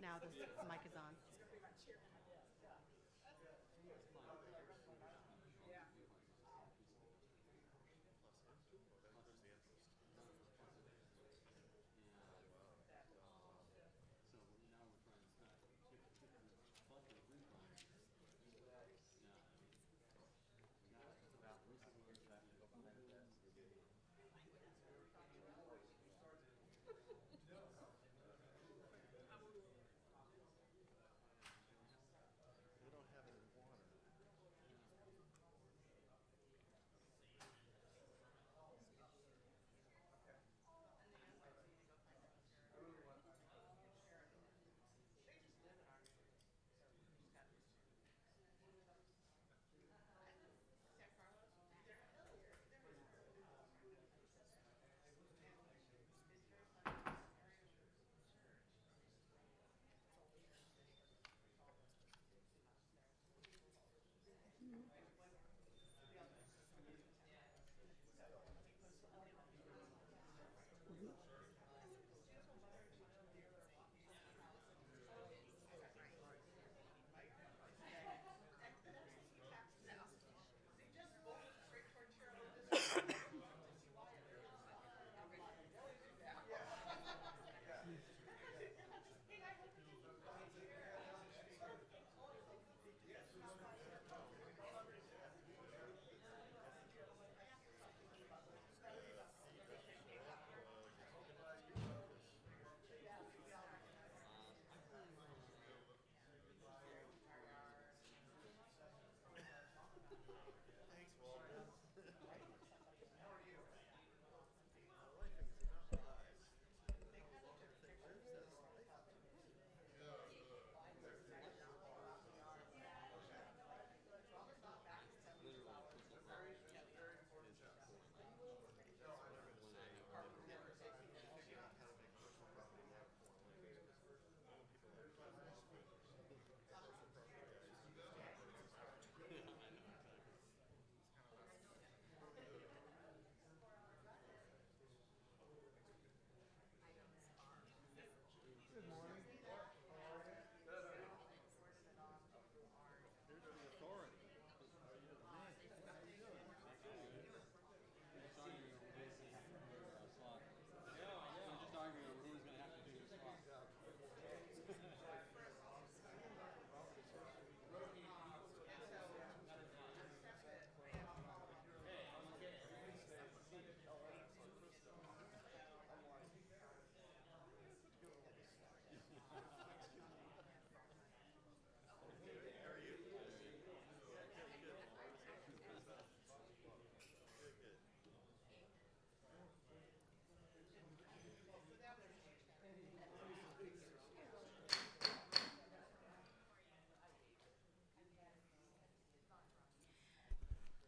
Now the mic is on.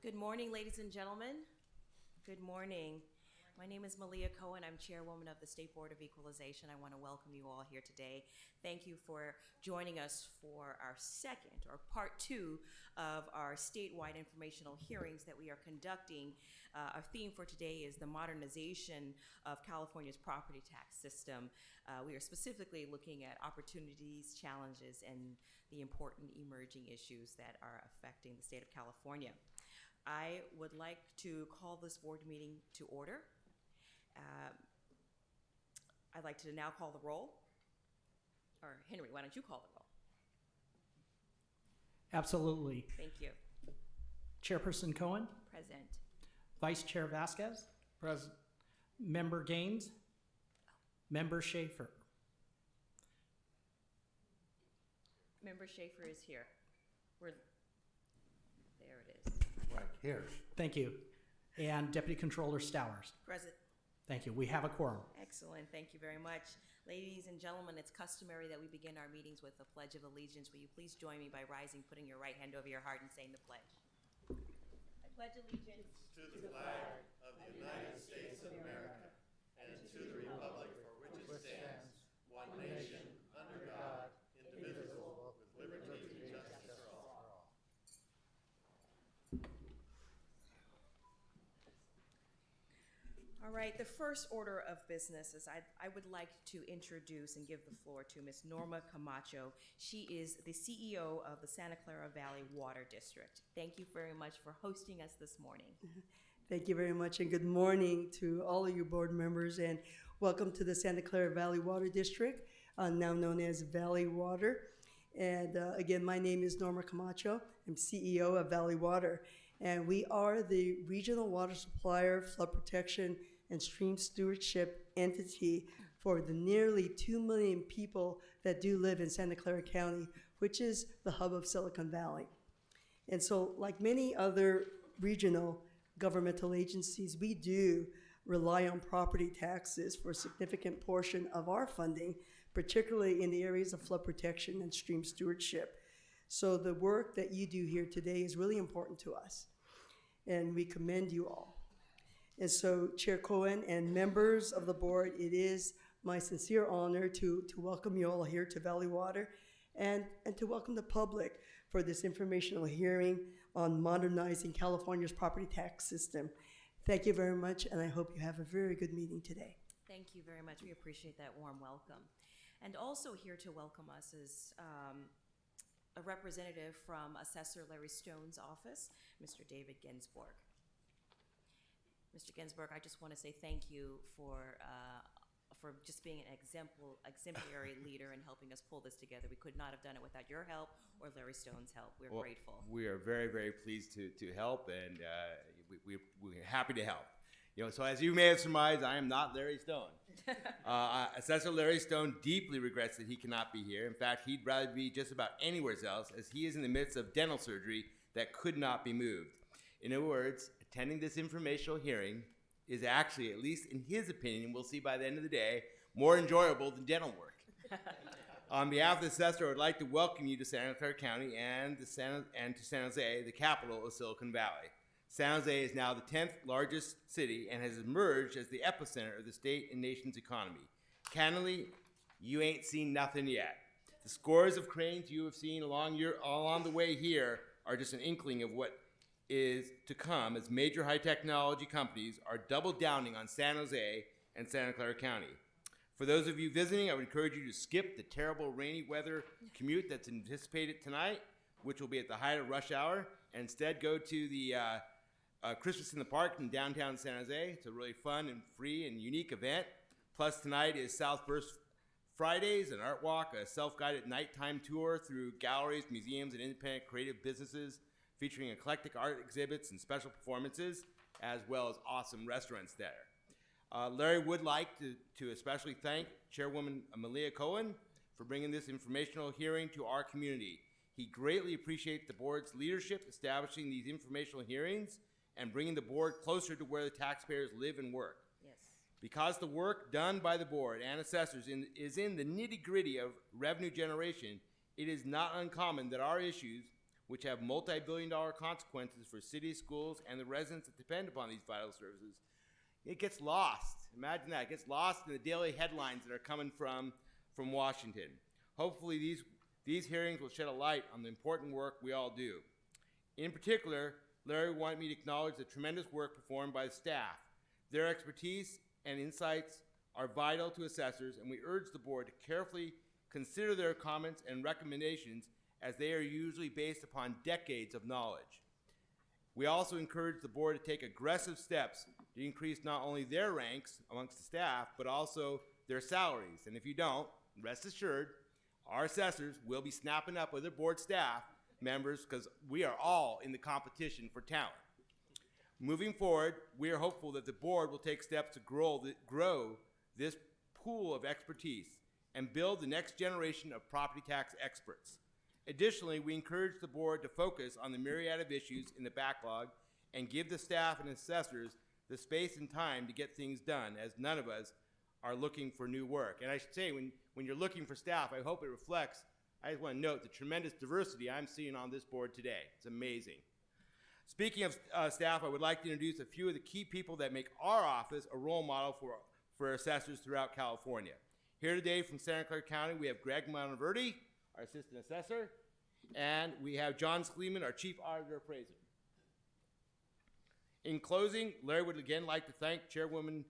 Good morning, ladies and gentlemen. Good morning. My name is Malia Cohen. I'm chairwoman of the State Board of Equalization. I want to welcome you all here today. Thank you for joining us for our second, or part two, of our statewide informational hearings that we are conducting. Our theme for today is the modernization of California's property tax system. We are specifically looking at opportunities, challenges, and the important emerging issues that are affecting the state of California. I would like to call this board meeting to order. I'd like to now call the roll. Or Henry, why don't you call the roll? Absolutely. Thank you. Chairperson Cohen, Present. Vice Chair Vasquez, Present. Member Gaines, Member Schaefer. Member Schaefer is here. There it is. Right here. Thank you. And Deputy Controller Stowers. Present. Thank you. We have a quorum. Excellent. Thank you very much. Ladies and gentlemen, it's customary that we begin our meetings with the Pledge of Allegiance. Will you please join me by rising, putting your right hand over your heart, and saying the pledge? I pledge allegiance to the flag of the United States of America and to the republic for which it stands, one nation, under God, indivisible, with liberty and justice for all. All right, the first order of business is I would like to introduce and give the floor to Ms. Norma Camacho. She is the CEO of the Santa Clara Valley Water District. Thank you very much for hosting us this morning. Thank you very much, and good morning to all of you board members, and welcome to the Santa Clara Valley Water District, now known as Valley Water. And again, my name is Norma Camacho. I'm CEO of Valley Water, and we are the regional water supplier, flood protection, and stream stewardship entity for the nearly 2 million people that do live in Santa Clara County, which is the hub of Silicon Valley. And so, like many other regional governmental agencies, we do rely on property taxes for a significant portion of our funding, particularly in the areas of flood protection and stream stewardship. So the work that you do here today is really important to us, and we commend you all. And so, Chair Cohen and members of the board, it is my sincere honor to welcome you all here to Valley Water and to welcome the public for this informational hearing on modernizing California's property tax system. Thank you very much, and I hope you have a very good meeting today. Thank you very much. We appreciate that warm welcome. And also here to welcome us is a representative from Assessor Larry Stone's office, Mr. David Ginsburg. Mr. Ginsburg, I just want to say thank you for just being an exemplary leader and helping us pull this together. We could not have done it without your help or Larry Stone's help. We're grateful. We are very, very pleased to help, and we're happy to help. You know, so as you may have surmised, I am not Larry Stone. Assessor Larry Stone deeply regrets that he cannot be here. In fact, he'd rather be just about anywhere else, as he is in the midst of dental surgery that could not be moved. In other words, attending this informational hearing is actually, at least in his opinion, we'll see by the end of the day, more enjoyable than dental work. On behalf of the assessor, I would like to welcome you to Santa Clara County and to San Jose, the capital of Silicon Valley. San Jose is now the 10th largest city and has emerged as the epicenter of the state and nation's economy. Candidly, you ain't seen nothing yet. The scores of cranes you have seen along the way here are just an inkling of what is to come, as major high technology companies are double downing on San Jose and Santa Clara County. For those of you visiting, I would encourage you to skip the terrible rainy weather commute that's anticipated tonight, which will be at the height of rush hour, and instead go to the Christmas in the Park in downtown San Jose. It's a really fun and free and unique event. Plus, tonight is Southburst Fridays, an art walk, a self-guided nighttime tour through galleries, museums, and independent creative businesses, featuring eclectic art exhibits and special performances, as well as awesome restaurants there. Larry would like to especially thank Chairwoman Malia Cohen for bringing this informational hearing to our community. He greatly appreciates the board's leadership establishing these informational hearings and bringing the board closer to where the taxpayers live and work. Yes. Because the work done by the board and assessors is in the nitty-gritty of revenue generation, it is not uncommon that our issues which have multi-billion-dollar consequences for cities, schools, and the residents that depend upon these vital services, it gets lost. Imagine that. It gets lost in the daily headlines that are coming from Washington. Hopefully these hearings will shed a light on the important work we all do. In particular, Larry wanted me to acknowledge the tremendous work performed by the staff. Their expertise and insights are vital to assessors, and we urge the board to carefully consider their comments and recommendations, as they are usually based upon decades of knowledge. We also encourage the board to take aggressive steps to increase not only their ranks amongst the staff, but also their salaries. And if you don't, rest assured, our assessors will be snapping up with their board staff members, because we are all in the competition for talent. Moving forward, we are hopeful that the board will take steps to grow this pool of expertise and build the next generation of property tax experts. Additionally, we encourage the board to focus on the myriad of issues in the backlog and give the staff and assessors the space and time to get things done, as none of us are looking for new work. And I should say, when you're looking for staff, I hope it reflects, I just want to note the tremendous diversity I'm seeing on this board today. It's amazing. Speaking of staff, I would like to introduce a few of the key people that make our office a role model for assessors throughout California. Here today from Santa Clara County, we have Greg Monteverdi, our assistant assessor, and we have John Sleeman, our chief auditor appraiser. In closing, Larry would again like to thank Chairwoman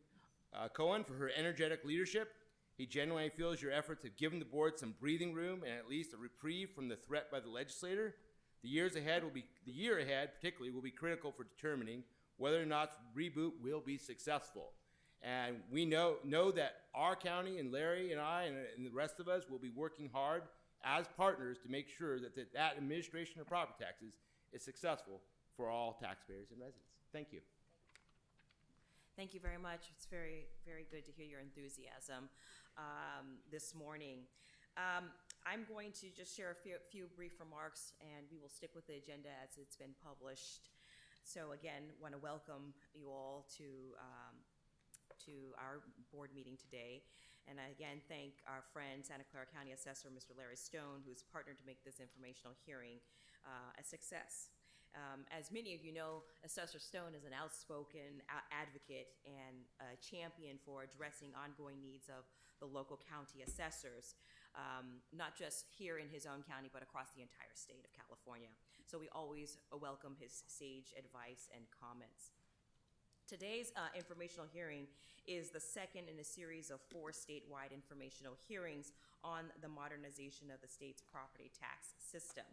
Cohen for her energetic leadership. He genuinely feels your efforts have given the board some breathing room and at least a reprieve from the threat by the legislator. The year ahead particularly will be critical for determining whether or not reboot will be successful. And we know that our county and Larry and I and the rest of us will be working hard as partners to make sure that that administration of property taxes is successful for all taxpayers and residents. Thank you. Thank you very much. It's very, very good to hear your enthusiasm this morning. I'm going to just share a few brief remarks, and we will stick with the agenda as it's been published. So again, want to welcome you all to our board meeting today. And I again thank our friend, Santa Clara County Assessor, Mr. Larry Stone, who's partnered to make this informational hearing a success. As many of you know, Assessor Stone is an outspoken advocate and a champion for addressing ongoing needs of the local county assessors, not just here in his own county, but across the entire state of California. So we always welcome his sage advice and comments. Today's informational hearing is the second in a series of 4 statewide informational hearings on the modernization of the state's property tax system.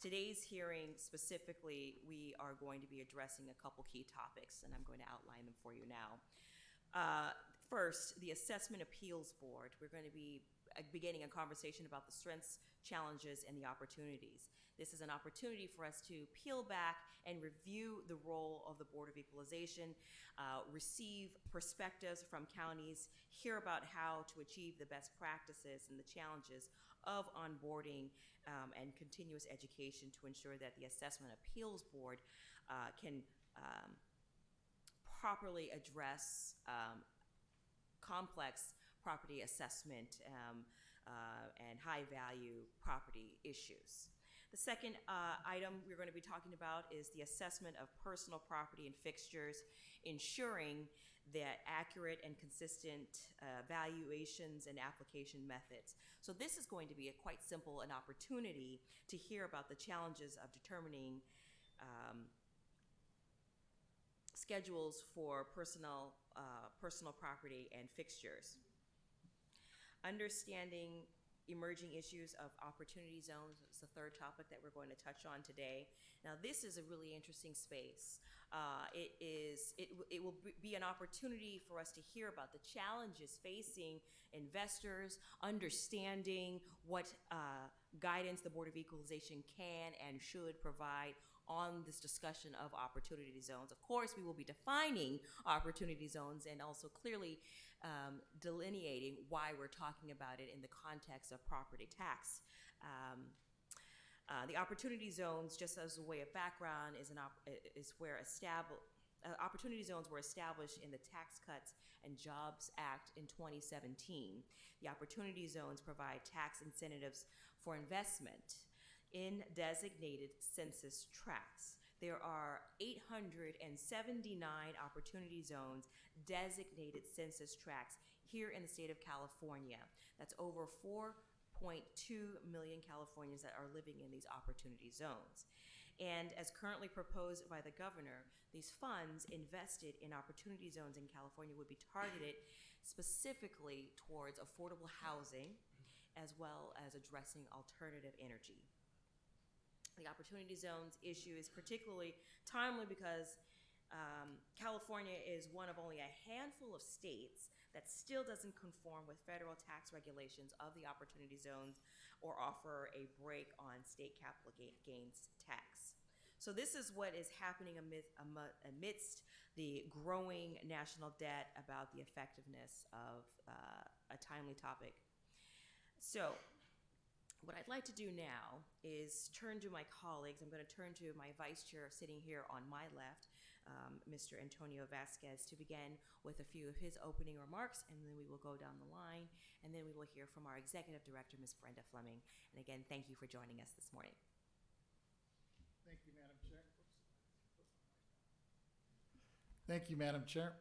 Today's hearing specifically, we are going to be addressing a couple key topics, and I'm going to outline them for you now. First, the Assessment Appeals Board. We're going to be beginning a conversation about the strengths, challenges, and the opportunities. This is an opportunity for us to peel back and review the role of the Board of Equalization, receive perspectives from counties, hear about how to achieve the best practices and the challenges of onboarding and continuous education to ensure that the Assessment Appeals Board can properly address complex property assessment and high-value property issues. The second item we're going to be talking about is the assessment of personal property and fixtures, ensuring that accurate and consistent valuations and application methods. So this is going to be a quite simple an opportunity to hear about the challenges of determining schedules for personal property and fixtures. Understanding emerging issues of opportunity zones is the third topic that we're going to touch on today. Now, this is a really interesting space. It will be an opportunity for us to hear about the challenges facing investors, understanding what guidance the Board of Equalization can and should provide on this discussion of opportunity zones. Of course, we will be defining opportunity zones and also clearly delineating why we're talking about it in the context of property tax. The opportunity zones, just as a way of background, is where opportunity zones were established in the Tax Cuts and Jobs Act in 2017. The opportunity zones provide tax incentives for investment in designated census tracts. There are 879 opportunity zones, designated census tracts here in the state of California. That's over 4.2 million Californians that are living in these opportunity zones. And as currently proposed by the governor, these funds invested in opportunity zones in California would be targeted specifically towards affordable housing as well as addressing alternative energy. The opportunity zones issue is particularly timely because California is one of only a handful of states that still doesn't conform with federal tax regulations of the opportunity zones or offer a break on state capital gains tax. So this is what is happening amidst the growing national debt about the effectiveness of a timely topic. So what I'd like to do now is turn to my colleagues. I'm going to turn to my vice chair sitting here on my left, Mr. Antonio Vasquez, to begin with a few of his opening remarks, and then we will go down the line, and then we will hear from our executive director, Ms. Brenda Fleming. And again, thank you for joining us this morning. Thank you, Madam Chair. Thank you, Madam Chair.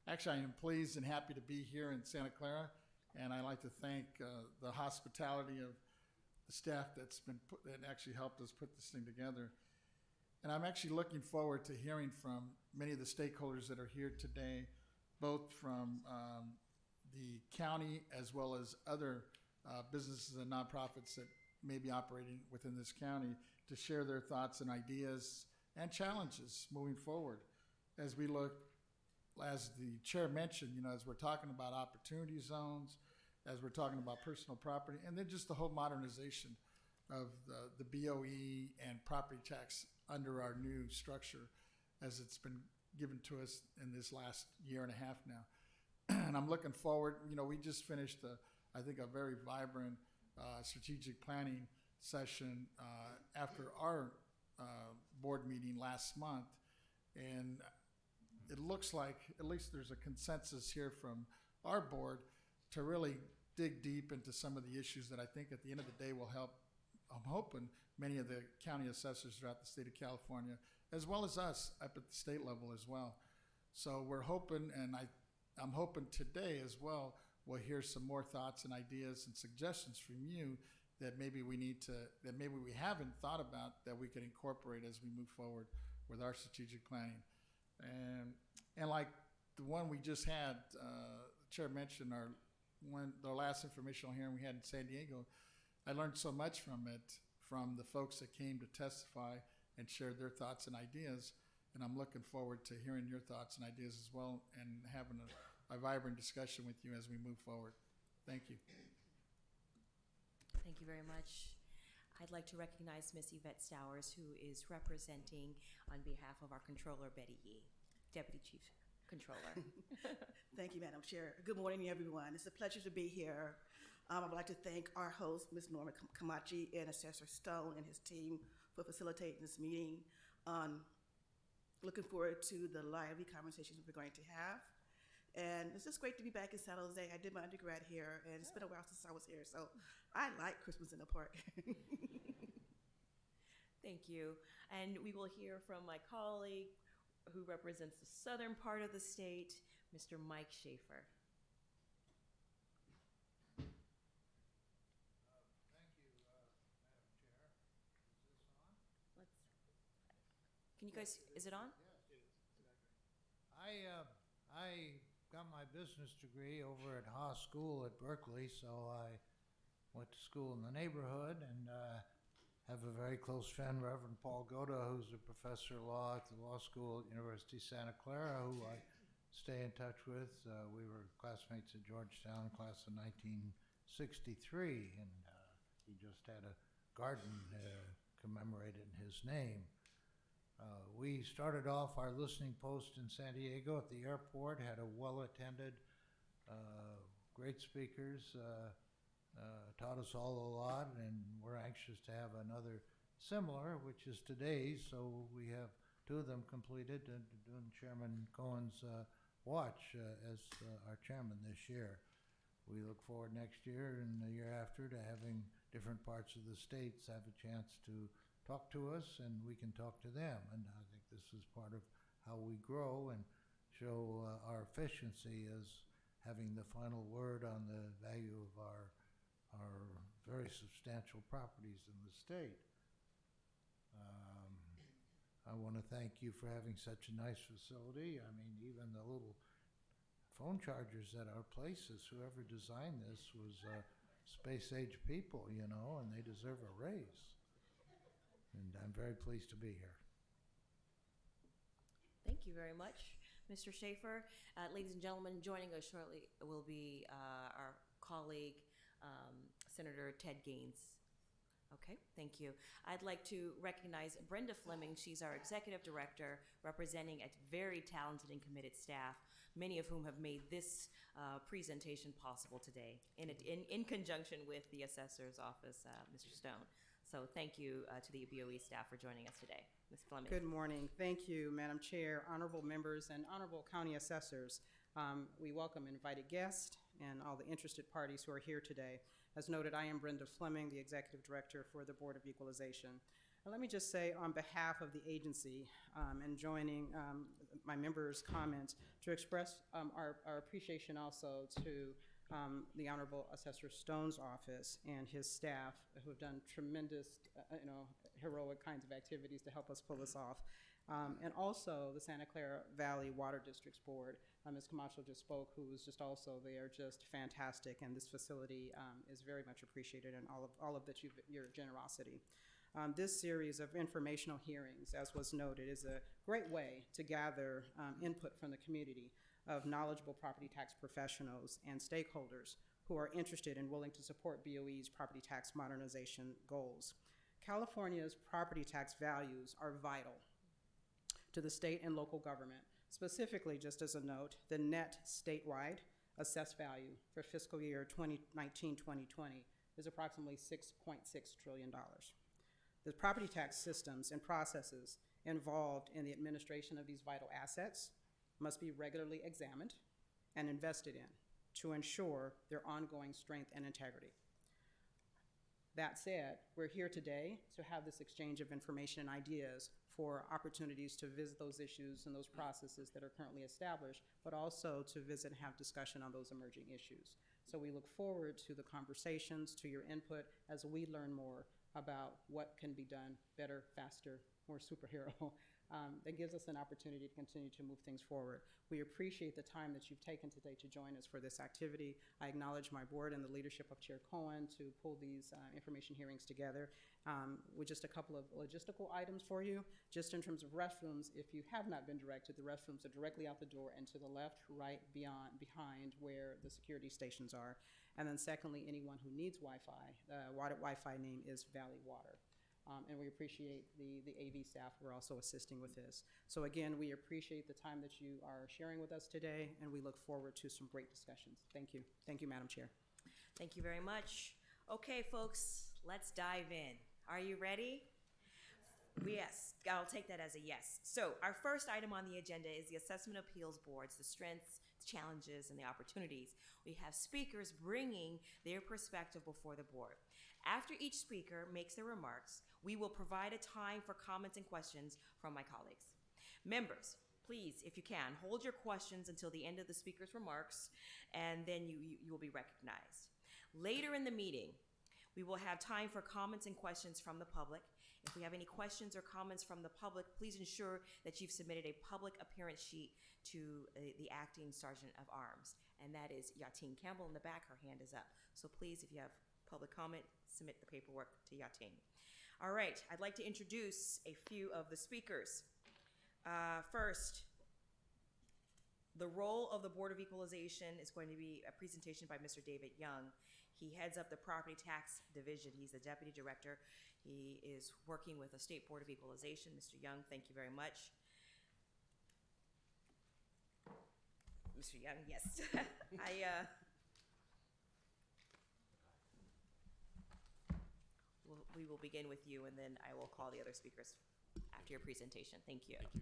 Actually, I am pleased and happy to be here in Santa Clara, and I'd like to thank the hospitality of the staff that actually helped us put this thing together. And I'm actually looking forward to hearing from many of the stakeholders that are here today, both from the county as well as other businesses and nonprofits that may be operating within this county, to share their thoughts and ideas and challenges moving forward. As we look, as the chair mentioned, as we're talking about opportunity zones, as we're talking about personal property, and then just the whole modernization of the BOE and property tax under our new structure as it's been given to us in this last year and a half now. And I'm looking forward, we just finished, I think, a very vibrant strategic planning session after our board meeting last month. And it looks like at least there's a consensus here from our board to really dig deep into some of the issues that I think at the end of the day will help, I'm hoping, many of the county assessors throughout the state of California, as well as us up at the state level as well. So we're hoping, and I'm hoping today as well, we'll hear some more thoughts and ideas and suggestions from you that maybe we haven't thought about, that we can incorporate as we move forward with our strategic planning. And like the one we just had, the chair mentioned the last informational hearing we had in San Diego. I learned so much from it, from the folks that came to testify and shared their thoughts and ideas. And I'm looking forward to hearing your thoughts and ideas as well, and having a vibrant discussion with you as we move forward. Thank you. Thank you very much. I'd like to recognize Ms. Yvette Stowers, who is representing on behalf of our controller, Betty Yee, Deputy Chief Controller. Thank you, Madam Chair. Good morning, everyone. It's a pleasure to be here. I would like to thank our host, Ms. Norma Camachi, and Assessor Stone and his team for facilitating this meeting. Looking forward to the lively conversations we're going to have. And it's just great to be back in San Jose. I did my undergrad here, and it's been a while since I was here, so I like Christmas in the Park. Thank you. And we will hear from my colleague who represents the southern part of the state, Mr. Mike Schaefer. Thank you, Madam Chair. Is this on? Can you guys, is it on? Yes, it is. I got my business degree over at Haas School at Berkeley, so I went to school in the neighborhood, and have a very close friend, Reverend Paul Goda, who's a professor of law at the law school at University of Santa Clara, who I stay in touch with. We were classmates at Georgetown, class of 1963, and he just had a garden commemorated in his name. We started off our listening post in San Diego at the airport, had a well-attended, great speakers, taught us all a lot, and we're anxious to have another similar, which is today's, so we have two of them completed, and doing Chairman Cohen's watch as our chairman this year. We look forward next year and the year after to having different parts of the states have a chance to talk to us and we can talk to them. And I think this is part of how we grow and show our efficiency as having the final word on the value of our very substantial properties in the state. I want to thank you for having such a nice facility. I mean, even the little phone chargers at our places, whoever designed this was space-age people, you know, and they deserve a raise. And I'm very pleased to be here. Thank you very much, Mr. Schaefer. Ladies and gentlemen, joining us shortly will be our colleague, Senator Ted Gaines. Okay, thank you. I'd like to recognize Brenda Fleming. She's our Executive Director, representing a very talented and committed staff, many of whom have made this presentation possible today in conjunction with the Assessor's Office, Mr. Stone. So thank you to the BOE staff for joining us today. Ms. Fleming. Good morning. Thank you, Madam Chair, honorable members, and honorable county assessors. We welcome invited guests and all the interested parties who are here today. As noted, I am Brenda Fleming, the Executive Director for the Board of Equalization. And let me just say on behalf of the agency and joining my members' comments to express our appreciation also to the Honorable Assessor Stone's office and his staff who have done tremendous, heroic kinds of activities to help us pull this off. And also the Santa Clara Valley Water District's board. Ms. Camacho just spoke, who was just also there, just fantastic, and this facility is very much appreciated and all of your generosity. This series of informational hearings, as was noted, is a great way to gather input from the community of knowledgeable property tax professionals and stakeholders who are interested and willing to support BOE's property tax modernization goals. California's property tax values are vital to the state and local government. Specifically, just as a note, the net statewide assessed value for fiscal year 2019-2020 is approximately $6.6 trillion. The property tax systems and processes involved in the administration of these vital assets must be regularly examined and invested in to ensure their ongoing strength and integrity. That said, we're here today to have this exchange of information and ideas for opportunities to visit those issues and those processes that are currently established, but also to visit and have discussion on those emerging issues. So we look forward to the conversations, to your input as we learn more about what can be done better, faster, more superhero. That gives us an opportunity to continue to move things forward. We appreciate the time that you've taken today to join us for this activity. I acknowledge my board and the leadership of Chair Cohen to pull these information hearings together. With just a couple of logistical items for you. Just in terms of restrooms, if you have not been directed, the restrooms are directly out the door and to the left, right, behind where the security stations are. And then secondly, anyone who needs Wi-Fi, the Wi-Fi name is Valley Water. And we appreciate the AV staff who are also assisting with this. So again, we appreciate the time that you are sharing with us today, and we look forward to some great discussions. Thank you. Thank you, Madam Chair. Thank you very much. Okay, folks, let's dive in. Are you ready? Yes, I'll take that as a yes. So our first item on the agenda is the Assessment Appeals Boards, the strengths, challenges, and the opportunities. We have speakers bringing their perspective before the board. After each speaker makes their remarks, we will provide a time for comments and questions from my colleagues. Members, please, if you can, hold your questions until the end of the speaker's remarks, and then you will be recognized. Later in the meeting, we will have time for comments and questions from the public. If we have any questions or comments from the public, please ensure that you've submitted a public appearance sheet to the Acting Sergeant of Arms, and that is Yatine Campbell in the back. Her hand is up. So please, if you have public comment, submit the paperwork to Yatine. All right, I'd like to introduce a few of the speakers. First, the role of the Board of Equalization is going to be a presentation by Mr. David Young. He heads up the Property Tax Division. He's the Deputy Director. He is working with the State Board of Equalization. Mr. Young, thank you very much. Mr. Young, yes. We will begin with you, and then I will call the other speakers after your presentation. Thank you. Thank you.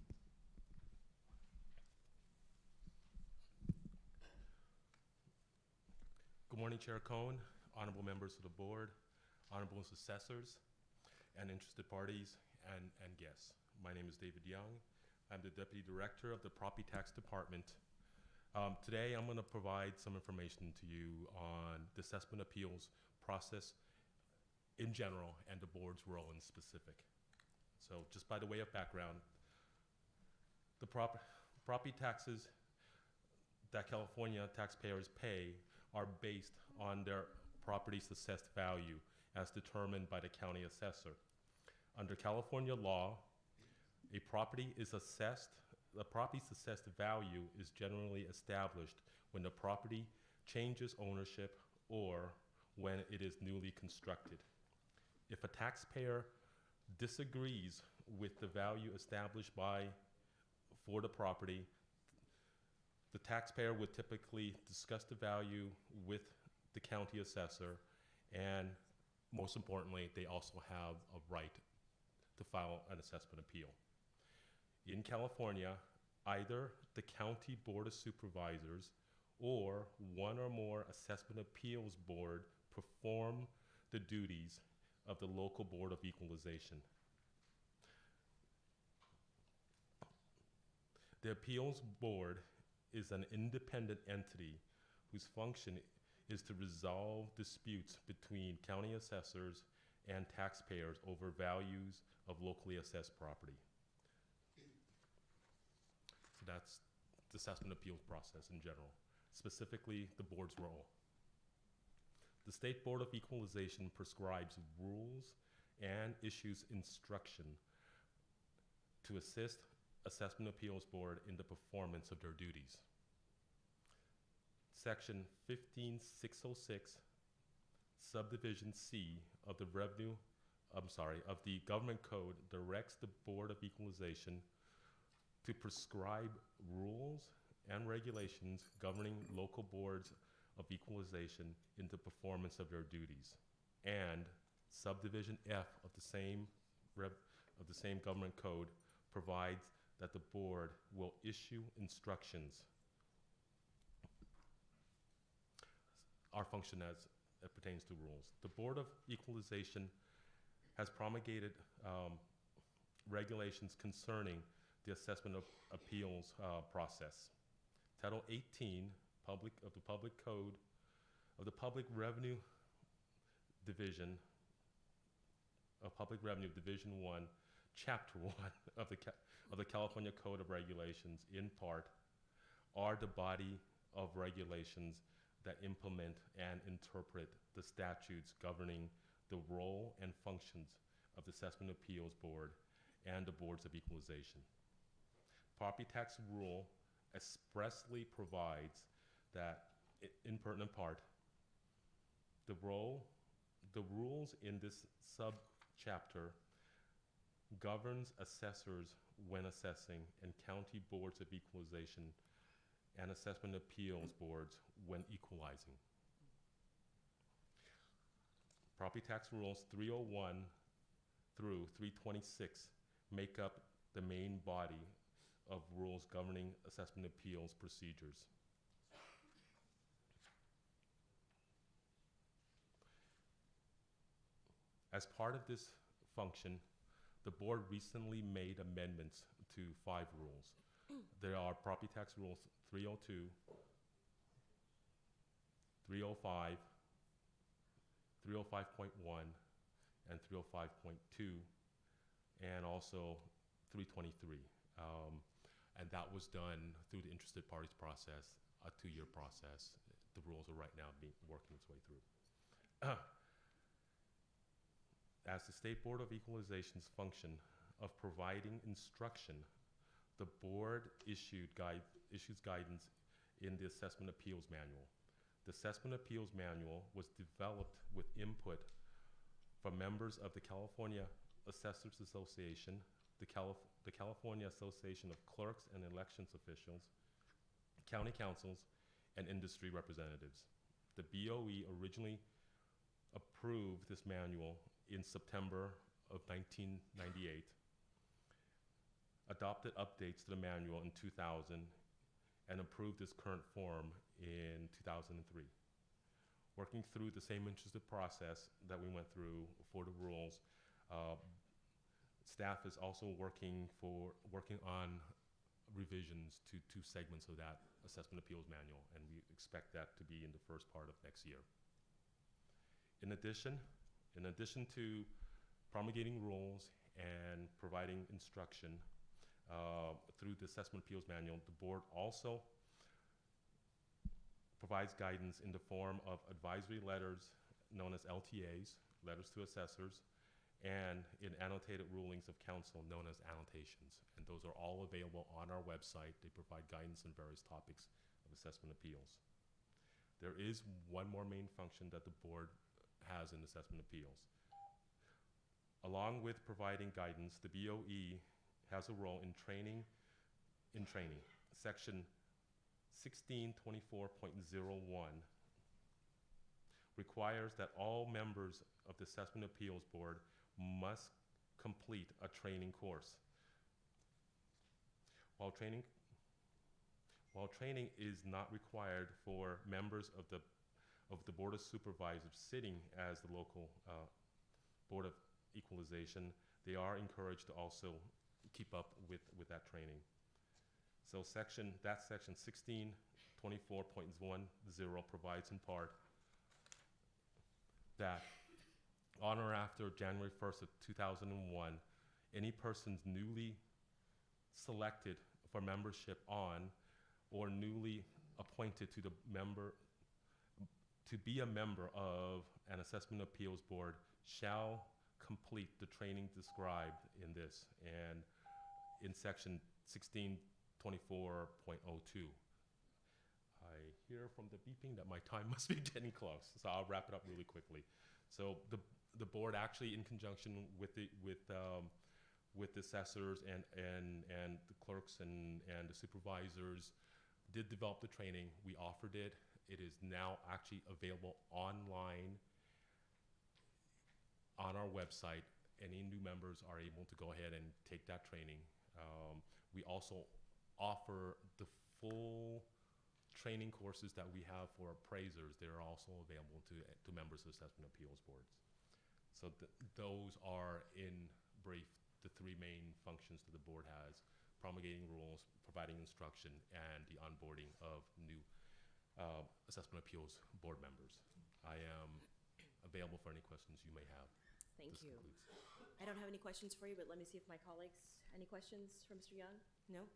Good morning, Chair Cohen, honorable members of the board. honorable assessors, and interested parties and guests. My name is David Young. I'm the Deputy Director of the Property Tax Department. Today I'm going to provide some information to you on the assessment appeals process in general and the board's role in specific. So just by the way of background, the property taxes that California taxpayers pay are based on their property's assessed value as determined by the county assessor. Under California law, the property's assessed value is generally established when the property changes ownership or when it is newly constructed. If a taxpayer disagrees with the value established for the property, the taxpayer would typically discuss the value with the county assessor, and most importantly, they also have a right to file an assessment appeal. In California, either the County Board of Supervisors or one or more assessment appeals board perform the duties of the local Board of Equalization. The appeals board is an independent entity whose function is to resolve disputes between county assessors and taxpayers over values of locally assessed property. So that's the assessment appeals process in general, specifically the board's role. The State Board of Equalization prescribes rules and issues instruction to assist Assessment Appeals Board in the performance of their duties. Section 15606, subdivision C of the Government Code directs the Board of Equalization to prescribe rules and regulations governing local boards of equalization in the performance of their duties. And subdivision F of the same Government Code provides that the board will issue instructions. Our function as it pertains to rules. The Board of Equalization has promulgated regulations concerning the assessment of appeals process. Title 18 of the Public Code of the Public Revenue Division of Public Revenue Division 1, Chapter 1 of the California Code of Regulations, in part, are the body of regulations that implement and interpret the statutes governing the role and functions of the Assessment Appeals Board and the Boards of Equalization. Property tax rule expressly provides that, in pertinent part, the rules in this subchapter governs assessors when assessing, and county boards of equalization and assessment appeals boards when equalizing. Property tax rules 301 through 326 make up the main body of rules governing assessment appeals procedures. As part of this function, the board recently made amendments to 5 rules. There are property tax rules 302, 305, 305.1, and 305.2, and also 323. And that was done through the interested parties process, a 2-year process. The rules are right now working its way through. As the State Board of Equalization's function of providing instruction, the board issues guidance in the Assessment Appeals Manual. The Assessment Appeals Manual was developed with input from members of the California Assessors Association, the California Association of Clerks and Elections Officials, county councils, and industry representatives. The BOE originally approved this manual in September of 1998, adopted updates to the manual in 2000, and approved its current form in 2003. working through the same interested process that we went through for the rules. Staff is also working on revisions to 2 segments of that assessment appeals manual, and we expect that to be in the first part of next year. In addition to promulgating rules and providing instruction through the assessment appeals manual, the board also provides guidance in the form of advisory letters known as LTAs, letters to assessors, and in annotated rulings of council known as annotations. And those are all available on our website. They provide guidance on various topics of assessment appeals. There is one more main function that the board has in assessment appeals. Along with providing guidance, the BOE has a role in training. Section 1624.01 requires that all members of the Assessment Appeals Board must complete a training course. While training is not required for members of the Board of Supervisors sitting as the local Board of Equalization, they are encouraged to also keep up with that training. So section 1624.10 provides in part that on or after January 1st of 2001, any persons newly selected for membership on or newly appointed to be a member of an assessment appeals board shall complete the training described in this and in section 1624.02. I hear from the beeping that my time must be getting close, so I'll wrap it up really quickly. So the board actually, in conjunction with the assessors and the clerks and the supervisors, did develop the training. We offered it. It is now actually available online on our website. Any new members are able to go ahead and take that training. We also offer the full training courses that we have for appraisers. They're also available to members of assessment appeals boards. So those are, in brief, the 3 main functions that the board has: promulgating rules, providing instruction, and the onboarding of new assessment appeals board members. I am available for any questions you may have. Thank This you. concludes. I don't have any questions for you, but let me see if my colleagues, any questions for Mr. Young? No?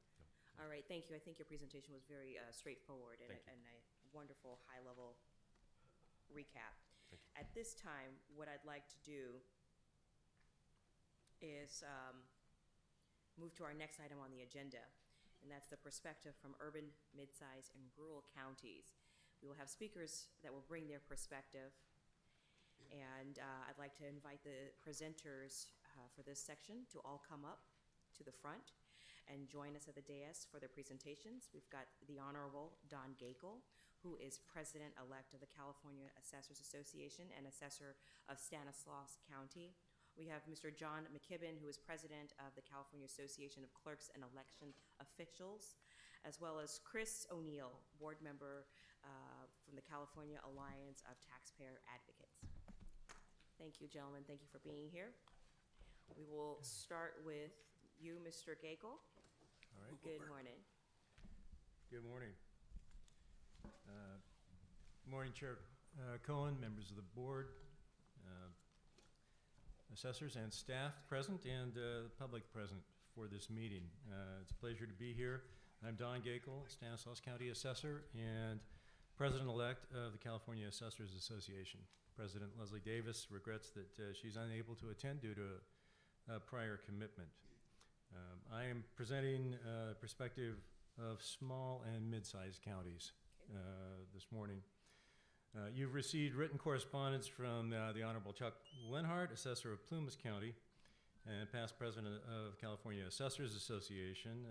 All right, thank you. I think your presentation was very straightforward and a wonderful high-level recap. At this time, what I'd like to do is move to our next item on the agenda, and that's the perspective from urban, mid-size, and rural counties. We will have speakers that will bring their perspective, and I'd like to invite the presenters for this section to all come up to the front and join us at the dais for their presentations. We've got the Honorable Don Gakel, who is President-elect of the California Assessors Association and Assessor of Stanislaus County. We have Mr. John McKibben, who is President of the California Association of Clerks and Election Officials, as well as Chris O'Neill, Board Member from the California Alliance of Taxpayer Advocates. Thank you, gentlemen. Thank you for being here. We will start with you, Mr. Gakel. All right. Good morning. Good morning. Morning, Chair Cohen, members of the board, assessors and staff present, and the public present for this meeting. It's a pleasure to be here. I'm Don Gakel, Stanislaus County Assessor and President-elect of the California Assessors Association. President Leslie Davis regrets that she's unable to attend due to a prior commitment. I am presenting a perspective of small and mid-sized counties this morning. You've received written correspondence from the Honorable Chuck Lenhart, Assessor of Plumas County, and past President of California Assessors Association.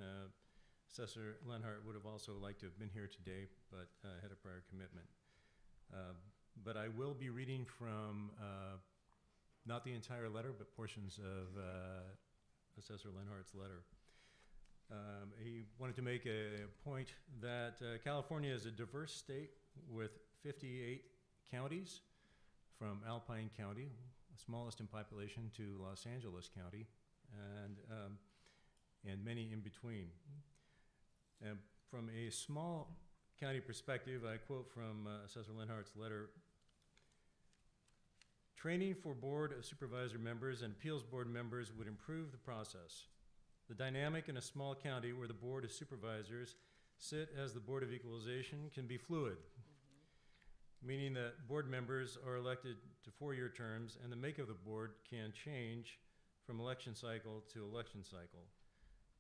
Assessor Lenhart would have also liked to have been here today, but had a prior commitment. But I will be reading from not the entire letter, but portions of Assessor Lenhart's letter. He wanted to make a point that California is a diverse state with 58 counties, from Alpine County, the smallest in population, to Los Angeles County, and many in between. And from a small county perspective, I quote from Assessor Lenhart's letter: "Training for Board of Supervisor members and Appeals Board members would improve the process. The dynamic in a small county where the Board of Supervisors sit as the Board of Equalization can be fluid, meaning that board members are elected to 4-year terms, and the make of the board can change from election cycle to election cycle.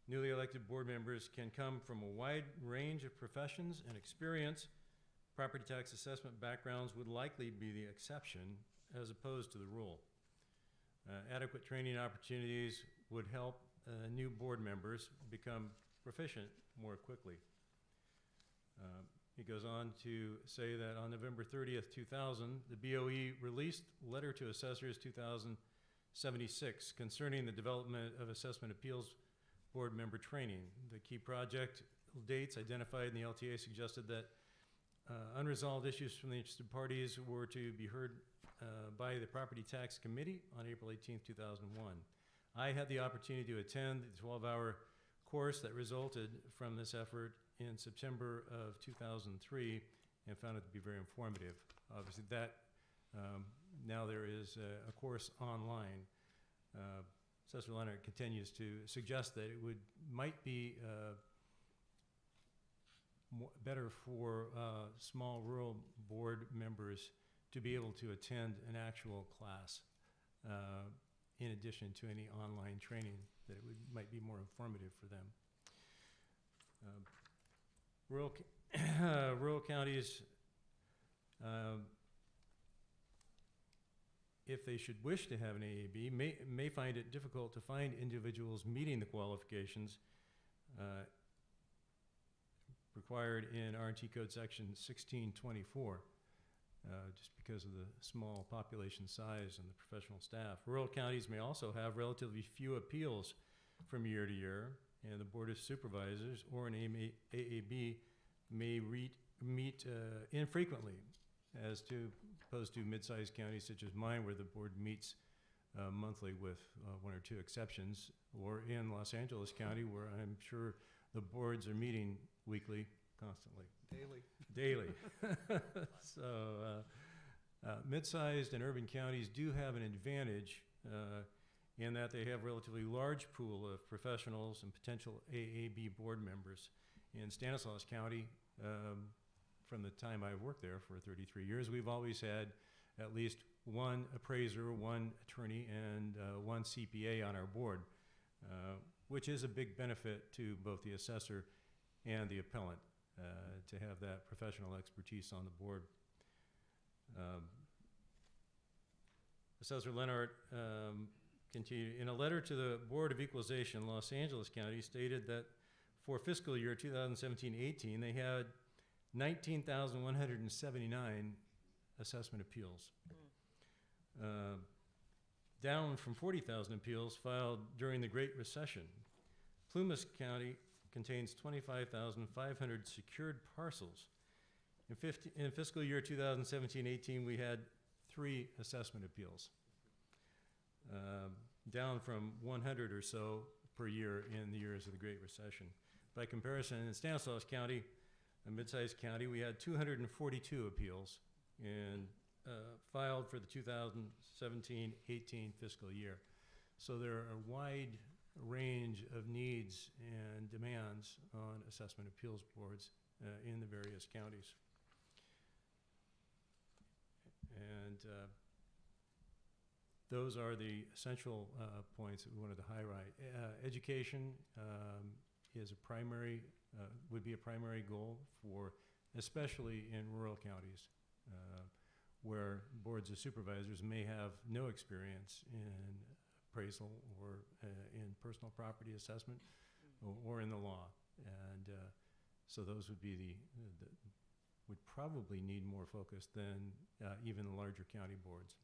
Newly elected board members can come from a wide range of professions and experience. Property tax assessment backgrounds would likely be the exception as opposed to the rule. Adequate training opportunities would help new board members become proficient more quickly." He goes on to say that on November 30th, 2000, the BOE released Letter to Assessors 2076 concerning the development of assessment appeals board member training. The key project dates identified in the LTA suggested that unresolved issues from the interested parties were to be heard by the Property Tax Committee on April 18th, 2001. I had the opportunity to attend the 12-hour course that resulted from this effort in September of 2003 and found it to be very informative. Obviously, that now there is a course online. Assessor Leonard continues to suggest that it might be better for small rural board members to be able to attend an actual class in addition to any online training, that it might be more informative for them. Rural counties, if they should wish to have an AAB, may find it difficult to find individuals meeting the qualifications required in R&T Code Section 1624, just because of the small population size and the professional staff. Rural counties may also have relatively few appeals from year to year, and the Board of Supervisors or an AAB may meet infrequently, as opposed to mid-sized counties such as mine, where the board meets monthly with 1 or 2 exceptions, or in Los Angeles County, where I'm sure the boards are meeting weekly, constantly. Daily. So mid-sized and urban counties do have an advantage in that they have a relatively large pool of professionals and potential AAB board members. In Stanislaus County, from the time I've worked there for 33 years, we've always had at least one appraiser, one attorney, and one CPA on our board, which is a big benefit to both the assessor and the appellant to have that professional expertise on the board. Assessor Leonard continued, in a letter to the Board of Equalization, Los Angeles County stated that for fiscal year 2017-18, they had 19,179 assessment appeals, down from 40,000 appeals filed during the Great Recession. Plumas County contains 25,500 secured parcels. In fiscal year 2017-18, we had 3 assessment appeals, down from 100 or so per year in the years of the Great Recession. By comparison, in Stanislaus County, a mid-sized county, we had 242 appeals and filed for the 2017-18 fiscal year. So there are a wide range of needs and demands on assessment appeals boards in the various counties. And those are the essential points that we wanted to highlight. Education is a primary, would be a primary goal for, especially in rural counties, where boards of supervisors may have no experience in appraisal or in personal property assessment or in the law. And so those would be would probably need more focus than even the larger county boards.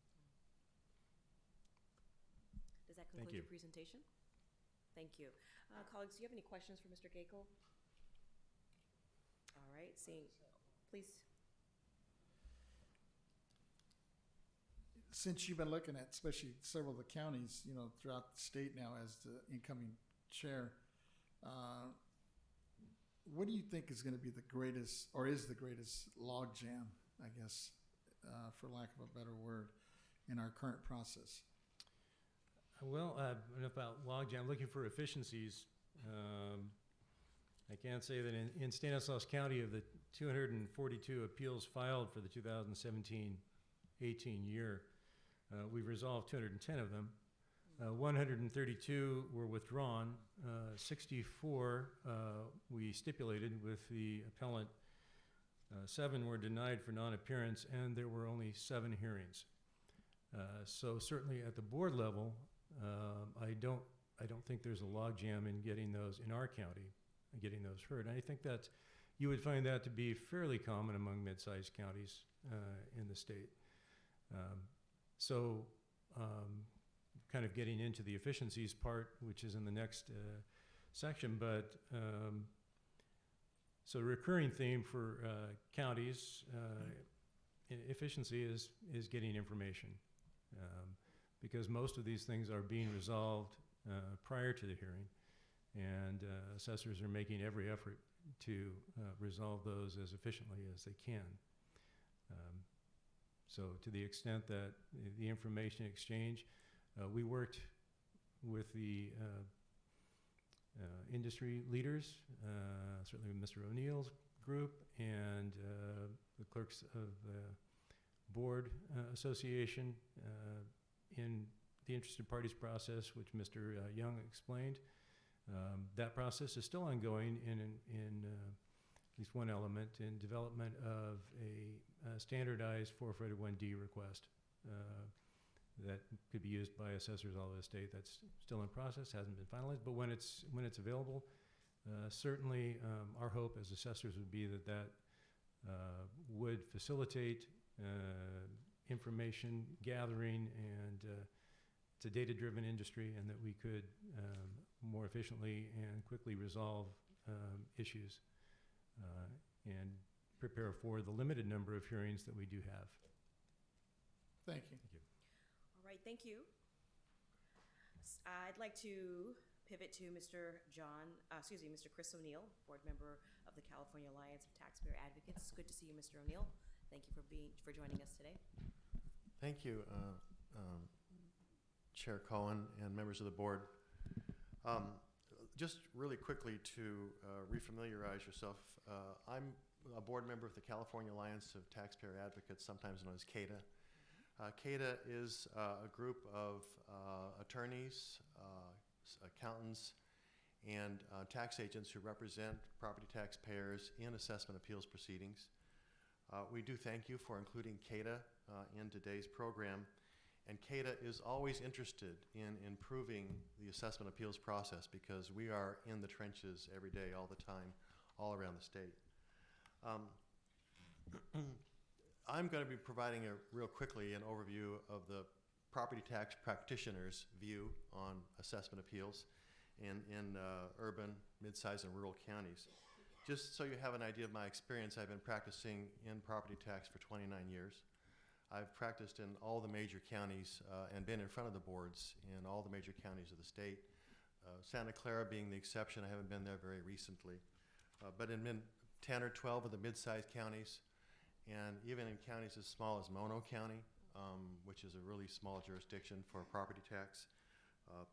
Does that conclude your presentation? Thank you. Colleagues, do you have any questions for Mr. Gakel? All right, seeing, please. since you've been looking at, especially several of the counties, throughout the state now as the incoming chair, what do you think is going to be the greatest, or is the greatest logjam, I guess, for lack of a better word, in our current process? Well, about logjam, looking for efficiencies, I can say that in Stanislaus County, of the 242 appeals filed for the 2017-18 year, we've resolved 210 of them. 132 were withdrawn. 64 we stipulated with the appellant. 7 were denied for non-appearance, and there were only 7 hearings. So certainly at the board level, I don't think there's a logjam in getting those in our county, getting those heard. And I think that you would find that to be fairly common among mid-sized counties in the state. Kind of getting into the efficiencies part, which is in the next section, but so a recurring theme for counties efficiency is getting information, because most of these things are being resolved prior to the hearing, and assessors are making every effort to resolve those as efficiently as they can. So to the extent that the information exchange, we worked with the industry leaders, certainly with Mr. O'Neill's group and the clerks of the board association in the interested parties process, which Mr. Young explained. That process is still ongoing in at least one element, in development of a standardized 441D request that could be used by assessors all over the state. That's still in process, hasn't been finalized, but when it's available, certainly our hope as assessors would be that would facilitate information gathering, and it's a data-driven industry, and that we could more efficiently and quickly resolve issues and prepare for the limited number of hearings that we do have. Thank you. Thank you. All right, thank you. I'd like to pivot to Mr. Chris O'Neill, board member of the California Alliance of Taxpayer Advocates. It's good to see you, Mr. O'Neill. Thank you for joining us today. Thank you, Chair Cohen and members of the board. Just really quickly to refamiliarize yourself, I'm a board member of the California Alliance of Taxpayer Advocates, sometimes known as CATA. CATA is a group of attorneys, accountants, and tax agents who represent property taxpayers in assessment appeals proceedings. We do thank you for including CATA in today's program. And CATA is always interested in improving the assessment appeals process, because we are in the trenches every day, all the time, all around the state. I'm going to be providing real quickly an overview of the property tax practitioner's view on assessment appeals in urban, mid-sized, and rural counties. Just so you have an idea of my experience, I've been practicing in property tax for 29 years. I've practiced in all the major counties and been in front of the boards in all the major counties of the state. Santa Clara being the exception. I haven't been there very recently. But in 10 or 12 of the mid-sized counties, and even in counties as small as Mono County, which is a really small jurisdiction for property tax.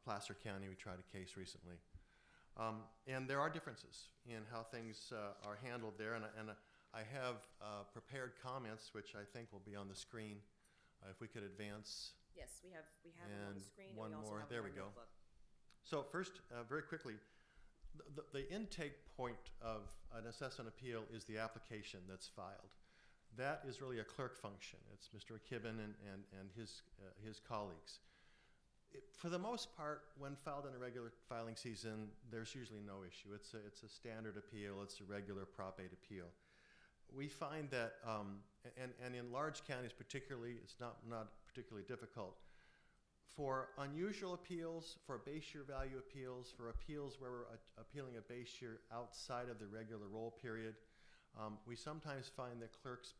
Placer County, we tried a case recently. And there are differences in how things are handled there, and I have prepared comments, which I think will be on the screen. If we could advance. Yes, we have them on the screen. One and we also more. have There them we on go. notebook. So first, very quickly, the intake point of an assessment appeal is the application that's filed. That is really a clerk function. It's Mr. Kibbin and his colleagues. For the most part, when filed in a regular filing season, there's usually no issue. It's a standard appeal. It's a regular Prop 8 appeal. We find that, and in large counties particularly, it's not particularly difficult. For unusual appeals, for base year value appeals, for appeals where we're appealing a base year outside of the regular roll period, we sometimes find that clerks'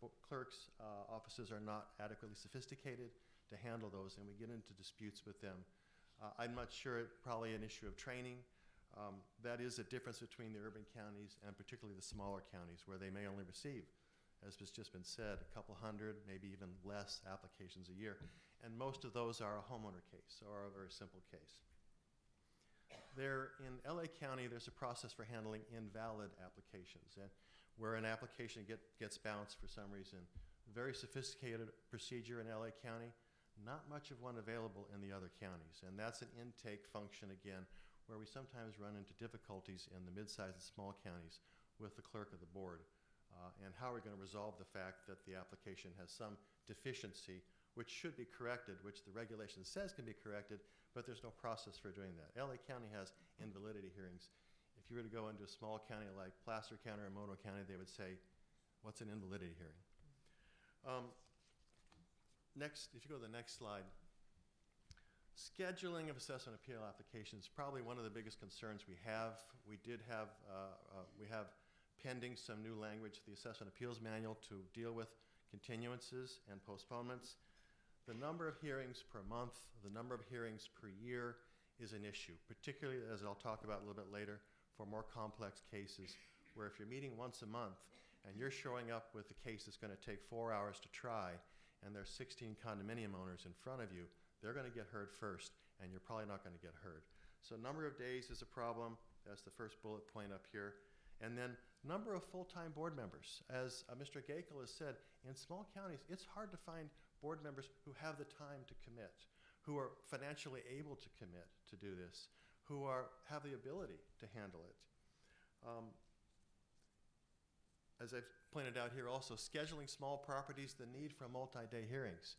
offices are not adequately sophisticated to handle those, and we get into disputes with them. I'm not sure, probably an issue of training. That is a difference between the urban counties and particularly the smaller counties, where they may only receive, as has just been said, a couple hundred, maybe even less applications a year. And most of those are a homeowner case or a very simple case. In LA County, there's a process for handling invalid applications, and where an application gets bounced for some reason. Very sophisticated procedure in LA County, not much of one available in the other counties. And that's an intake function again, where we sometimes run into difficulties in the mid-sized and small counties with the clerk of the board. And how are we going to resolve the fact that the application has some deficiency which should be corrected, which the regulation says can be corrected, but there's no process for doing that. LA County has invalidity hearings. If you were to go into a small county like Placer County or Mono County, they would say, what's an invalidity hearing? Next, if you go to the next slide, scheduling of assessment appeal applications is probably one of the biggest concerns we have. We have pending some new language, the Assessment Appeals Manual, to deal with continuances and postponements. The number of hearings per month, the number of hearings per year is an issue, particularly, as I'll talk about a little bit later, for more complex cases, where if you're meeting once a month and you're showing up with a case that's going to take 4 hours to try, and there's 16 condominium owners in front of you, they're going to get heard first, and you're probably not going to get heard. So number of days is a problem. That's the first bullet point up here. And then number of full-time board members. As Mr. Gakel has said, in small counties, it's hard to find board members who have the time to commit, who are financially able to commit to do this, who have the ability to handle it. As I've pointed out here also, scheduling small properties, the need for multi-day hearings.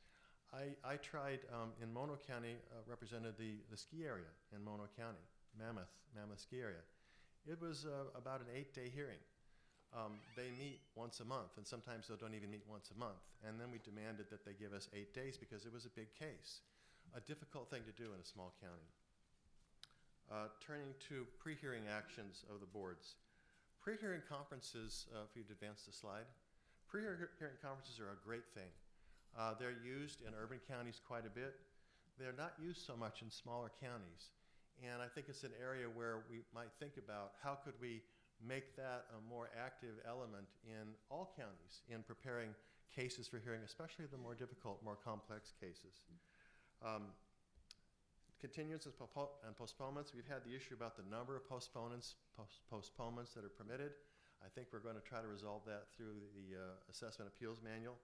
I tried in Mono County, represented the ski area in Mono County, Mammoth ski area. It was about an 8-day hearing. They meet once a month, and sometimes they don't even meet once a month. And then we demanded that they give us 8 days because it was a big case. A difficult thing to do in a small county. Turning to pre-hearing actions of the boards. Pre-hearing conferences, if you'd advance the slide. Pre-hearing conferences are a great thing. They're used in urban counties quite a bit. They're not used so much in smaller counties. And I think it's an area where we might think about how could we make that a more active element in all counties in preparing cases for hearing, especially the more difficult, more complex cases. Continuances and postponements. We've had the issue about the number of postponements that are permitted. I think we're going to try to resolve that through the Assessment Appeals Manual.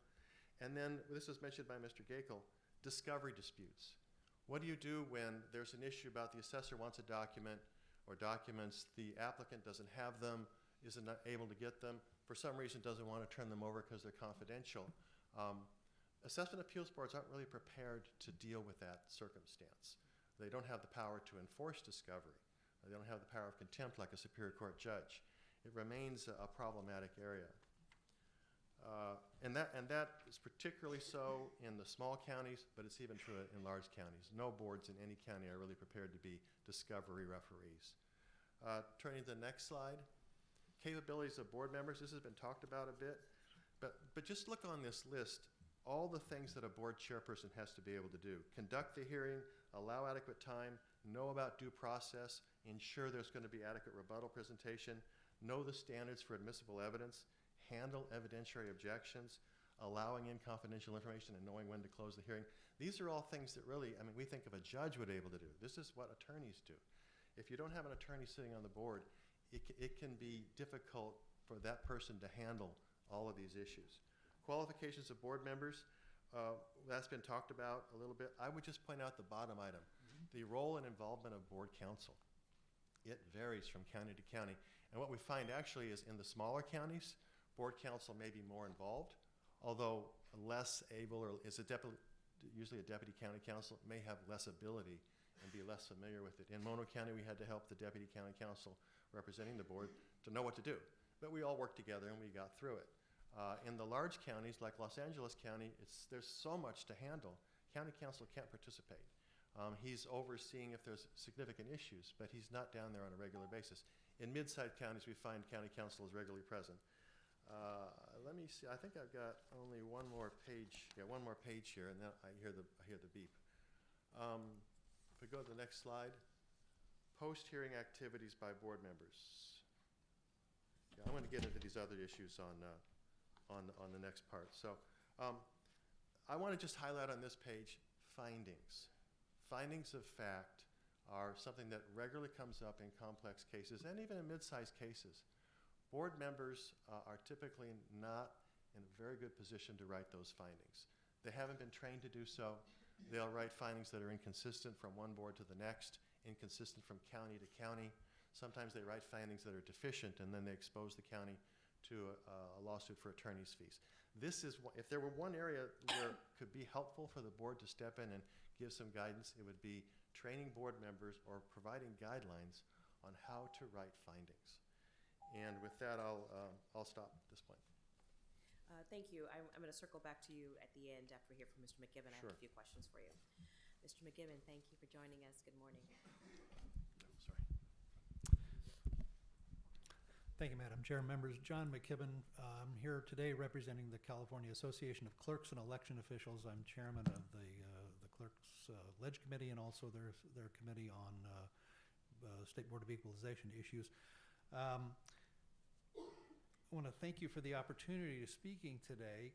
And then, this was mentioned by Mr. Gakel, discovery disputes. What do you do when there's an issue about the assessor wants a document or documents, the applicant doesn't have them, isn't able to get them, for some reason doesn't want to turn them over because they're confidential. Assessment appeals boards aren't really prepared to deal with that circumstance. They don't have the power to enforce discovery. They don't have the power of contempt like a Superior Court judge. It remains a problematic area. And that is particularly so in the small counties, but it's even true in large counties. No boards in any county are really prepared to be discovery referees. Turning to the next slide. Capabilities of board members. This has been talked about a bit, but just look on this list. All the things that a board chairperson has to be able to do. Conduct the hearing, allow adequate time, know about due process, ensure there's going to be adequate rebuttal presentation, know the standards for admissible evidence, handle evidentiary objections, allowing in confidential information, and knowing when to close the hearing. These are all things that really, I mean, we think of a judge would be able to do. This is what attorneys do. If you don't have an attorney sitting on the board, it can be difficult for that person to handle all of these issues. Qualifications of board members, that's been talked about a little bit. I would just point out the bottom item, the role and involvement of board counsel. It varies from county to county. And what we find actually is in the smaller counties, board counsel may be more involved, although less able, or is usually a deputy county counsel, may have less ability and be less familiar with it. In Mono County, we had to help the deputy county counsel representing the board to know what to do. But we all worked together and we got through it. In the large counties, like Los Angeles County, there's so much to handle. County counsel can't participate. He's overseeing if there's significant issues, but he's not down there on a regular basis. In mid-sized counties, we find county counsel is regularly present. Let me see, I think I've got only one more page, one more page here, and then I hear the beep. If we go to the next slide, post-hearing activities by board members. Yeah, I'm going to get into these other issues on the next part. So I want to just highlight on this page findings. Findings of fact are something that regularly comes up in complex cases and even in mid-sized cases. Board members are typically not in a very good position to write those findings. They haven't been trained to do so. They'll write findings that are inconsistent from one board to the next, inconsistent from county to county. Sometimes they write findings that are deficient, and then they expose the county to a lawsuit for attorney's fees. This is, if there were one area where it could be helpful for the board to step in and give some guidance, it would be training board members or providing guidelines on how to write findings. And with that, I'll stop at this point. Thank you. I'm going to circle back to you at the end after we hear from Mr. McGibbon. I Sure. have a few questions for you. Mr. McGibbon, thank you for joining us. Good morning. Sorry. Thank you, Madam Chair. Members, John McKibben. I'm here today representing the California Association of Clerks and Election Officials. I'm chairman of the Clerks Ledge Committee and also their committee on State Board of Equalization issues. I want to thank you for the opportunity to speaking today.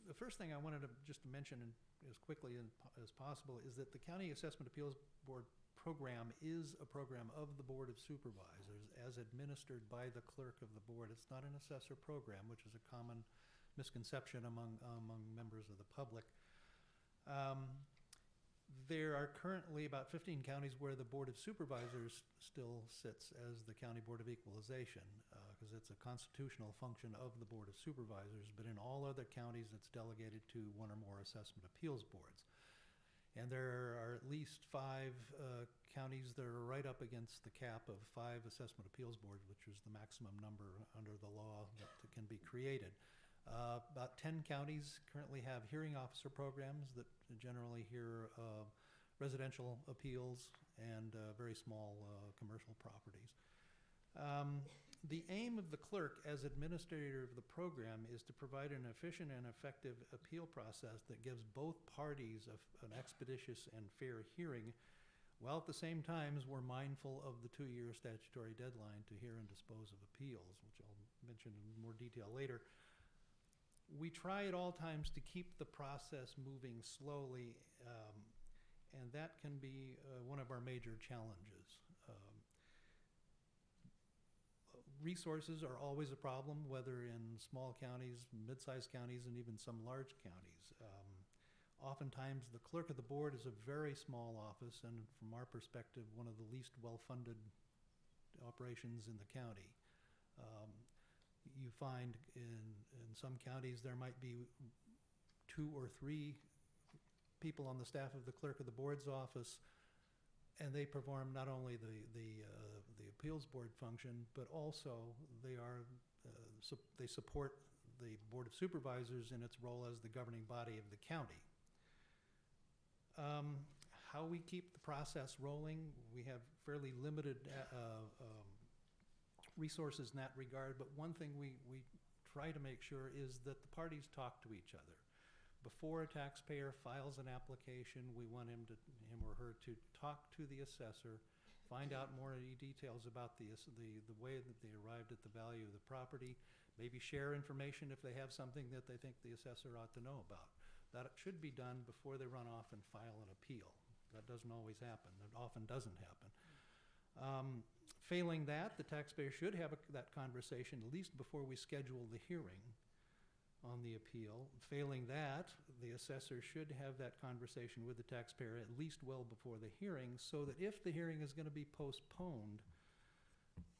The first thing I wanted to just mention as quickly as possible is that the County Assessment Appeals Board program is a program of the Board of Supervisors as administered by the clerk of the board. It's not an assessor program, which is a common misconception among members of the public. There are currently about 15 counties where the Board of Supervisors still sits as the County Board of Equalization because it's a constitutional function of the Board of Supervisors, but in all other counties it's delegated to one or more assessment appeals boards. And there are at least 5 counties that are right up against the cap of 5 assessment appeals boards, which is the maximum number under the law that can be created. About 10 counties currently have hearing officer programs that generally hear residential appeals and very small commercial properties. The aim of the clerk as administrator of the program is to provide an efficient and effective appeal process that gives both parties an expeditious and fair hearing, while at the same time we're mindful of the 2-year statutory deadline to hear and dispose of appeals, which I'll mention in more detail later. We try at all times to keep the process moving slowly, and that can be one of our major challenges. Resources are always a problem, whether in small counties, mid-sized counties, and even some large counties. Oftentimes, the clerk of the board is a very small office, and from our perspective, one of the least well-funded operations in the county. You find in some counties there might be 2 or 3 people on the staff of the clerk of the board's office, and they perform not only the appeals board function, but also they support the Board of Supervisors in its role as the governing body of the county. How we keep the process rolling, we have fairly limited resources in that regard, but one thing we try to make sure is that the parties talk to each other. Before a taxpayer files an application, we want him or her to talk to the assessor, find out more details about the way that they arrived at the value of the property, maybe share information if they have something that they think the assessor ought to know about. That should be done before they run off and file an appeal. That doesn't always happen. It often doesn't happen. Failing that, the taxpayer should have that conversation at least before we schedule the hearing on the appeal. Failing that, the assessor should have that conversation with the taxpayer at least well before the hearing, so that if the hearing is going to be postponed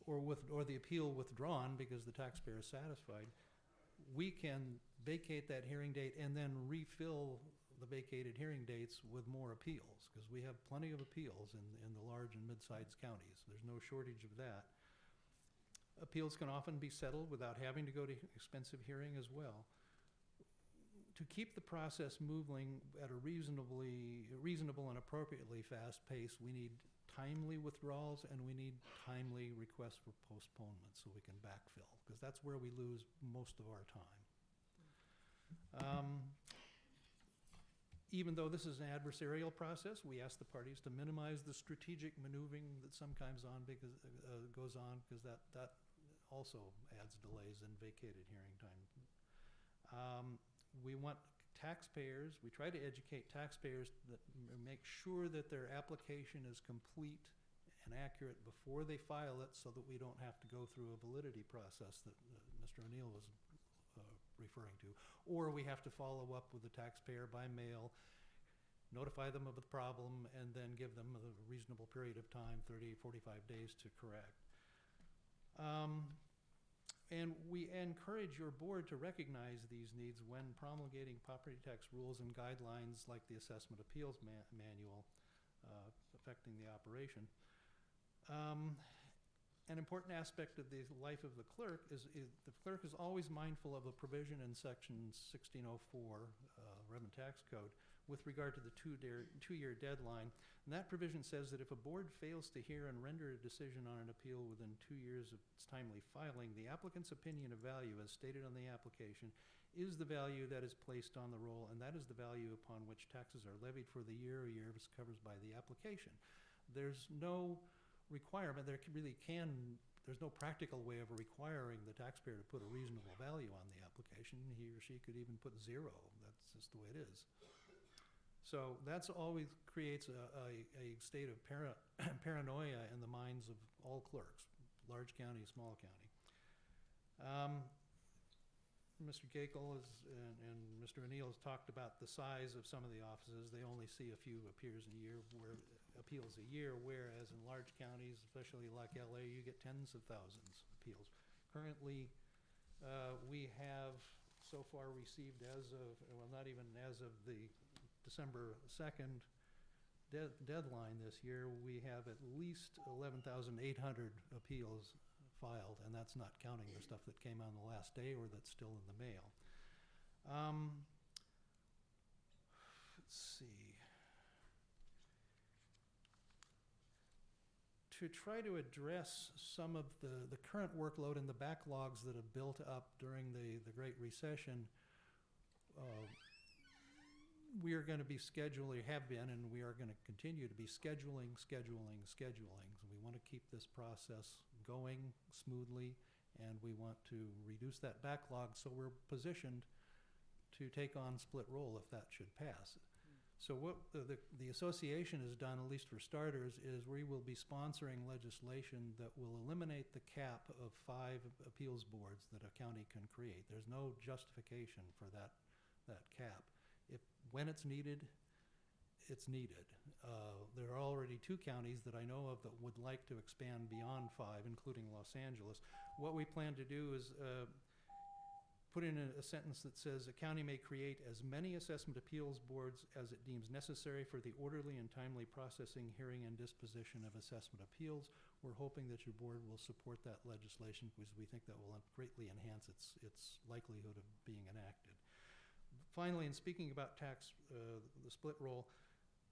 or the appeal withdrawn because the taxpayer is satisfied, we can vacate that hearing date and then refill the vacated hearing dates with more appeals, because we have plenty of appeals in the large and mid-sized counties. There's no shortage of that. Appeals can often be settled without having to go to expensive hearing as well. To keep the process moving at a reasonable and appropriately fast pace, we need timely withdrawals and we need timely requests for postponement so we can backfill, because that's where we lose most of our time. Even though this is an adversarial process, we ask the parties to minimize the strategic maneuvering that sometimes goes on, because that also adds delays in vacated hearing time. We want taxpayers, we try to educate taxpayers that make sure that their application is complete and accurate before they file it, so that we don't have to go through a validity process that Mr. O'Neill was referring to. Or we have to follow up with the taxpayer by mail, notify them of the problem, and then give them a reasonable period of time, 30, 45 days to correct. And we encourage your board to recognize these needs when promulgating property tax rules and guidelines like the Assessment Appeals Manual affecting the operation. An important aspect of the life of the clerk is the clerk is always mindful of a provision in section 1604 Revenue Tax Code with regard to the two-year deadline. And that provision says that if a board fails to hear and render a decision on an appeal within 2 years of its timely filing, the applicant's opinion of value, as stated on the application, is the value that is placed on the roll, and that is the value upon which taxes are levied for the year or years covered by the application. There's no requirement, there's no practical way of requiring the taxpayer to put a reasonable value on the application. He or she could even put 0. That's just the way it is. So that's always creates a state of paranoia in the minds of all clerks, large county, small county. Mr. Gakel and Mr. O'Neill has talked about the size of some of the offices. They only see a few appeals a year, whereas in large counties, especially like LA, you get tens of thousands of appeals. Currently, we have so far received not even as of the December 2nd deadline this year, we have at least 11,800 appeals filed, and that's not counting the stuff that came on the last day or that's still in the mail. Let's see. To try to address some of the current workload and the backlogs that have built up during the Great Recession, we are going to be scheduling, have been, and we are going to continue to be scheduling. We want to keep this process going smoothly, and we want to reduce that backlog so we're positioned to take on split roll if that should pass. So what the association has done, at least for starters, is we will be sponsoring legislation that will eliminate the cap of 5 appeals boards that a county can create. There's no justification for that cap. When it's needed, it's needed. There are already 2 counties that I know of that would like to expand beyond 5, including Los Angeles. What we plan to do is put in a sentence that says a county may create as many assessment appeals boards as it deems necessary for the orderly and timely processing, hearing, and disposition of assessment appeals. We're hoping that your board will support that legislation because we think that will greatly enhance its likelihood of being enacted. Finally, in speaking about the split roll,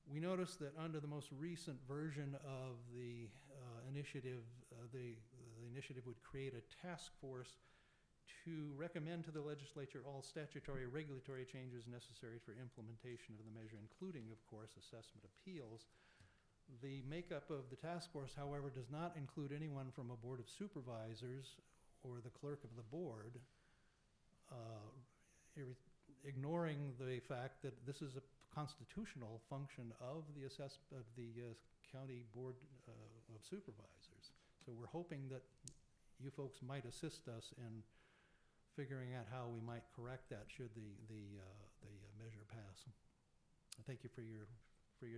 we noticed that under the most recent version of the initiative, the initiative would create a task force to recommend to the legislature all statutory regulatory changes necessary for implementation of the measure, including, of course, assessment appeals. The makeup of the task force, however, does not include anyone from a board of supervisors or the clerk of the board, ignoring the fact that this is a constitutional function of the county board of supervisors. So we're hoping that you folks might assist us in figuring out how we might correct that should the measure pass. Thank you for your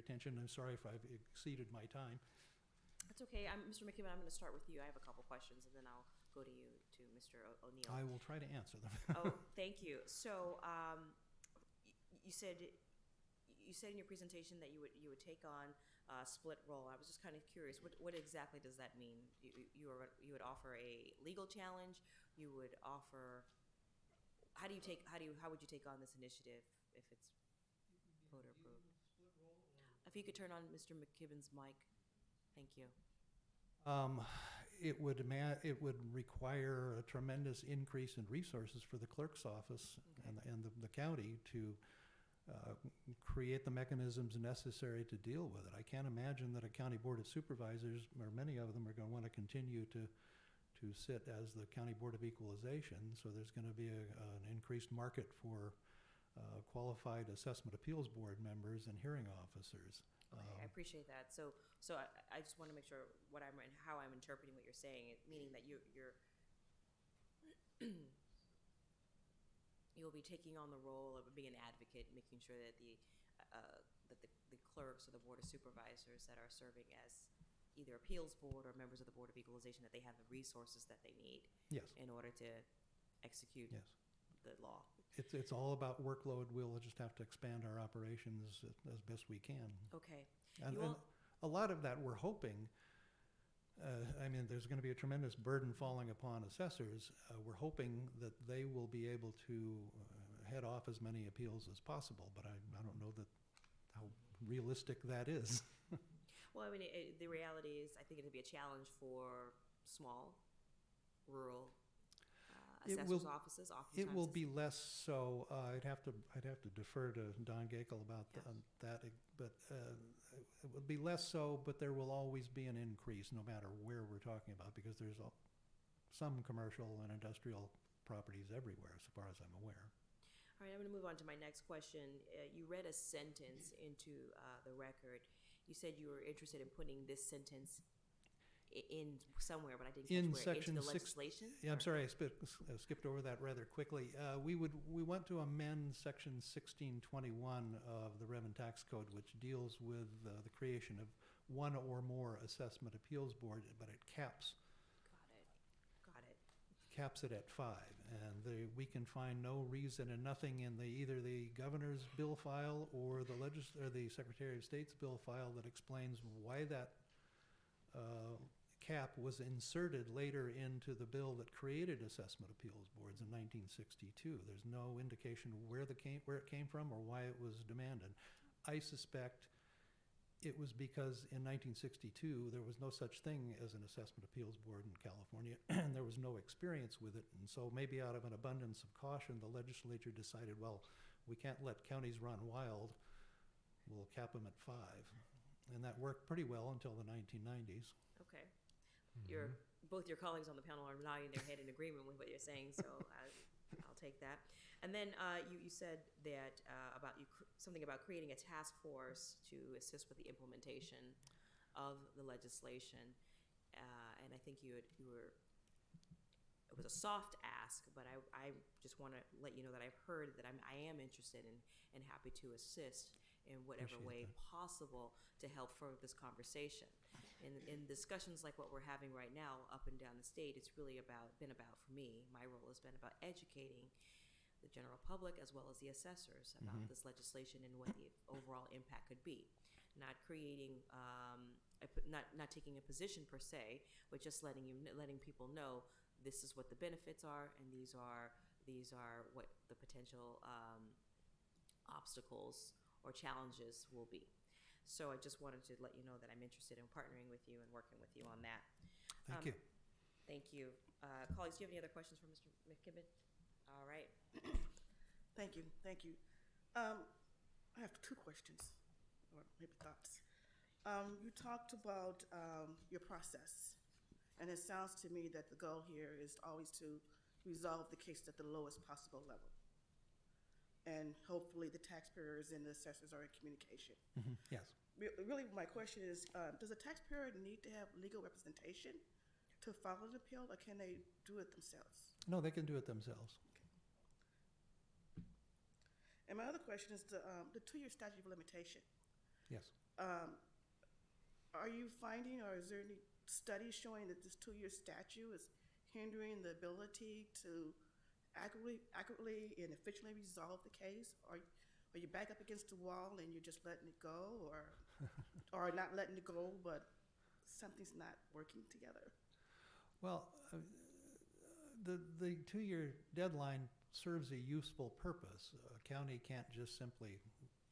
attention. I'm sorry if I've exceeded my time. That's okay. Mr. McKibben, I'm going to start with you. I have a couple questions, and then I'll go to you, to Mr. O'Neill. I will try to answer them. Oh, thank you. So you said in your presentation that you would take on split roll. I was just kind of curious. What exactly does that mean? You would offer a legal challenge. You would offer. How would you take on this initiative if it's voter approved? If you could turn on Mr. McKibben's mic. Thank you. It would require a tremendous increase in resources for the clerk's office and the county to create the mechanisms necessary to deal with it. I can't imagine that a county board of supervisors, or many of them, are going to want to continue to sit as the county board of equalization. So there's going to be an increased market for qualified assessment appeals board members and hearing officers. Okay, I appreciate that. So I just want to make sure how I'm interpreting what you're saying, meaning that you're you'll be taking on the role of being an advocate, making sure that the clerks or the board of supervisors that are serving as either appeals board or members of the board of equalization, that they have the resources that they need Yes. in order to execute Yes. the law. It's all about workload. We'll just have to expand our operations as best we can. Okay. And You all- a lot of that we're hoping, there's going to be a tremendous burden falling upon assessors. We're hoping that they will be able to head off as many appeals as possible, but I don't know how realistic that is. Well, I mean, the reality is, I think it'll be a challenge for small, rural assessors' offices. Oftentimes, It will be less so. I'd have to defer to Don Gakel about that, but it would be less so. But there will always be an increase, no matter where we're talking about, because there's some commercial and industrial properties everywhere, as far as I'm aware. All right, I'm going to move on to my next question. You read a sentence into the record. You said you were interested in putting this sentence in somewhere, but I didn't catch In where. section into the 6 legislation? Yeah, I'm Or- sorry, I skipped over that rather quickly. We want to amend section 1621 of the Revenue Tax Code, which deals with the creation of one or more assessment appeals board, but it caps it at 5. And we can find no reason and nothing in either the governor's bill file or the Secretary of State's bill file that explains why that cap was inserted later into the bill that created assessment appeals boards in 1962. There's no indication where it came from or why it was demanded. I suspect it was because in 1962 there was no such thing as an assessment appeals board in California, and there was no experience with it. And so maybe out of an abundance of caution, the legislature decided, well, we can't let counties run wild. We'll cap them at 5. And that worked pretty well until the 1990s. Okay. Both your colleagues on the panel are nodding their head in agreement with what you're saying, so I'll take that. And then you said that something about creating a task force to assist with the implementation of the legislation, and I think it was a soft ask, but I just want to let you know that I've heard that I am interested and happy to assist in whatever way possible to help further this conversation. In discussions like what we're having right now up and down the state, it's really been about, for me, my role has been about educating the general public as well as the assessors about this legislation and what the overall impact could be. Not creating, not taking a position per se, but just letting people know this is what the benefits are, and these are what the potential obstacles or challenges will be. So I just wanted to let you know that I'm interested in partnering with you and working with you on that. Thank you. Thank you. Colleagues, do you have any other questions for Mr. McKibben? All right. Thank you. I have 2 questions, or maybe thoughts. You talked about your process, and it sounds to me that the goal here is always to resolve the case at the lowest possible level. And hopefully the taxpayers and the assessors are in communication. Yes. Really, my question is, does a taxpayer need to have legal representation to file an appeal, or can they do it themselves? No, they can do it themselves. And my other question is the 2-year statute of limitation. Yes. Are you finding, or is there any studies showing that this 2-year statute is hindering the ability to accurately and efficiently resolve the case? Or are you back up against the wall and you're just letting it go, or not letting it go, but something's not working together? Well, the 2-year deadline serves a useful purpose. A county can't just simply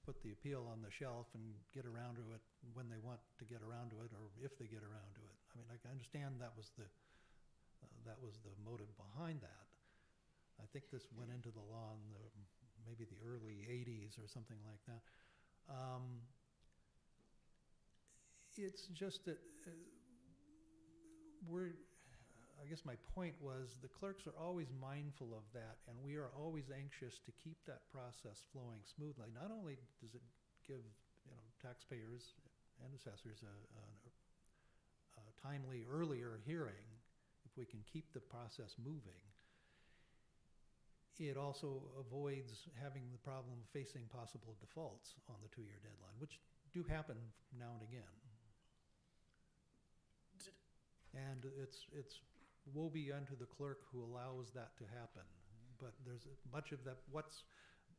put the appeal on the shelf and get around to it when they want to get around to it, or if they get around to it. I mean, I understand that was the motive behind that. I think this went into the law in maybe the early 80s or something like that. It's just that I guess my point was the clerks are always mindful of that, and we are always anxious to keep that process flowing smoothly. Not only does it give taxpayers and assessors a timely earlier hearing, if we can keep the process moving, it also avoids having the problem of facing possible defaults on the 2-year deadline, which do happen now and again. And it's woe be unto the clerk who allows that to happen. But there's much of that, what's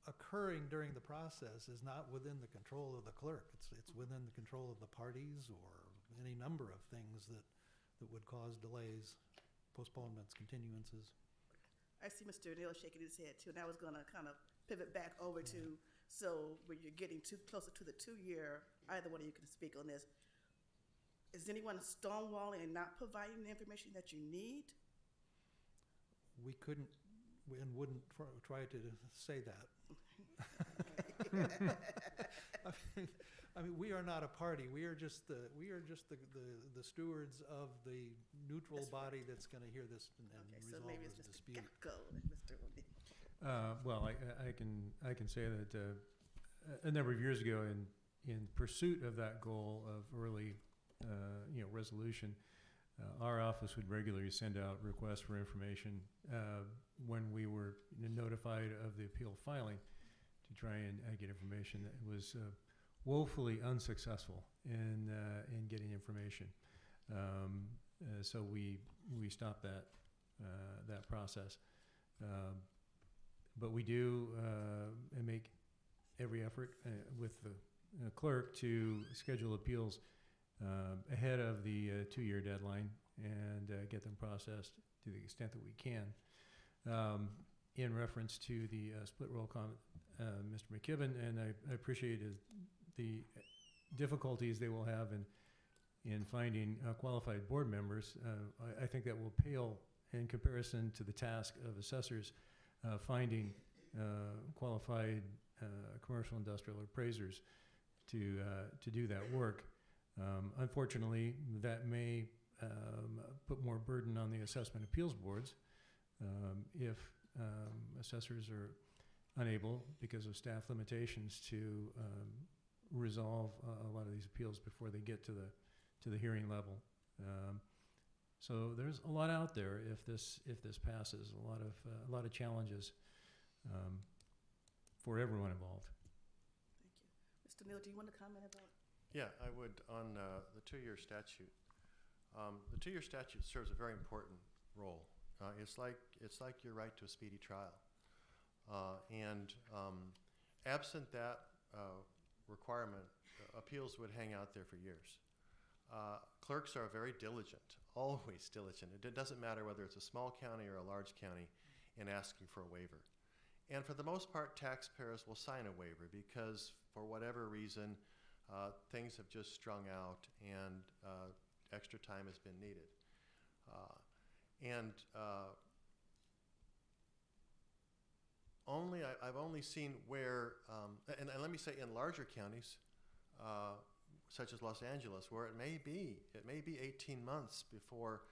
occurring during the process is not within the control of the clerk. It's within the control of the parties or any number of things that would cause delays, postponements, continuances. I see Mr. Neal shaking his head too, and I was gonna kind of pivot back over to, so when you're getting closer to the 2-year, either one of you can speak on this. Is anyone stonewalling and not providing the information that you need? We couldn't and wouldn't try to say that. I mean, we are not a party. We are just the stewards of the neutral body that's going to hear this and So resolve maybe the it's Mr. dispute. Gacko and Mr. O'Neill. Well, I can say that a number of years ago, in pursuit of that goal of early resolution, our office would regularly send out requests for information when we were notified of the appeal filing to try and get information. That was woefully unsuccessful in getting information. So we stopped that process. But we do make every effort with the clerk to schedule appeals ahead of the 2-year deadline and get them processed to the extent that we can. In reference to the split roll comment, Mr. McKibben, and I appreciated the difficulties they will have in finding qualified board members. I think that will pale in comparison to the task of assessors finding qualified commercial industrial appraisers to do that work. Unfortunately, that may put more burden on the assessment appeals boards if assessors are unable, because of staff limitations, to resolve a lot of these appeals before they get to the hearing level. So there's a lot out there if this passes. A lot of challenges for everyone involved. Thank you. Mr. Neal, do you want to comment about? Yeah, I would on the 2-year statute. The 2-year statute serves a very important role. It's like your right to a speedy trial, and absent that requirement, appeals would hang out there for years. Clerks are very diligent, always diligent. It doesn't matter whether it's a small county or a large county in asking for a waiver. And for the most part, taxpayers will sign a waiver because for whatever reason, things have just strung out and extra time has been needed. I've only seen where, and let me say in larger counties, such as Los Angeles, where it may be 18 months before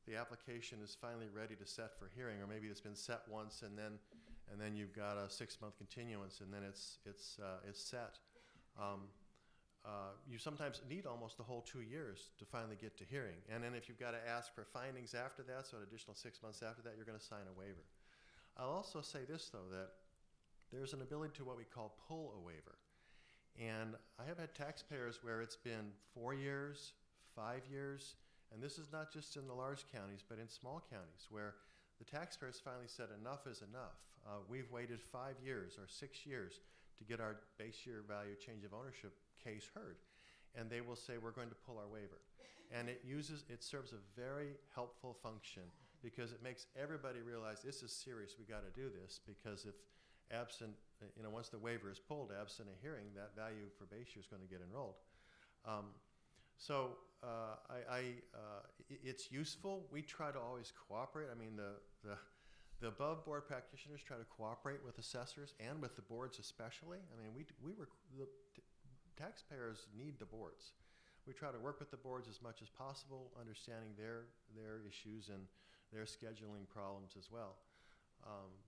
the application is finally ready to set for hearing, or maybe it's been set once and then you've got a 6-month continuance and then it's set. You sometimes need almost the whole 2 years to finally get to hearing. And then if you've got to ask for findings after that, so an additional 6 months after that, you're going to sign a waiver. I'll also say this, though, that there's an ability to what we call pull a waiver. And I have had taxpayers where it's been 4 years, 5 years, and this is not just in the large counties, but in small counties, where the taxpayers finally said enough is enough. We've waited 5 years or 6 years to get our base year value change of ownership case heard. And they will say, we're going to pull our waiver. And it serves a very helpful function because it makes everybody realize this is serious, we got to do this, because if absent, once the waiver is pulled, absent a hearing, that value for base year is going to get enrolled. It's useful. We try to always cooperate. I mean, the above board practitioners try to cooperate with assessors and with the boards especially. I mean, the taxpayers need the boards. We try to work with the boards as much as possible, understanding their issues and their scheduling problems as well.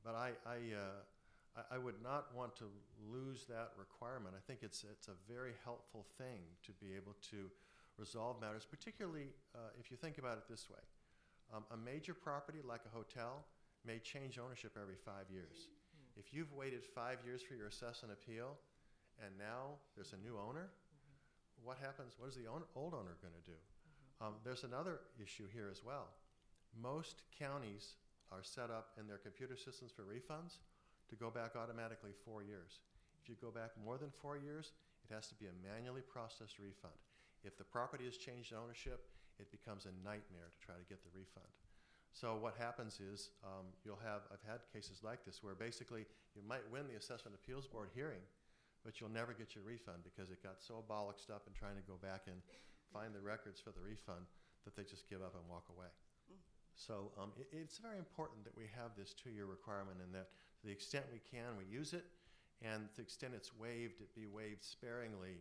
But I would not want to lose that requirement. I think it's a very helpful thing to be able to resolve matters, particularly if you think about it this way. A major property like a hotel may change ownership every 5 years. If you've waited 5 years for your assess and appeal, and now there's a new owner, what happens? What is the old owner going to do? There's another issue here as well. Most counties are set up in their computer systems for refunds to go back automatically 4 years. If you go back more than 4 years, it has to be a manually processed refund. If the property has changed ownership, it becomes a nightmare to try to get the refund. So what happens is I've had cases like this where basically you might win the Assessment Appeals Board hearing, but you'll never get your refund because it got so bollocksed up in trying to go back and find the records for the refund that they just give up and walk away. So it's very important that we have this 2-year requirement, and that to the extent we can, we use it, and to the extent it's waived, it be waived sparingly,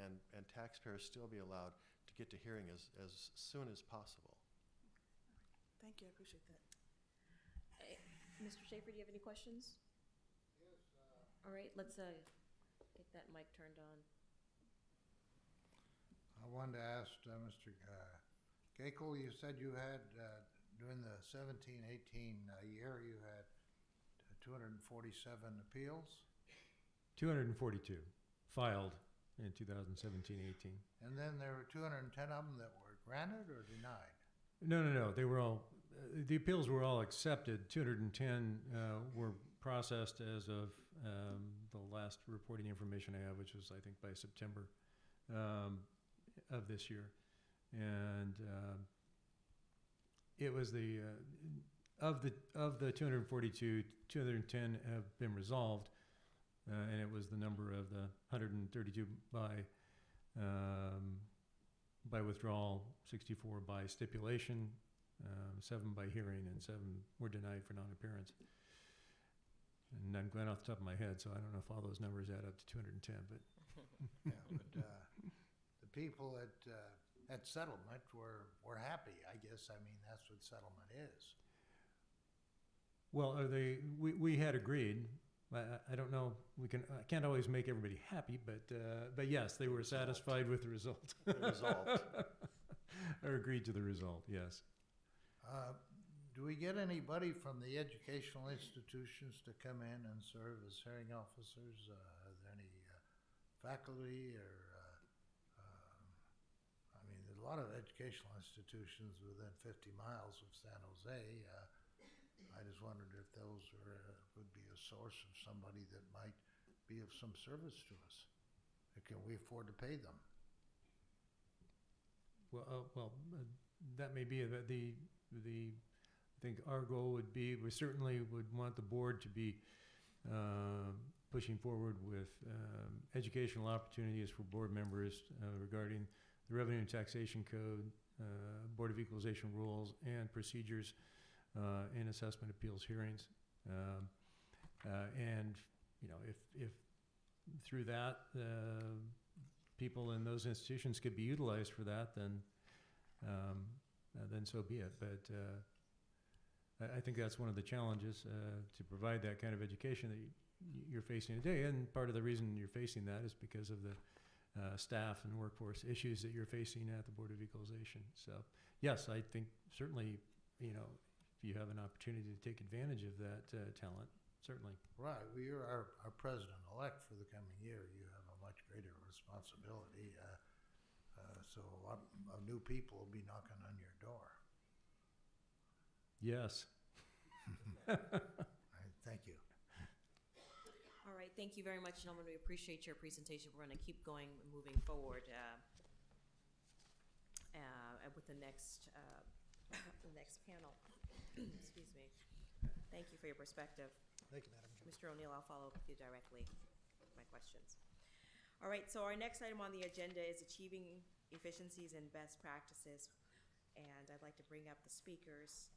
and taxpayers still be allowed to get to hearing as soon as possible. Thank you, I appreciate that. Mr. Schaefer, do you have any questions? Yes. All right, let's get that mic turned on. I wanted to ask Mr. Gakel, you said you had, during the 17-18 year, you had 247 appeals? 242 filed in 2017-18. And then there were 210 of them that were granted or denied? No. They were all, the appeals were all accepted. 210 were processed as of the last reporting information I have, which was, I think, by September of this year. And it was of the 242, 210 have been resolved, and it was the number of the 132 by withdrawal, 64 by stipulation, 7 by hearing, and 7 were denied for non-appearance. And I'm going off the top of my head, so I don't know if all those numbers add up to 210, but. Yeah, but the people at settlement were happy, I guess. I mean, that's what settlement is. Well, we had agreed. I don't know. I can't always make everybody happy, but yes, they were satisfied with the result. The result. Or agreed to the result. Yes. Do we get anybody from the educational institutions to come in and serve as hearing officers? Are there any faculty or? I mean, there's a lot of educational institutions within 50 miles of San Jose. I just wondered if those would be a source of somebody that might be of some service to us. Can we afford to pay them? Well, that may be I think our goal would be, we certainly would want the board to be pushing forward with educational opportunities for board members regarding the Revenue and Taxation Code, Board of Equalization rules, and procedures in assessment appeals hearings. And, if through that, people in those institutions could be utilized for that, then so be it. But I think that's one of the challenges, to provide that kind of education that you're facing today. And part of the reason you're facing that is because of the staff and workforce issues that you're facing at the Board of Equalization. So, yes, I think certainly, if you have an opportunity to take advantage of that talent, certainly. Right. Well, you're our president-elect for the coming year. You have a much greater responsibility. So a lot of new people will be knocking on your door. Yes. All right, thank you. All right, thank you very much, gentlemen. We appreciate your presentation. We're going to keep going, moving forward with the next panel. Excuse me. Thank you for your perspective. Thank you, Madam Chair. Mr. O'Neill, I'll follow up with you directly with my questions. All right, so our next item on the agenda is achieving efficiencies and best practices. And I'd like to bring up the speakers.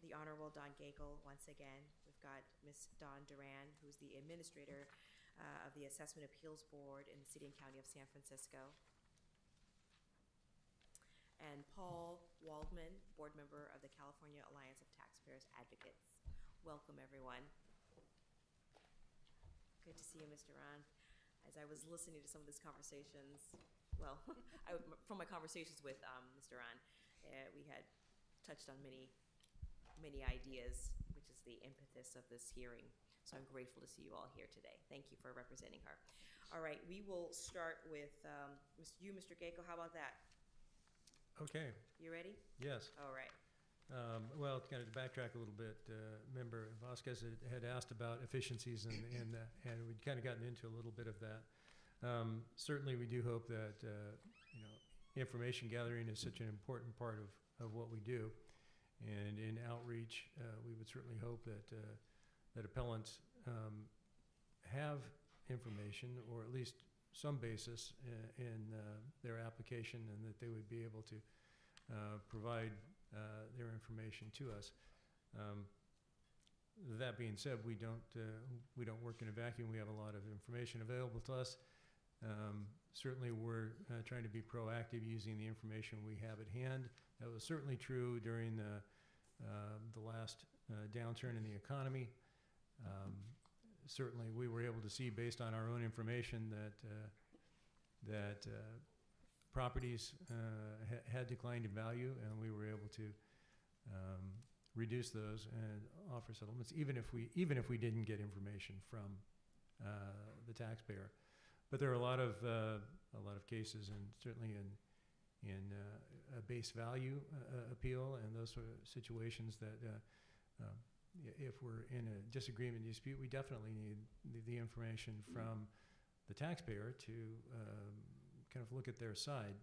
The Honorable Don Gakel, once again. We've got Ms. Dawn Duran, who's the Administrator of the Assessment Appeals Board in the City and County of San Francisco. And Paul Waldman, Board Member of the California Alliance of Taxpayers Advocates. Welcome, everyone. Good to see you, Mr. Ron. As I was listening to some of these conversations, well, from my conversations with Mr. Ron, we had touched on many ideas, which is the impetus of this hearing. So I'm grateful to see you all here today. Thank you for representing her. All right, we will start with Mr. Gakel. How about that? Okay, You ready? yes. All right. Well, kind of to backtrack a little bit, Member Vasquez had asked about efficiencies, and we'd kind of gotten into a little bit of that. Certainly, we do hope that information gathering is such an important part of what we do, and in outreach, we would certainly hope that appellants have information, or at least some basis in their application, and that they would be able to provide their information to us. That being said, we don't work in a vacuum. We have a lot of information available to us. Certainly, we're trying to be proactive using the information we have at hand. That was certainly true during the last downturn in the economy. Certainly, we were able to see, based on our own information, that properties had declined in value, and we were able to reduce those and offer settlements, even if we didn't get information from the taxpayer. But there are a lot of cases, and certainly in a base value appeal and those sort of situations that if we're in a disagreement dispute, we definitely need the information from the taxpayer to kind of look at their side.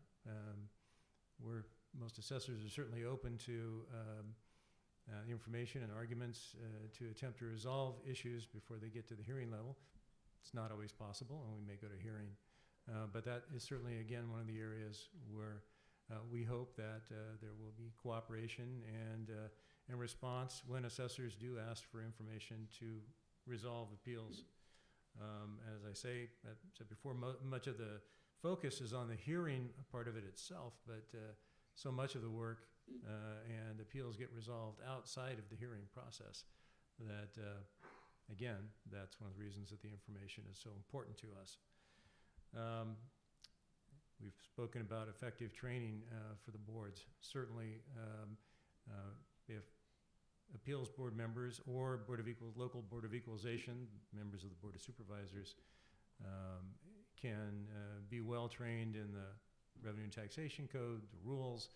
Most assessors are certainly open to information and arguments to attempt to resolve issues before they get to the hearing level. It's not always possible, and we may go to hearing. But that is certainly, again, one of the areas where we hope that there will be cooperation and response when assessors do ask for information to resolve appeals. As I said before, much of the focus is on the hearing part of it itself, but so much of the work and appeals get resolved outside of the hearing process that, again, that's one of the reasons that the information is so important to us. We've spoken about effective training for the boards. Certainly, if appeals board members or local Board of Equalization, members of the Board of Supervisors, can be well trained in the Revenue and Taxation Code, the rules,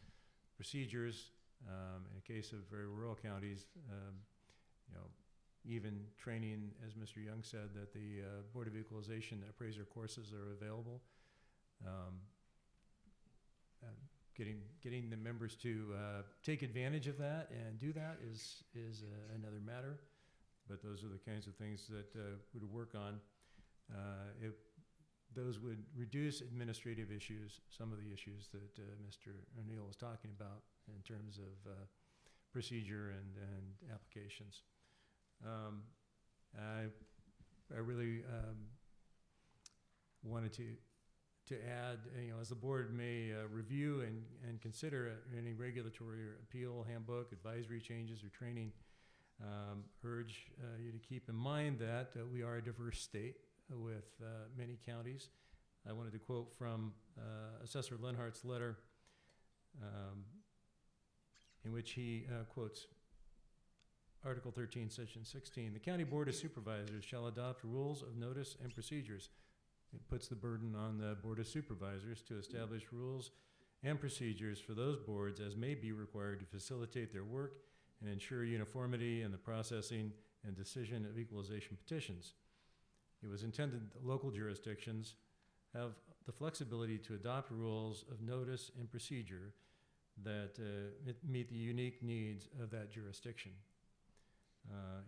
procedures. In a case of very rural counties, even training, as Mr. Young said, that the Board of Equalization appraiser courses are available. Getting the members to take advantage of that and do that is another matter, but those are the kinds of things that we'd work on. Those would reduce administrative issues, some of the issues that Mr. O'Neill was talking about in terms of procedure and applications. I really wanted to add, as the board may review and consider any regulatory or appeal handbook, advisory changes, or training, urge you to keep in mind that we are a diverse state with many counties. I wanted to quote from Assessor Lenhart's letter in which he quotes Article 13, Section 16. The County Board of Supervisors shall adopt rules of notice and procedures. It puts the burden on the Board of Supervisors to establish rules and procedures for those boards as may be required to facilitate their work and ensure uniformity in the processing and decision of equalization petitions. It was intended that local jurisdictions have the flexibility to adopt rules of notice and procedure that meet the unique needs of that jurisdiction.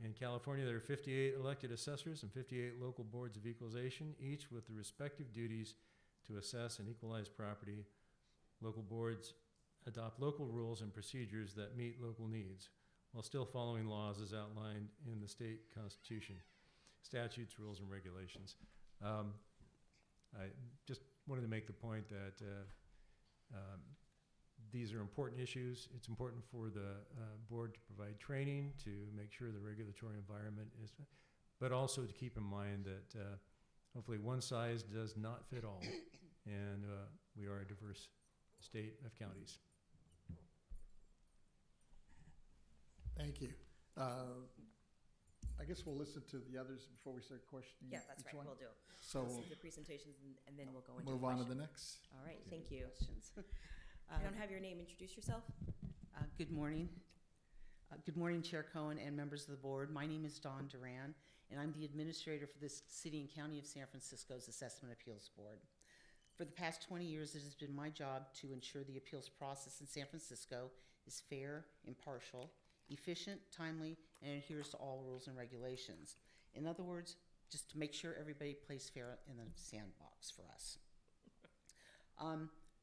In California, there are 58 elected assessors and 58 local boards of equalization, each with the respective duties to assess and equalize property. Local boards adopt local rules and procedures that meet local needs, while still following laws as outlined in the state constitution, statutes, rules, and regulations. I just wanted to make the point that these are important issues. It's important for the board to provide training to make sure the regulatory environment is, but also to keep in mind that hopefully one size does not fit all, and we are a diverse state of counties. Thank you. I guess we'll listen to the others before we start questioning. Yeah, that's each right, one. we'll do. So Listen we'll to the presentations and then we'll go into move on to questions. the next. All right, thank you. Questions. I don't have your name, introduce yourself. Good morning. Good morning, Chair Cohen and members of the board. My name is Dawn Duran, and I'm the administrator for the City and County of San Francisco's Assessment Appeals Board. For the past 20 years, it has been my job to ensure the appeals process in San Francisco is fair, impartial, efficient, timely, and adheres to all rules and regulations. In other words, just to make sure everybody plays fair in the sandbox for us.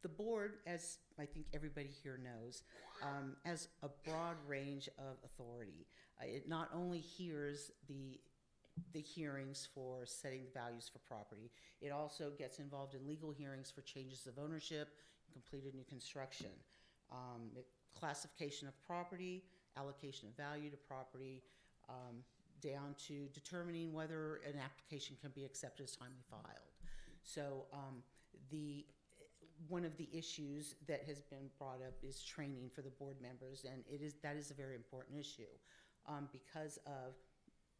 The board, as I think everybody here knows, has a broad range of authority. It not only hears the hearings for setting values for property, it also gets involved in legal hearings for changes of ownership, completed new construction, classification of property, allocation of value to property, down to determining whether an application can be accepted as timely filed. So one of the issues that has been brought up is training for the board members, and that is a very important issue because of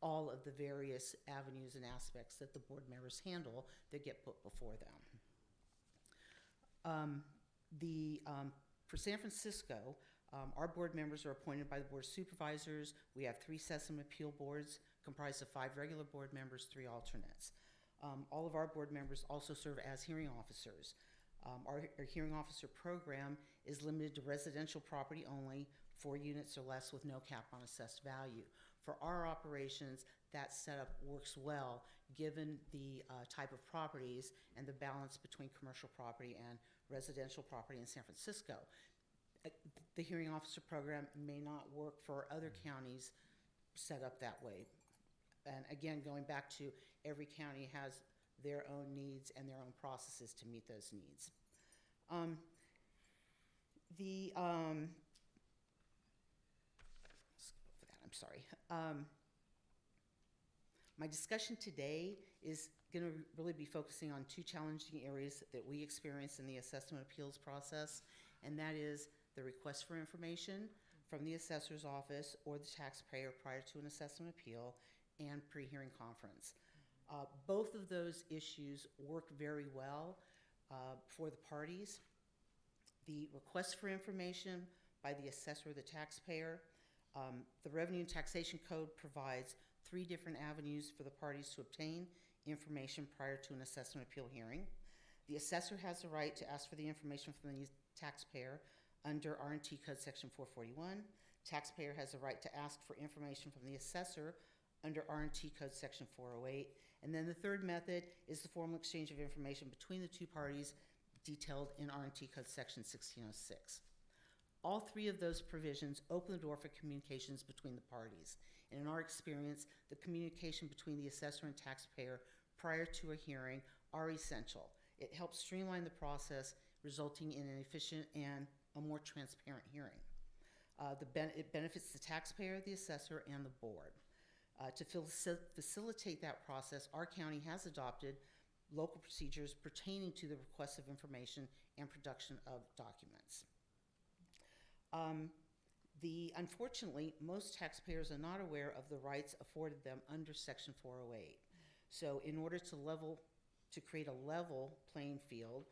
all of the various avenues and aspects that the board members handle that get put before them. For San Francisco, our board members are appointed by the board of supervisors. We have 3 assessment appeal boards comprised of 5 regular board members, 3 alternates. All of our board members also serve as hearing officers. Our hearing officer program is limited to residential property only, 4 units or less with no cap on assessed value. For our operations, that setup works well given the type of properties and the balance between commercial property and residential property in San Francisco. The hearing officer program may not work for other counties set up that way. And again, going back to every county has their own needs and their own processes to meet those needs. I'm sorry. My discussion today is going to really be focusing on 2 challenging areas that we experience in the assessment appeals process, and that is the request for information from the assessor's office or the taxpayer prior to an assessment appeal, and pre-hearing conference. Both of those issues work very well for the parties. The request for information by the assessor or the taxpayer, the Revenue and Taxation Code provides 3 different avenues for the parties to obtain information prior to an assessment appeal hearing. The assessor has the right to ask for the information from the taxpayer under R&T Code Section 441. Taxpayer has the right to ask for information from the assessor under R&T Code Section 408. And then the third method is the formal exchange of information between the 2 parties detailed in R&T Code Section 1606. All 3 of those provisions open the door for communications between the parties. And in our experience, the communication between the assessor and taxpayer prior to a hearing are essential. It helps streamline the process, resulting in an efficient and a more transparent hearing. It benefits the taxpayer, the assessor, and the board. To facilitate that process, our county has adopted local procedures pertaining to the request of information and production of documents. Unfortunately, most taxpayers are not aware of the rights afforded them under Section 408. So in order to create a level playing field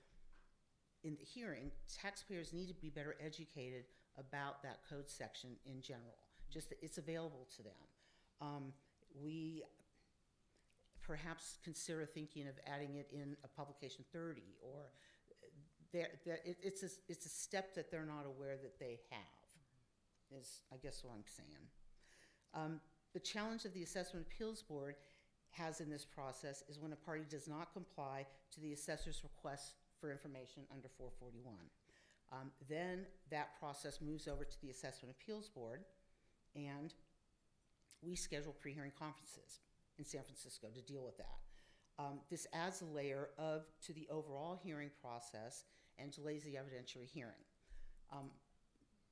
in the hearing, taxpayers need to be better educated about that code section in general, just that it's available to them. We perhaps consider thinking of adding it in a publication 30, or it's a step that they're not aware that they have, is I guess what I'm saying. The challenge of the Assessment Appeals Board has in this process is when a party does not comply to the assessor's request for information under 441. Then that process moves over to the Assessment Appeals Board, and we schedule pre-hearing conferences in San Francisco to deal with that. This adds a layer to the overall hearing process and delays the evidentiary hearing.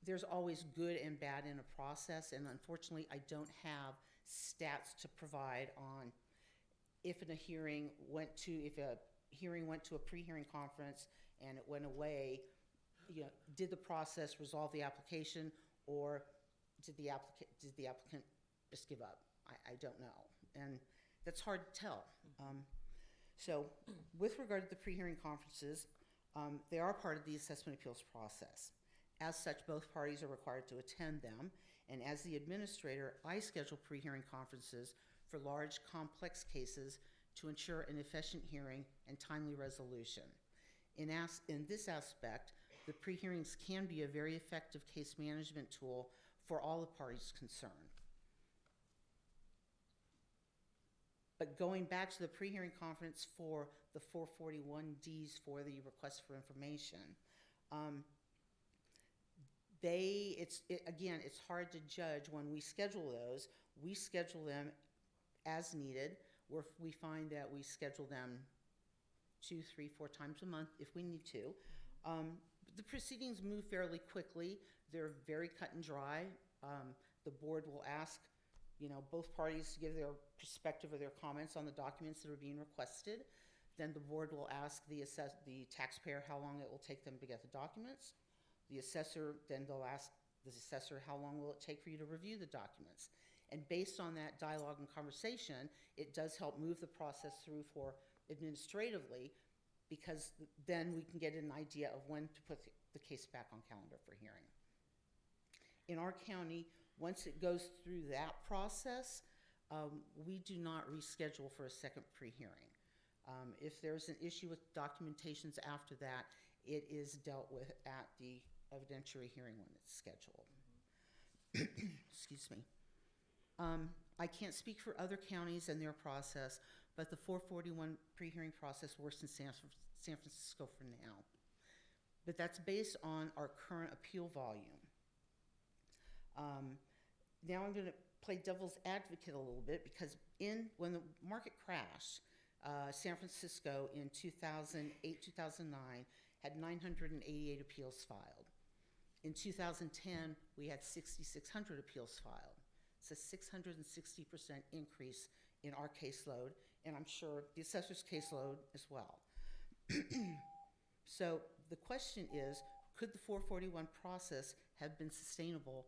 There's always good and bad in a process, and unfortunately, I don't have stats to provide on if a hearing went to a pre-hearing conference and it went away. Did the process resolve the application, or did the applicant just give up? I don't know, and that's hard to tell. So, with regard to the pre-hearing conferences, they are part of the assessment appeals process. As such, both parties are required to attend them, and as the administrator, I schedule pre-hearing conferences for large, complex cases to ensure an efficient hearing and timely resolution. In this aspect, the pre-hearings can be a very effective case management tool for all the parties concerned. But going back to the pre-hearing conference for the 441Ds for the request for information, again, it's hard to judge when we schedule those. We schedule them as needed, where we find that we schedule them 2, 3, 4 times a month if we need to. The proceedings move fairly quickly. They're very cut and dry. The board will ask, both parties to give their perspective or their comments on the documents that are being requested. Then the board will ask the taxpayer how long it will take them to get the documents. The assessor, then they'll ask the assessor how long will it take for you to review the documents. And based on that dialogue and conversation, it does help move the process through for administratively, because then we can get an idea of when to put the case back on calendar for hearing. In our county, once it goes through that process, we do not reschedule for a second pre-hearing. If there's an issue with documentations after that, it is dealt with at the evidentiary hearing when it's scheduled. Excuse me. I can't speak for other counties and their process, but the 441 pre-hearing process works in San Francisco for now. But that's based on our current appeal volume. Now I'm going to play devil's advocate a little bit, because when the market crashed, San Francisco in 2008, 2009 had 988 appeals filed. In 2010, we had 6,600 appeals filed. It's a 660% increase in our caseload, and I'm sure the assessor's caseload as well. So the question is, could the 441 process have been sustainable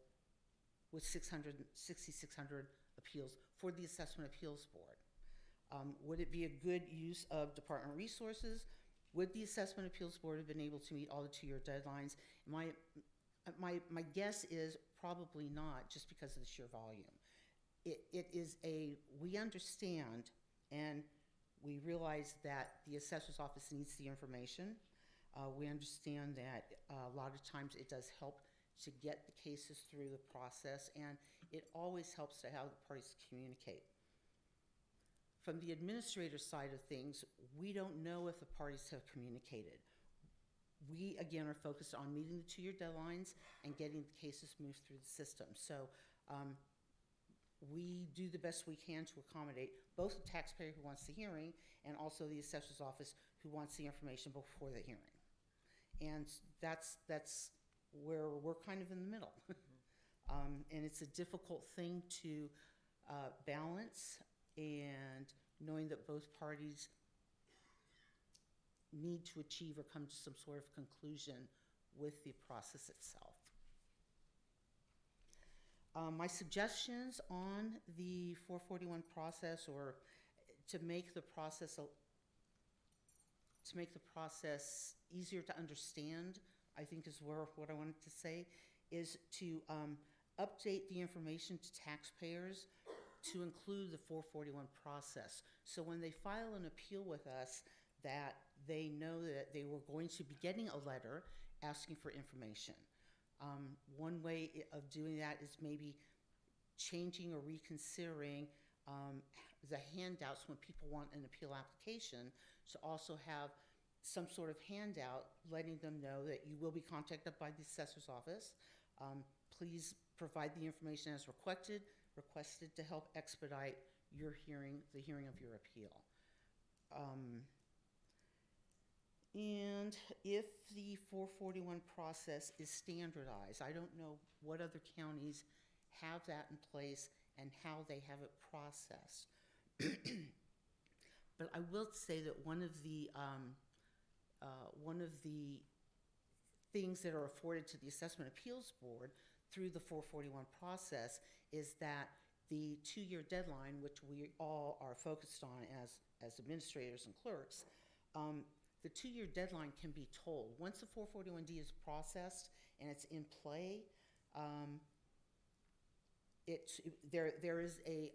with 6,600 appeals for the Assessment Appeals Board? Would it be a good use of department resources? Would the Assessment Appeals Board have been able to meet all the 2-year deadlines? My guess is probably not, just because of the sheer volume. We understand and we realize that the assessor's office needs the information. We understand that a lot of times it does help to get the cases through the process, and it always helps to have the parties communicate. From the administrator side of things, we don't know if the parties have communicated. We, again, are focused on meeting the 2-year deadlines and getting the cases moved through the system. So we do the best we can to accommodate both the taxpayer who wants the hearing and also the assessor's office who wants the information before the hearing. And that's where we're kind of in the middle. And it's a difficult thing to balance, and knowing that both parties need to achieve or come to some sort of conclusion with the process itself. My suggestions on the 441 process, or to make the process easier to understand, I think is what I wanted to say, is to update the information to taxpayers to include the 441 process. So when they file an appeal with us, that they know that they were going to be getting a letter asking for information. One way of doing that is maybe changing or reconsidering the handouts when people want an appeal application, to also have some sort of handout letting them know that you will be contacted by the assessor's office. Please provide the information as requested to help expedite your hearing, the hearing of your appeal. And if the 441 process is standardized, I don't know what other counties have that in place and how they have it processed. But I will say that one of the things that are afforded to the Assessment Appeals Board through the 441 process is that the 2-year deadline, which we all are focused on as administrators and clerks, the 2-year deadline can be told. Once the 441D is processed and it's in play, there's a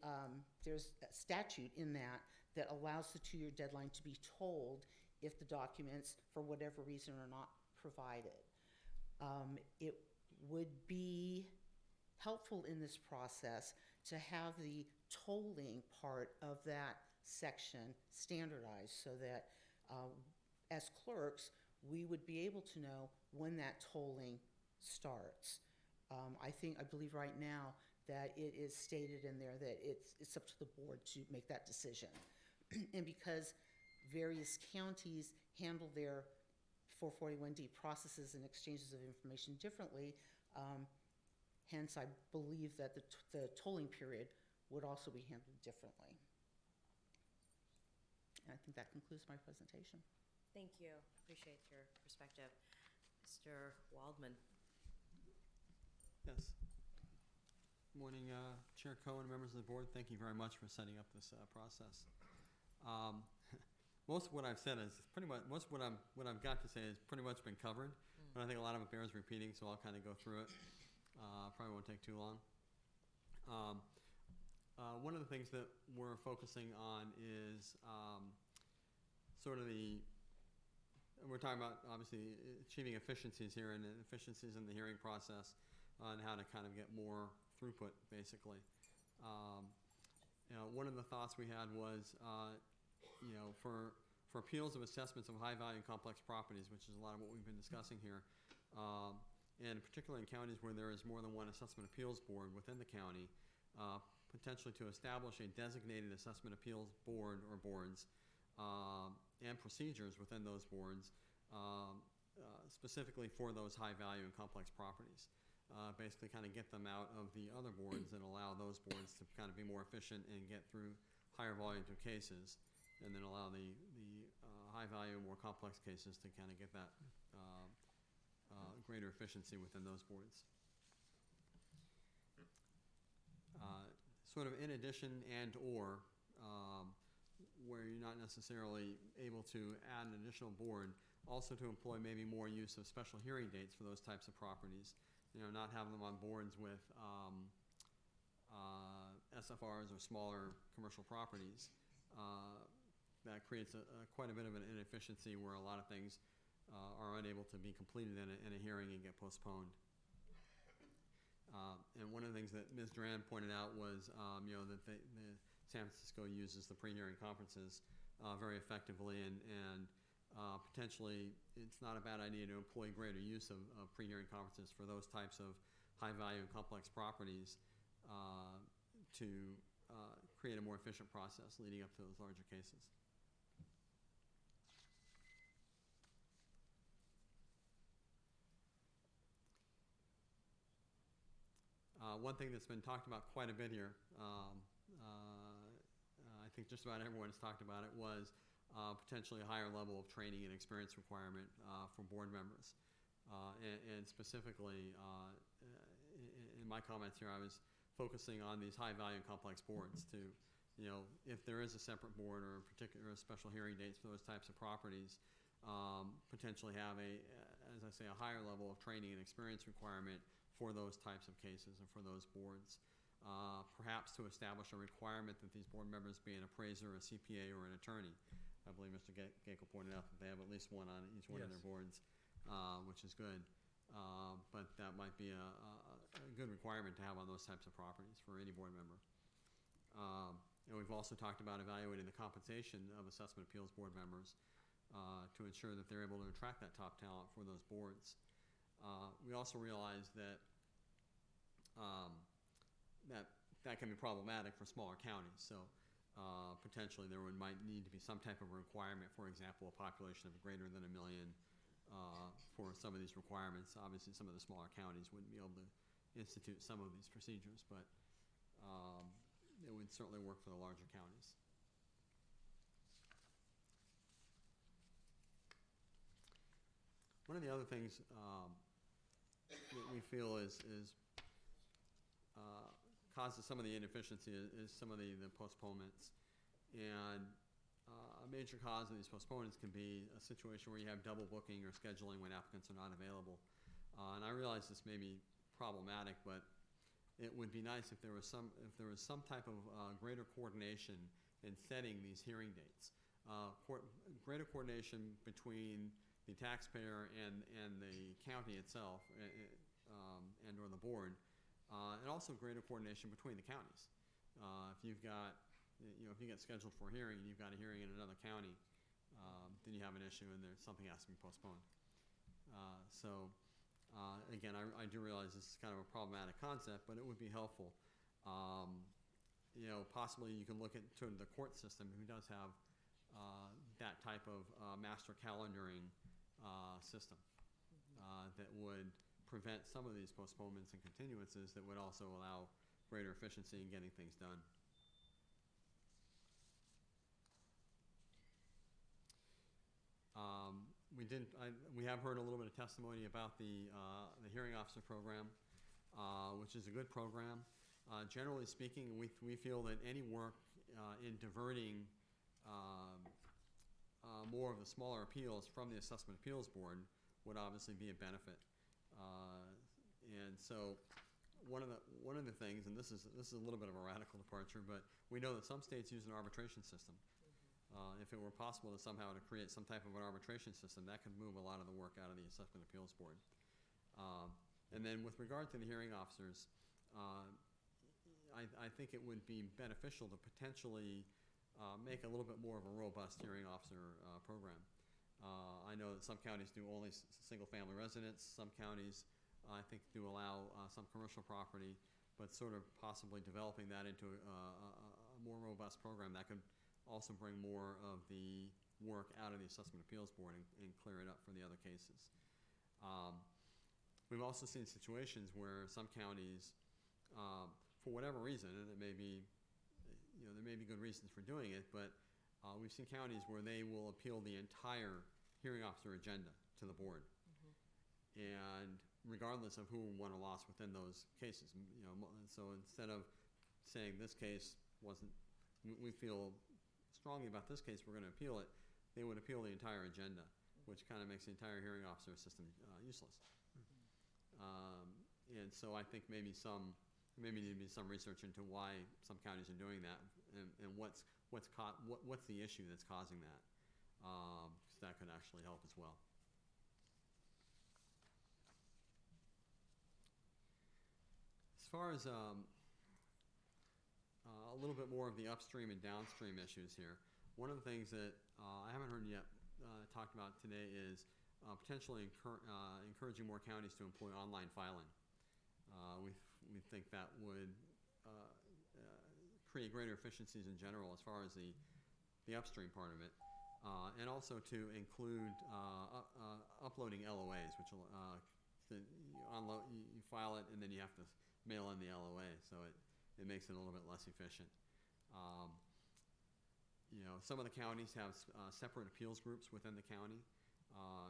statute in that allows the 2-year deadline to be told if the documents, for whatever reason, are not provided. It would be helpful in this process to have the tolling part of that section standardized, so that as clerks, we would be able to know when that tolling starts. I believe right now that it is stated in there that it's up to the board to make that decision. And because various counties handle their 441D processes and exchanges of information differently, hence I believe that the tolling period would also be handled differently. And I think that concludes my presentation. Thank you. Appreciate your perspective. Mr. Waldman. Yes. Morning, Chair Cohen, members of the board. Thank you very much for setting up this process. Most of what I've said is pretty much, most of what I've got to say has pretty much been covered, but I think a lot of it bears repeating, so I'll kind of go through it. Probably won't take too long. One of the things that we're focusing on is sort of we're talking about obviously achieving efficiencies here and efficiencies in the hearing process and how to kind of get more throughput, basically. One of the thoughts we had was, for appeals of assessments of high value and complex properties, which is a lot of what we've been discussing here, and particularly in counties where there is more than one assessment appeals board within the county, potentially to establish a designated assessment appeals board or boards and procedures within those boards, specifically for those high value and complex properties. Basically kind of get them out of the other boards and allow those boards to kind of be more efficient and get through higher volumes of cases, and then allow the high value and more complex cases to kind of get that greater efficiency within those boards. Sort of in addition and or where you're not necessarily able to add an additional board, also to employ maybe more use of special hearing dates for those types of properties. Not having them on boards with SFRs or smaller commercial properties. That creates quite a bit of an inefficiency where a lot of things are unable to be completed in a hearing and get postponed. And one of the things that Ms. Duran pointed out was, that the San Francisco uses the pre-hearing conferences very effectively, and potentially it's not a bad idea to employ greater use of pre-hearing conferences for those types of high value and complex properties to create a more efficient process leading up to those larger cases. One thing that's been talked about quite a bit here, I think just about everyone's talked about it, was potentially a higher level of training and experience requirement for board members. And specifically, in my comments here, I was focusing on these high value and complex boards to, if there is a separate board or a special hearing dates for those types of properties, potentially have as I say, a higher level of training and experience requirement for those types of cases and for those boards. Perhaps to establish a requirement that these board members be an appraiser, a CPA, or an attorney. I believe Mr. Gakel pointed out that they have at least one on each one of their boards, which is good. But that might be a good requirement to have on those types of properties for any board member. And we've also talked about evaluating the compensation of assessment appeals board members to ensure that they're able to attract that top talent for those boards. We also realize that that can be problematic for smaller counties. So potentially there might need to be some type of requirement, for example, a population of greater than 1 million for some of these requirements. Obviously, some of the smaller counties wouldn't be able to institute some of these procedures, but it would certainly work for the larger counties. One of the other things that we feel is causes some of the inefficiency is some of the postponements. And a major cause of these postponements can be a situation where you have double booking or scheduling when applicants are not available. And I realize this may be problematic, but it would be nice if there was some type of greater coordination in setting these hearing dates. Greater coordination between the taxpayer and the county itself, and or the board, and also greater coordination between the counties. If you've got, if you get scheduled for a hearing and you've got a hearing in another county, then you have an issue and something has to be postponed. Again, I do realize this is kind of a problematic concept, but it would be helpful. Possibly you can look into the court system who does have that type of master calendaring system that would prevent some of these postponements and continuances, that would also allow greater efficiency in getting things done. We have heard a little bit of testimony about the hearing officer program, which is a good program. Generally speaking, we feel that any work in diverting more of the smaller appeals from the Assessment Appeals Board would obviously be a benefit. And so one of the things, and this is a little bit of a radical departure, but we know that some states use an arbitration system. If it were possible to somehow to create some type of an arbitration system, that could move a lot of the work out of the Assessment Appeals Board. And then with regard to the hearing officers, I think it would be beneficial to potentially make a little bit more of a robust hearing officer program. I know that some counties do only single-family residents. Some counties, I think, do allow some commercial property, but sort of possibly developing that into a more robust program that could also bring more of the work out of the Assessment Appeals Board and clear it up for the other cases. We've also seen situations where some counties, for whatever reason, and it may be, there may be good reasons for doing it, but we've seen counties where they will appeal the entire hearing officer agenda to the board. And regardless of who won or lost within those cases, so instead of saying this case wasn't, we feel strongly about this case, we're going to appeal it, they would appeal the entire agenda, which kind of makes the entire hearing officer system useless. And so I think maybe need to be some research into why some counties are doing that, and what's the issue that's causing that, because that could actually help as well. As far as a little bit more of the upstream and downstream issues here, one of the things that I haven't heard yet talked about today is potentially encouraging more counties to employ online filing. We think that would create greater efficiencies in general as far as the upstream part of it, and also to include uploading LOAs, which will you file it and then you have to mail in the LOA, so it makes it a little bit less efficient. Some of the counties have separate appeals groups within the county.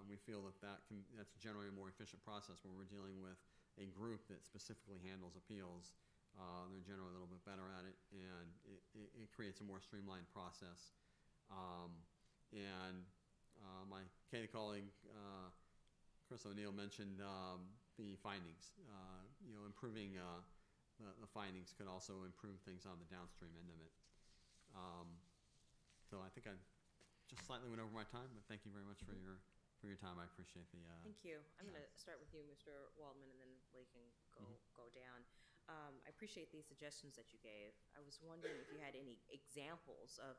We feel that's generally a more efficient process when we're dealing with a group that specifically handles appeals. They're generally a little bit better at it, and it creates a more streamlined process. My Katie colleague, Chris O'Neill, mentioned the findings. Improving the findings could also improve things on the downstream end of it. So I think I just slightly went over my time, but thank you very much for your time. I appreciate the. Thank you. I'm going to start with you, Mr. Waldman, and then we can go down. I appreciate these suggestions that you gave. I was wondering if you had any examples of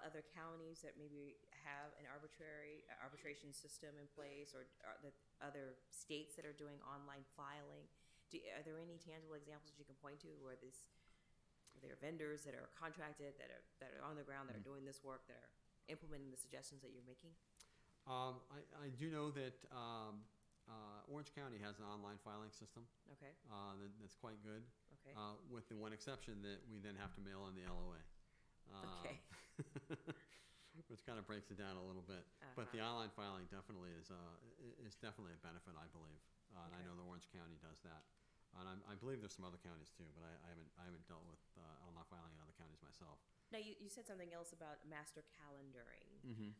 other counties that maybe have an arbitration system in place, or the other states that are doing online filing. Are there any tangible examples that you can point to where there are vendors that are contracted, that are on the ground, that are doing this work, that are implementing the suggestions that you're making? I do know that Orange County has an online filing system. Okay. That's quite good. Okay. With the one exception that we then have to mail in the LOA. Okay. Which kind of breaks it down a little bit. But the online filing definitely is definitely a benefit, I believe. And I know that Orange County does that. And I believe there's some other counties too, but I haven't dealt with online filing in other counties myself. Now, you said something else about master calendaring. Mm-hmm.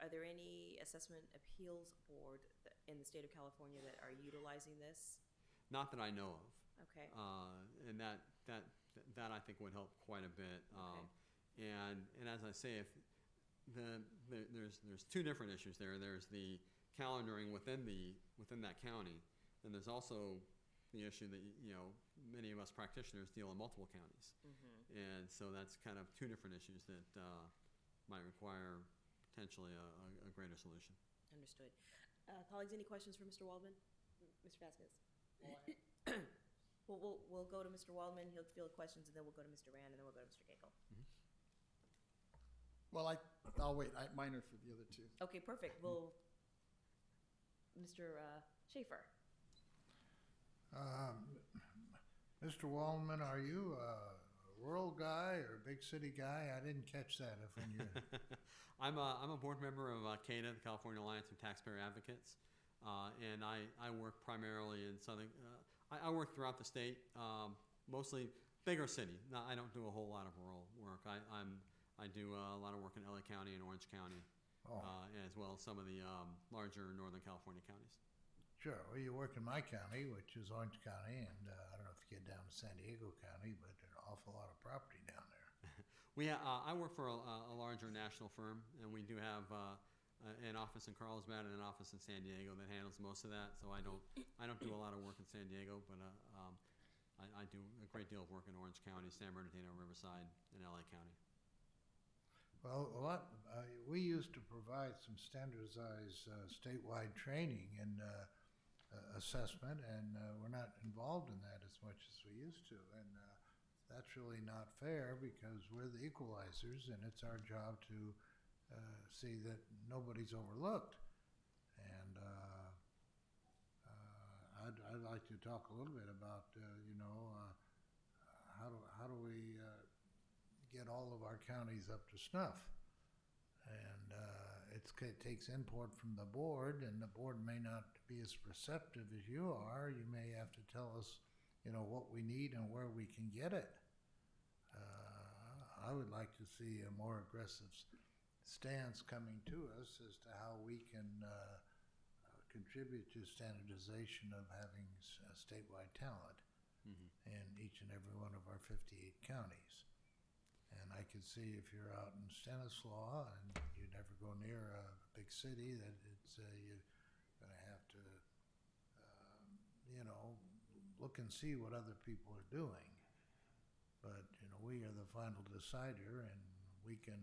Are there any assessment appeals board in the state of California that are utilizing this? Not that I know of. Okay. And that I think would help quite a bit. Okay. And as I say, if there's two different issues there. There's the calendaring within that county, and there's also the issue that many of us practitioners deal in multiple counties, and so that's kind of two different issues that might require potentially a greater solution. Understood. Colleagues, any questions for Mr. Waldman? Mr. Vasquez? We'll go to Mr. Waldman. He'll field questions, and then we'll go to Mr. Rand, and then we'll go to Mr. Gakel. Well, I'll wait. Mine are for the other two. Okay, perfect. Well, Mr. Schaefer. Mr. Waldman, are you a rural guy or a big city guy? I didn't catch that. I'm a board member of CADA, the California Alliance of Taxpayer Advocates, and I work primarily in Southern. I work throughout the state, mostly bigger city. No, I don't do a whole lot of rural work. I do a lot of work in LA County and Orange County, as well as some of the larger Northern California counties. Sure. Well, you work in my county, which is Orange County, and I don't know if you get down to San Diego County, but there's an awful lot of property down there. I work for a larger national firm, and we do have an office in Carlsbad and an office in San Diego that handles most of that. So I don't do a lot of work in San Diego, but I do a great deal of work in Orange County, San Bernardino, Riverside, and LA County. Well, we used to provide some standardized statewide training in assessment, and we're not involved in that as much as we used to. And that's really not fair because we're the equalizers, and it's our job to see that nobody's overlooked. And I'd like to talk a little bit about, how do we get all of our counties up to snuff? And it takes input from the board, and the board may not be as receptive as you are. You may have to tell us, what we need and where we can get it. I would like to see a more aggressive stance coming to us as to how we can contribute to standardization of having statewide talent in each and every one of our 58 counties. And I could see if you're out in Stanislaus and you never go near a big city, that you're going to have to, look and see what other people are doing. But, we are the final decider, and we can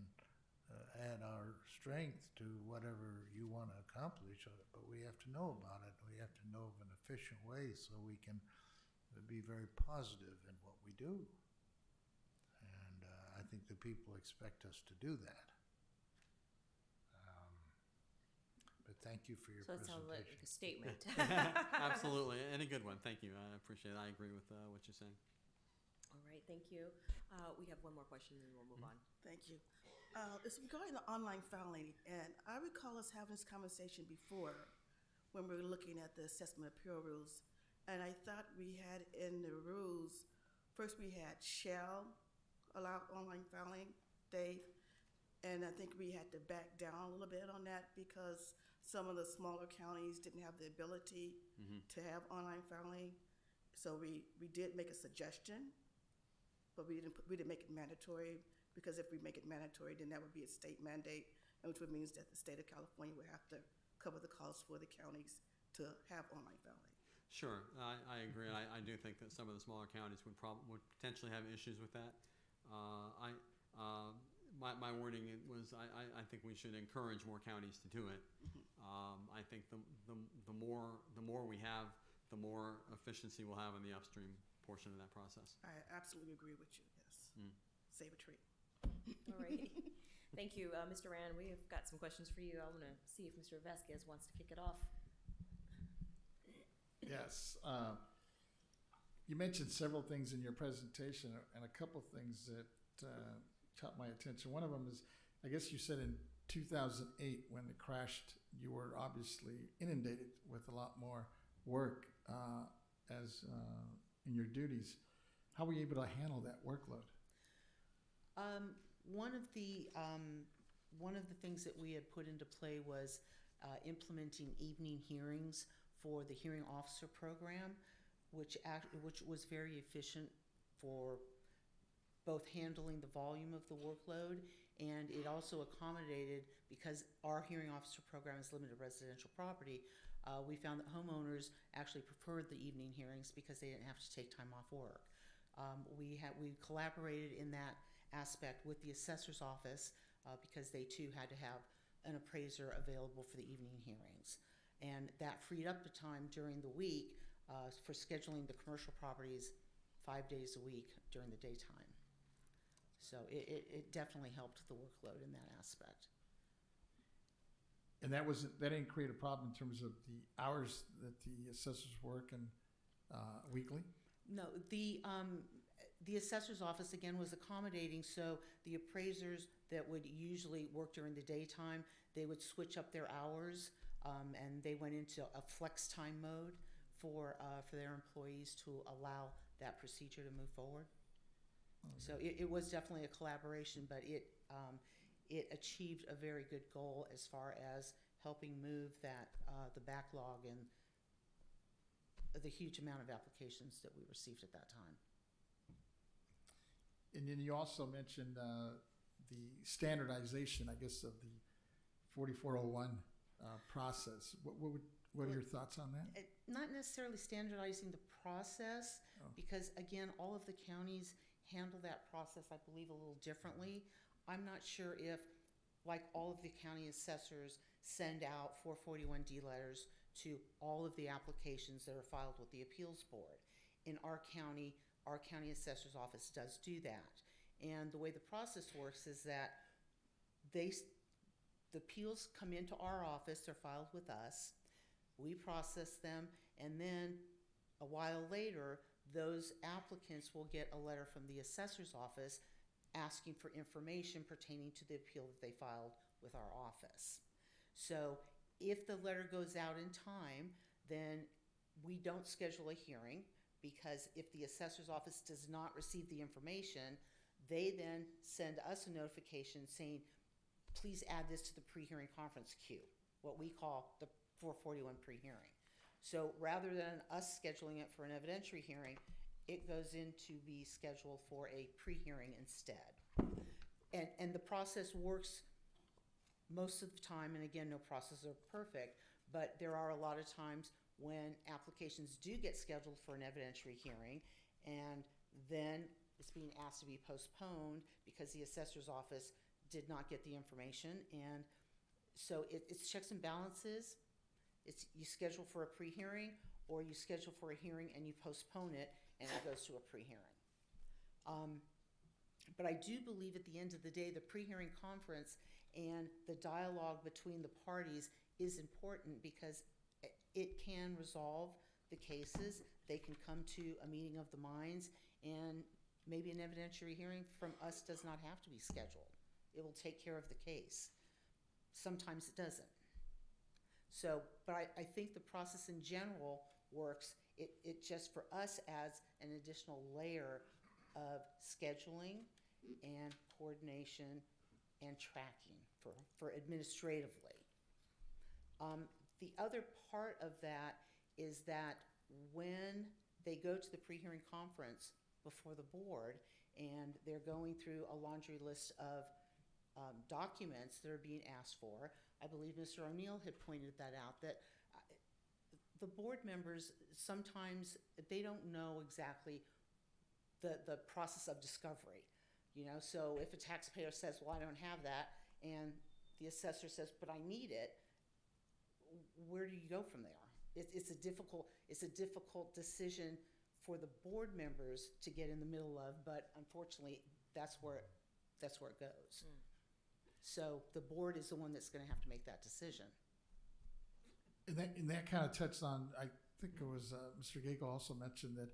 add our strength to whatever you want to accomplish, but we have to know about it. We have to know of an efficient way so we can be very positive in what we do. And I think the people expect us to do that. But thank you for your So it presentation. sounds like a statement. Absolutely, and a good one. Thank you. I appreciate it. I agree with what you're saying. All right, thank you. We have one more question, and then we'll move on. Thank you. It's regarding the online filing, and I recall us having this conversation before when we were looking at the assessment appeal rules, and I thought we had in the rules, first we had shall allow online filing, Dave, and I think we had to back down a little bit on that because some of the smaller counties didn't have the ability to have online filing. So we did make a suggestion, but we didn't make it mandatory, because if we make it mandatory, then that would be a state mandate, which would mean that the state of California would have to cover the cost for the counties to have online balloting. Sure, I agree. I do think that some of the smaller counties would potentially have issues with that. My wording was I think we should encourage more counties to do it. I think the more we have, the more efficiency we'll have in the upstream portion of that process. I absolutely agree with you, yes. Save a tree. All right. Thank you, Mr. Rand. We have got some questions for you. I want to see if Mr. Vasquez wants to kick it off. Yes. You mentioned several things in your presentation, and a couple things that caught my attention. One of them is, I guess you said in 2008 when it crashed, you were obviously inundated with a lot more work as in your duties. How were you able to handle that workload? One of the things that we had put into play was implementing evening hearings for the hearing officer program, which was very efficient for both handling the volume of the workload, and it also accommodated, because our hearing officer program is limited residential property, we found that homeowners actually preferred the evening hearings because they didn't have to take time off work. We collaborated in that aspect with the assessor's office because they too had to have an appraiser available for the evening hearings. And that freed up the time during the week for scheduling the commercial properties 5 days a week during the daytime. So it definitely helped the workload in that aspect. And that didn't create a problem in terms of the hours that the assessors work and weekly? No, the assessor's office again was accommodating, so the appraisers that would usually work during the daytime, they would switch up their hours, and they went into a flex time mode for their employees to allow that procedure to move forward. Okay. So it was definitely a collaboration, but it achieved a very good goal as far as helping move the backlog and the huge amount of applications that we received at that time. And then you also mentioned the standardization, I guess, of the 4401 process. What are your thoughts on that? Not necessarily standardizing the process, because again, all of the counties handle that process, I believe, a little differently. I'm not sure if, like all of the county assessors send out 441D letters to all of the applications that are filed with the appeals board. In our county assessor's office does do that. And the way the process works is that the appeals come into our office, they're filed with us, we process them, and then a while later, those applicants will get a letter from the assessor's office asking for information pertaining to the appeal that they filed with our office. So if the letter goes out in time, then we don't schedule a hearing, because if the assessor's office does not receive the information, they then send us a notification saying, please add this to the pre-hearing conference queue, what we call the 441 pre-hearing. So rather than us scheduling it for an evidentiary hearing, it goes in to be scheduled for a pre-hearing instead. And the process works most of the time, and again, no processes are perfect, but there are a lot of times when applications do get scheduled for an evidentiary hearing, and then it's being asked to be postponed because the assessor's office did not get the information. And so it's checks and balances. It's you schedule for a pre-hearing, or you schedule for a hearing and you postpone it and it goes to a pre-hearing. But I do believe at the end of the day, the pre-hearing conference and the dialogue between the parties is important, because it can resolve the cases. They can come to a meeting of the minds, and maybe an evidentiary hearing from us does not have to be scheduled. It will take care of the case. Sometimes it doesn't. So, but I think the process in general works. It just, for us, adds an additional layer of scheduling and coordination and tracking for administratively. The other part of that is that when they go to the pre-hearing conference before the board and they're going through a laundry list of documents that are being asked for. I believe Mr. O'Neill had pointed that out, that the board members, sometimes they don't know exactly the process of discovery. You know, so if a taxpayer says, well, I don't have that, and the assessor says, but I need it, where do you go from there? It's a difficult decision for the board members to get in the middle of, but unfortunately, that's where it goes. So the board is the one that's going to have to make that decision. And that kind of touched on, I think it was Mr. Gagel also mentioned that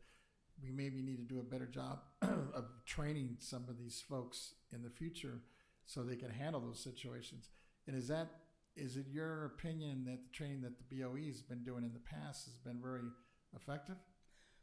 we maybe need to do a better job of training some of these folks in the future so they can handle those situations. And is it your opinion that the training that the BOE has been doing in the past has been very effective?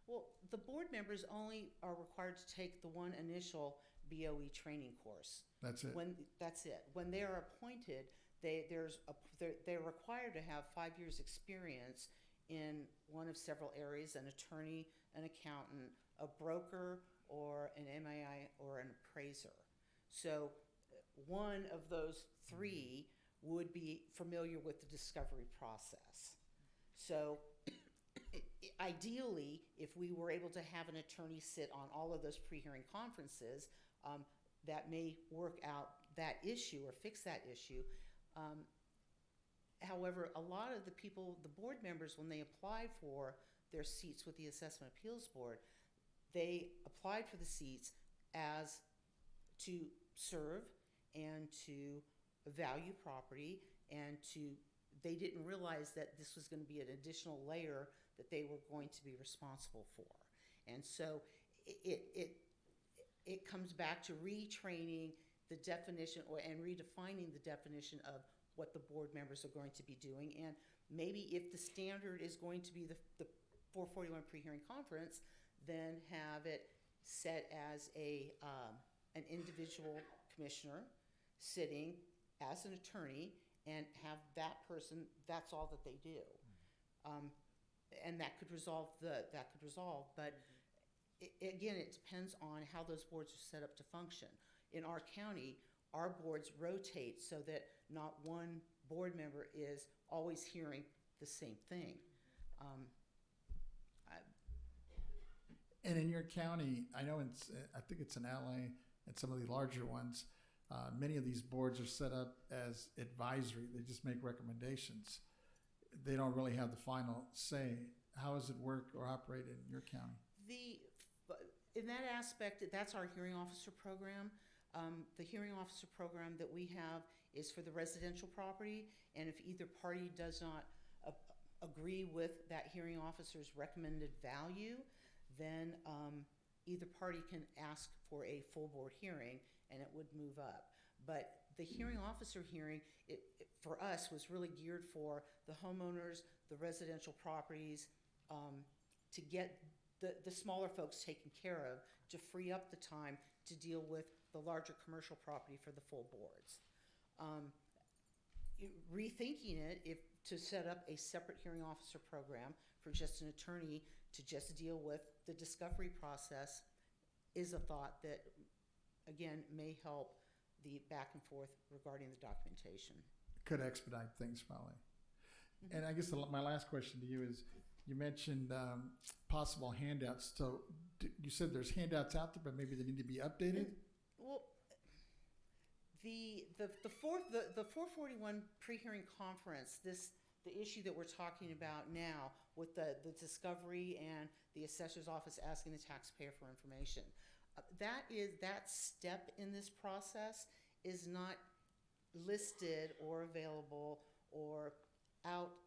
Well, the board members only are required to take the one initial BOE training course. That's it. That's it. When they are appointed, they're required to have 5 years experience in one of several areas: an attorney, an accountant, a broker, or an MAI, or an appraiser. So one of those three would be familiar with the discovery process. So ideally, if we were able to have an attorney sit on all of those pre-hearing conferences, that may work out that issue or fix that issue. However, a lot of the people, the board members, when they apply for their seats with the Assessment Appeals Board, they applied for the seats as to serve and to value property, and they didn't realize that this was going to be an additional layer that they were going to be responsible for. And so it comes back to retraining the definition and redefining the definition of what the board members are going to be doing. And maybe if the standard is going to be the 441 pre-hearing conference, then have it set as an individual commissioner sitting as an attorney, and have that person, that's all that they do. And that could resolve but again, it depends on how those boards are set up to function. In our county, our boards rotate so that not one board member is always hearing the same thing. And in your county, I know I think it's in LA and some of the larger ones, many of these boards are set up as advisory. They just make recommendations. They don't really have the final say. How does it work or operate in your county? In that aspect, that's our hearing officer program. The hearing officer program that we have is for the residential property, and if either party does not agree with that hearing officer's recommended value, then either party can ask for a full board hearing, and it would move up. But the hearing officer hearing, for us, was really geared for the homeowners, the residential properties, to get the smaller folks taken care of, to free up the time to deal with the larger commercial property for the full boards. Rethinking it, to set up a separate hearing officer program for just an attorney to just deal with the discovery process, is a thought that, again, may help the back and forth regarding the documentation. Could expedite things probably. And I guess my last question to you is, you mentioned possible handouts. So you said there's handouts out there, but maybe they need to be updated? Well, the 441 pre-hearing conference, the issue that we're talking about now with the discovery and the assessor's office asking the taxpayer for information, that step in this process is not listed or available or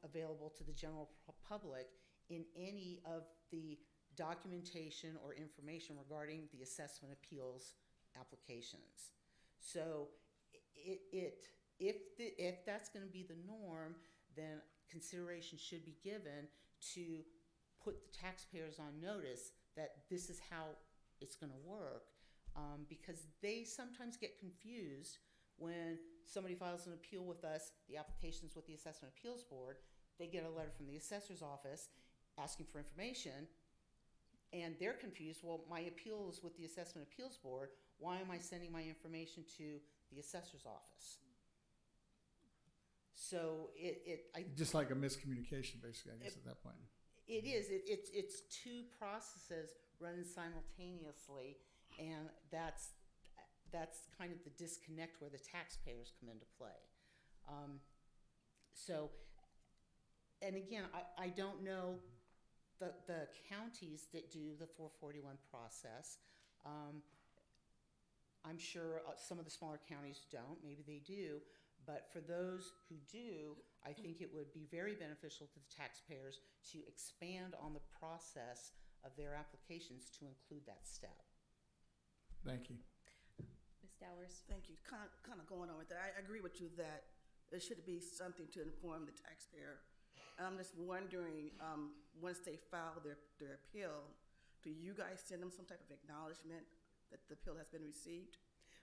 available to the general public in any of the documentation or information regarding the assessment appeals applications. So if that's going to be the norm, then consideration should be given to put the taxpayers on notice that this is how it's going to work, because they sometimes get confused when somebody files an appeal with us. The application's with the Assessment Appeals Board. They get a letter from the assessor's office asking for information, and they're confused. Well, my appeal is with the Assessment Appeals Board. why am I sending my information to the assessor's office? So Just like a miscommunication, basically, I guess, at that point. it is. It's two processes running simultaneously, and that's kind of the disconnect where the taxpayers come into play. So, and again, I don't know the counties that do the 441 process. I'm sure some of the smaller counties don't, maybe they do, but for those who do, I think it would be very beneficial to the taxpayers to expand on the process of their applications to include that step. Thank you. Ms. Dowers? Thank you. Kind of going on with that. I agree with you that there should be something to inform the taxpayer. I'm just wondering, once they file their appeal, do you guys send them some type of acknowledgement that the appeal has been received?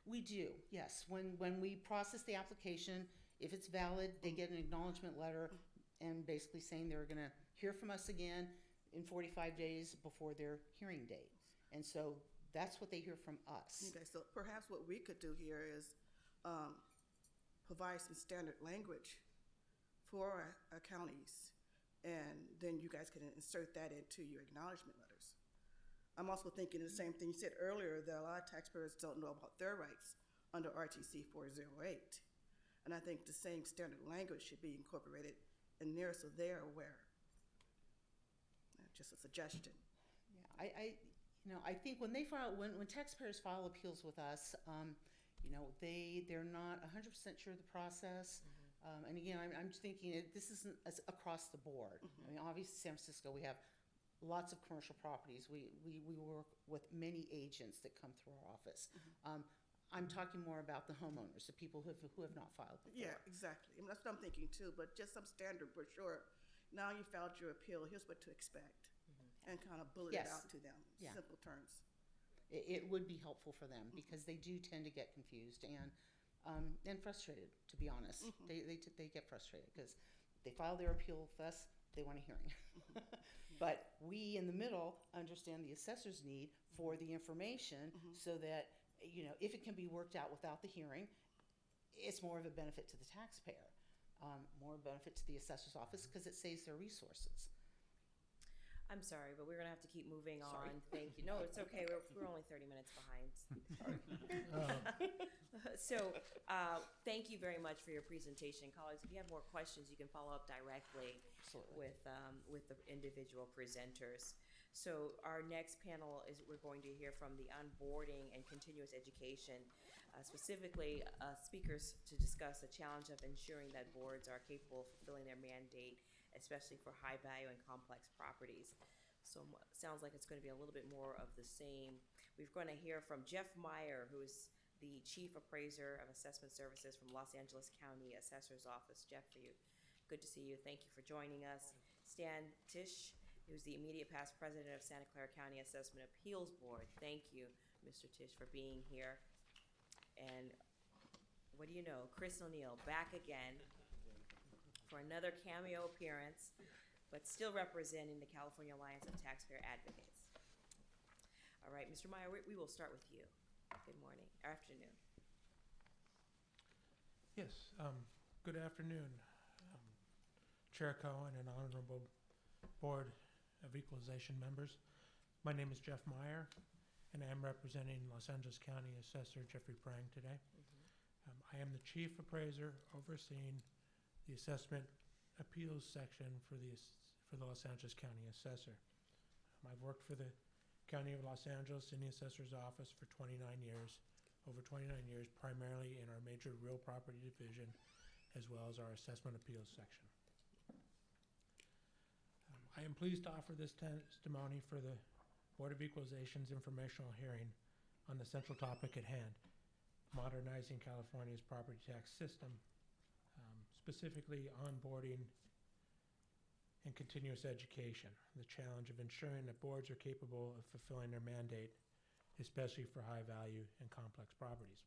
We do, yes. When we process the application, if it's valid, they get an acknowledgement letter and basically saying they're going to hear from us again in 45 days before their hearing date. And so that's what they hear from us. Okay, so perhaps what we could do here is provide some standard language for our counties, and then you guys can insert that into your acknowledgement letters. I'm also thinking the same thing you said earlier, that a lot of taxpayers don't know about their rights under RTC 408. And I think the same standard language should be incorporated in there so they're aware. Just a suggestion. Yeah, I think when taxpayers file appeals with us, they're not 100% sure of the process. And again, I'm thinking this isn't across the board. I mean, obviously, San Francisco, we have lots of commercial properties. We work with many agents that come through our office. I'm talking more about the homeowners, the people who have not filed before. Yeah, exactly. I mean, that's what I'm thinking too, but just some standard brochure. Now you filed your appeal, here's what to expect. And kind of bullet it Yes. out to them, Yeah. simple terms. It would be helpful for them because they do tend to get confused and frustrated, to be honest. They get frustrated because they file their appeal with us, they want a hearing. But we in the middle understand the assessor's need for the information so that, if it can be worked out without the hearing, it's more of a benefit to the taxpayer, more benefit to the assessor's office because it saves their resources. I'm sorry, but we're going to have to keep moving Sorry. on. Thank you. No, it's okay. We're only 30 minutes behind. So thank you very much for your presentation. Colleagues, if you have more questions, you can follow up directly with the individual presenters. So our next panel is we're going to hear from the onboarding and continuous education, specifically speakers to discuss the challenge of ensuring that boards are capable of fulfilling their mandate, especially for high value and complex properties. So sounds like it's going to be a little bit more of the same. We're going to hear from Jeff Meyer, who is the Chief Appraiser of Assessment Services from Los Angeles County Assessor's Office. Jeff, good to see you. Thank you for joining us. Stan Tisch, who's the immediate past president of Santa Clara County Assessment Appeals Board. Thank you, Mr. Tisch, for being here. And what do you know, Chris O'Neill back again for another cameo appearance, but still representing the California Alliance of Taxpayer Advocates. All right, Mr. Meyer, we will start with you. Good morning, or afternoon. Yes, good afternoon, Chair Cohen and Honorable Board of Equalization members. My name is Jeff Meyer, and I am representing Los Angeles County Assessor Jeffrey Prang today. I am the Chief Appraiser overseeing the Assessment Appeals section for the Los Angeles County Assessor. I've worked for the County of Los Angeles in the Assessor's Office for 29 years, over 29 years, primarily in our major real property division, as well as our Assessment Appeals section. I am pleased to offer this testimony for the Board of Equalization's informational hearing on the central topic at hand, modernizing California's property tax system, specifically onboarding and continuous education, the challenge of ensuring that boards are capable of fulfilling their mandate, especially for high value and complex properties.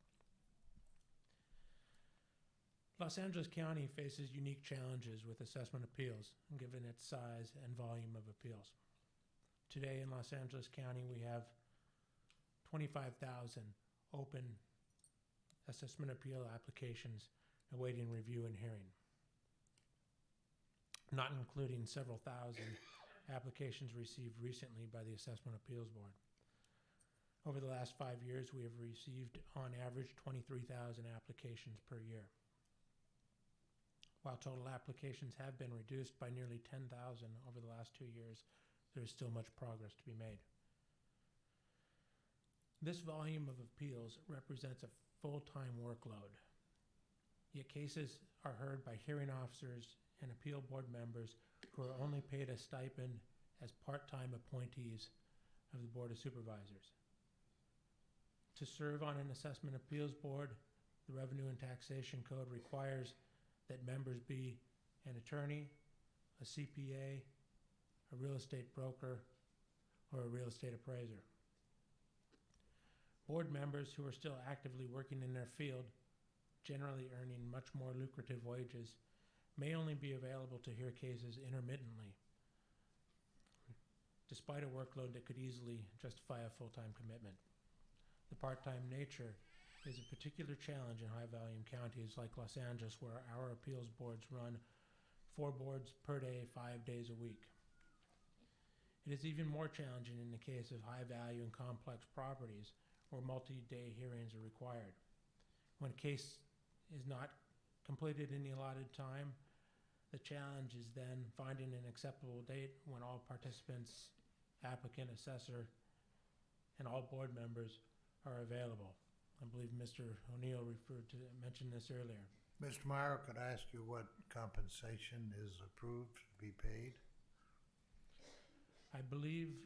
Los Angeles County faces unique challenges with assessment appeals, given its size and volume of appeals. Today in Los Angeles County, we have 25,000 open assessment appeal applications awaiting review and hearing, not including several thousand applications received recently by the Assessment Appeals Board. Over the last 5 years, we have received, on average, 23,000 applications per year. While total applications have been reduced by nearly 10,000 over the last 2 years, there is still much progress to be made. This volume of appeals represents a full-time workload. Yet cases are heard by hearing officers and appeal board members who are only paid a stipend as part-time appointees of the Board of Supervisors. To serve on an assessment appeals board, the Revenue and Taxation Code requires that members be an attorney, a CPA, a real estate broker, or a real estate appraiser. Board members who are still actively working in their field, generally earning much more lucrative wages, may only be available to hear cases intermittently, despite a workload that could easily justify a full-time commitment. The part-time nature is a particular challenge in high-volume counties like Los Angeles, where our appeals boards run 4 boards per day, 5 days a week. It is even more challenging in the case of high-value and complex properties where multi-day hearings are required. When a case is not completed in the allotted time, the challenge is then finding an acceptable date when all participants, applicant, assessor, and all board members are available. I believe Mr. O'Neill mentioned this earlier. Mr. Meyer, could I ask you what compensation is approved to be paid? I believe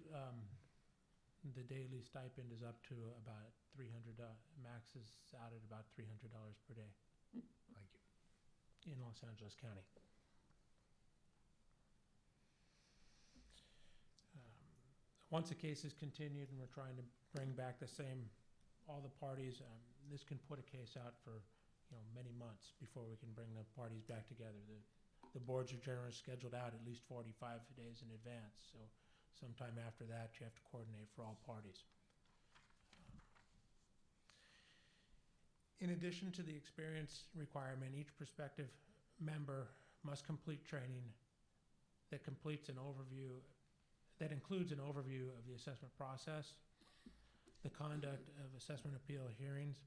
the daily stipend is up to about $300, max is out at about $300 per day. Thank you. In Los Angeles County. Once a case is continued and we're trying to bring back all the parties, this can put a case out for many months before we can bring the parties back together. The boards are generally scheduled out at least 45 days in advance, so sometime after that you have to coordinate for all parties. In addition to the experience requirement, each prospective member must complete training that includes an overview of the assessment process, the conduct of assessment appeal hearings,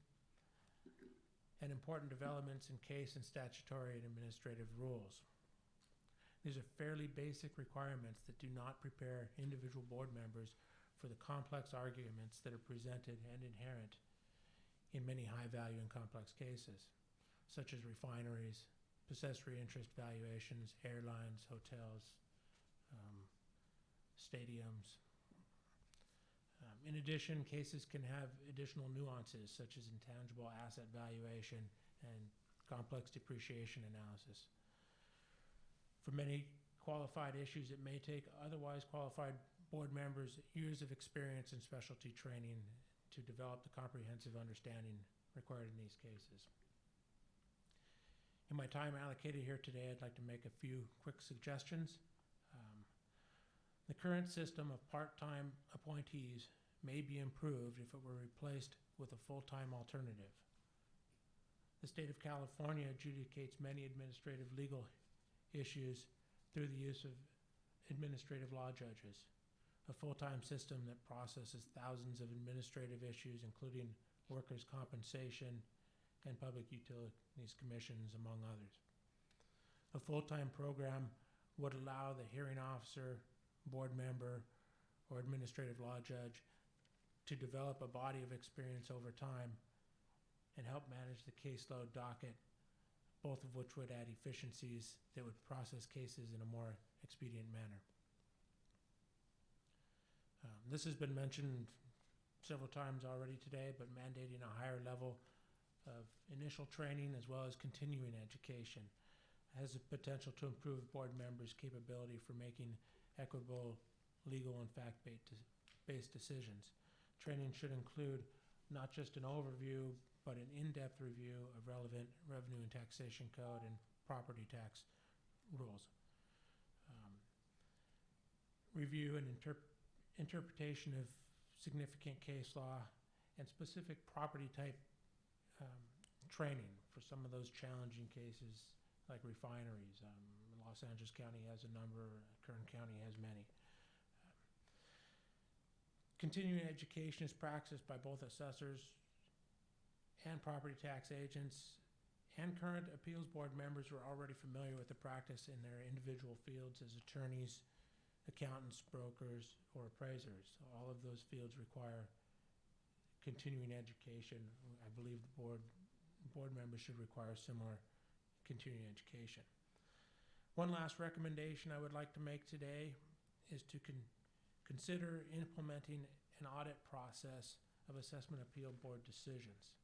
and important developments in case and statutory and administrative rules. These are fairly basic requirements that do not prepare individual board members for the complex arguments that are presented and inherent in many high-value and complex cases, such as refineries, possessory interest valuations, airlines, hotels, stadiums. In addition, cases can have additional nuances such as intangible asset valuation and complex depreciation analysis. For many qualified issues, it may take otherwise qualified board members years of experience and specialty training to develop the comprehensive understanding required in these cases. In my time allocated here today, I'd like to make a few quick suggestions. The current system of part-time appointees may be improved if it were replaced with a full-time alternative. The state of California adjudicates many administrative legal issues through the use of administrative law judges, a full-time system that processes thousands of administrative issues, including workers' compensation and public utilities commissions, among others. A full-time program would allow the hearing officer, board member, or administrative law judge to develop a body of experience over time and help manage the caseload docket, both of which would add efficiencies that would process cases in a more expedient manner. This has been mentioned several times already today, but mandating a higher level of initial training as well as continuing education has the potential to improve board members' capability for making equitable, legal, and fact-based decisions. Training should include not just an overview, but an in-depth review of relevant revenue and taxation code and property tax rules. Review and interpretation of significant case law and specific property type training for some of those challenging cases like refineries. Los Angeles County has a number, Kern County has many. Continuing education is practiced by both assessors and property tax agents, and current appeals board members are already familiar with the practice in their individual fields as attorneys, accountants, brokers, or appraisers. All of those fields require continuing education. I believe the board members should require similar continuing education. One last recommendation I would like to make today is to consider implementing an audit process of assessment appeal board decisions.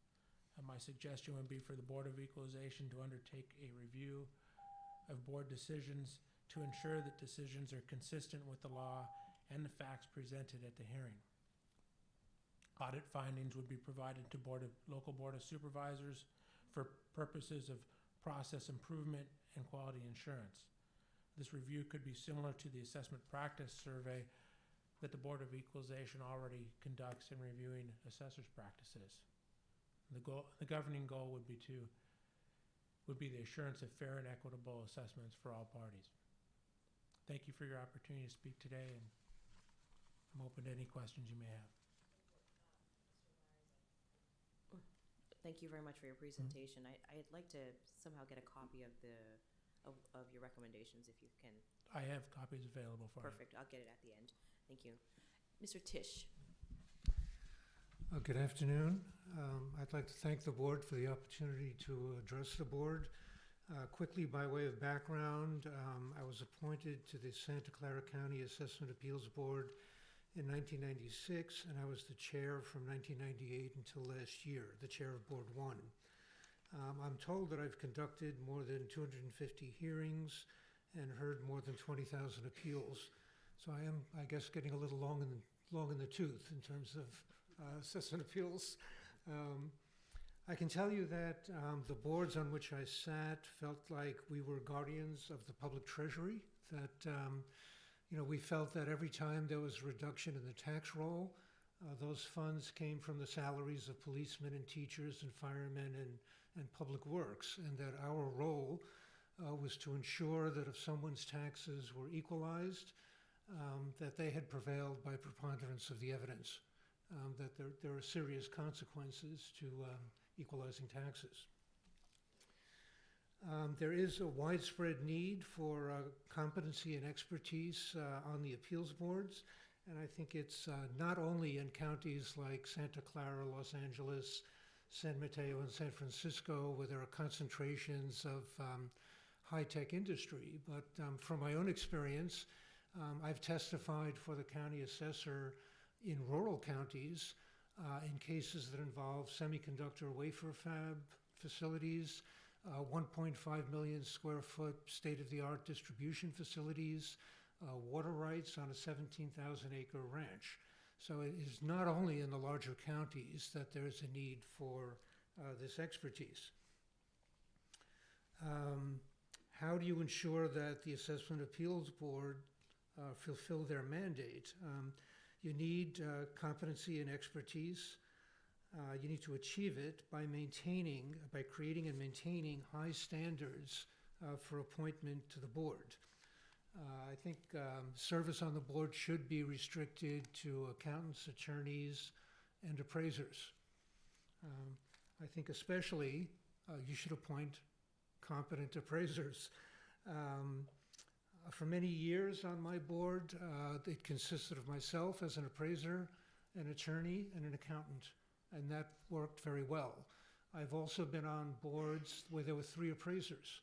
My suggestion would be for the Board of Equalization to undertake a review of board decisions to ensure that decisions are consistent with the law and the facts presented at the hearing. Audit findings would be provided to local Board of Supervisors for purposes of process improvement and quality assurance. This review could be similar to the assessment practice survey that the Board of Equalization already conducts in reviewing assessors' practices. The governing goal would be the assurance of fair and equitable assessments for all parties. Thank you for your opportunity to speak today, and I'm open to any questions you may have. Thank you very much for your presentation. I'd like to somehow get a copy of your recommendations if you can. I have copies available for you. Perfect. I'll get it at the end. Thank you. Mr. Tisch. Good afternoon. I'd like to thank the board for the opportunity to address the board. Quickly, by way of background, I was appointed to the Santa Clara County Assessment Appeals Board in 1996, and I was the chair from 1998 until last year, the chair of Board 1. I'm told that I've conducted more than 250 hearings and heard more than 20,000 appeals. So I am, I guess, getting a little long in the tooth in terms of assessment appeals. I can tell you that the boards on which I sat felt like we were guardians of the public treasury, that we felt that every time there was a reduction in the tax roll, those funds came from the salaries of policemen and teachers and firemen and public works, and that our role was to ensure that if someone's taxes were equalized, that they had prevailed by preponderance of the evidence, that there are serious consequences to equalizing taxes. There is a widespread need for competency and expertise on the appeals boards, and I think it's not only in counties like Santa Clara, Los Angeles, San Mateo, and San Francisco, where there are concentrations of high-tech industry, but from my own experience, I've testified for the county assessor in rural counties in cases that involve semiconductor wafer fab facilities, 1.5 million square foot state-of-the-art distribution facilities, water rights on a 17,000 acre ranch. So it is not only in the larger counties that there's a need for this expertise. How do you ensure that the Assessment Appeals Board fulfill their mandate? You need competency and expertise. You need to achieve it by creating and maintaining high standards for appointment to the board. I think service on the board should be restricted to accountants, attorneys, and appraisers. I think especially you should appoint competent appraisers. For many years on my board, it consisted of myself as an appraiser, an attorney, and an accountant, and that worked very well. I've also been on boards where there were 3 appraisers.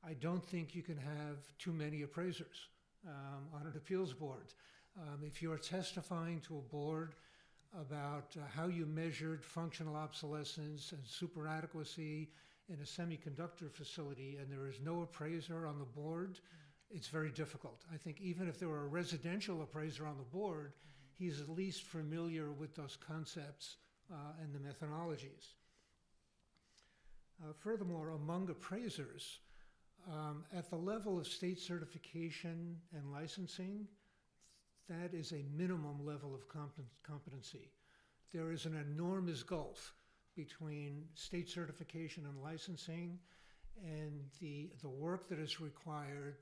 I don't think you can have too many appraisers on an appeals board. If you're testifying to a board about how you measured functional obsolescence and superadequacy in a semiconductor facility and there is no appraiser on the board, it's very difficult. I think even if there were a residential appraiser on the board, he's at least familiar with those concepts and the methodologies. Furthermore, among appraisers, at the level of state certification and licensing, that is a minimum level of competency. there is an enormous gulf between state certification and licensing and the work that is required,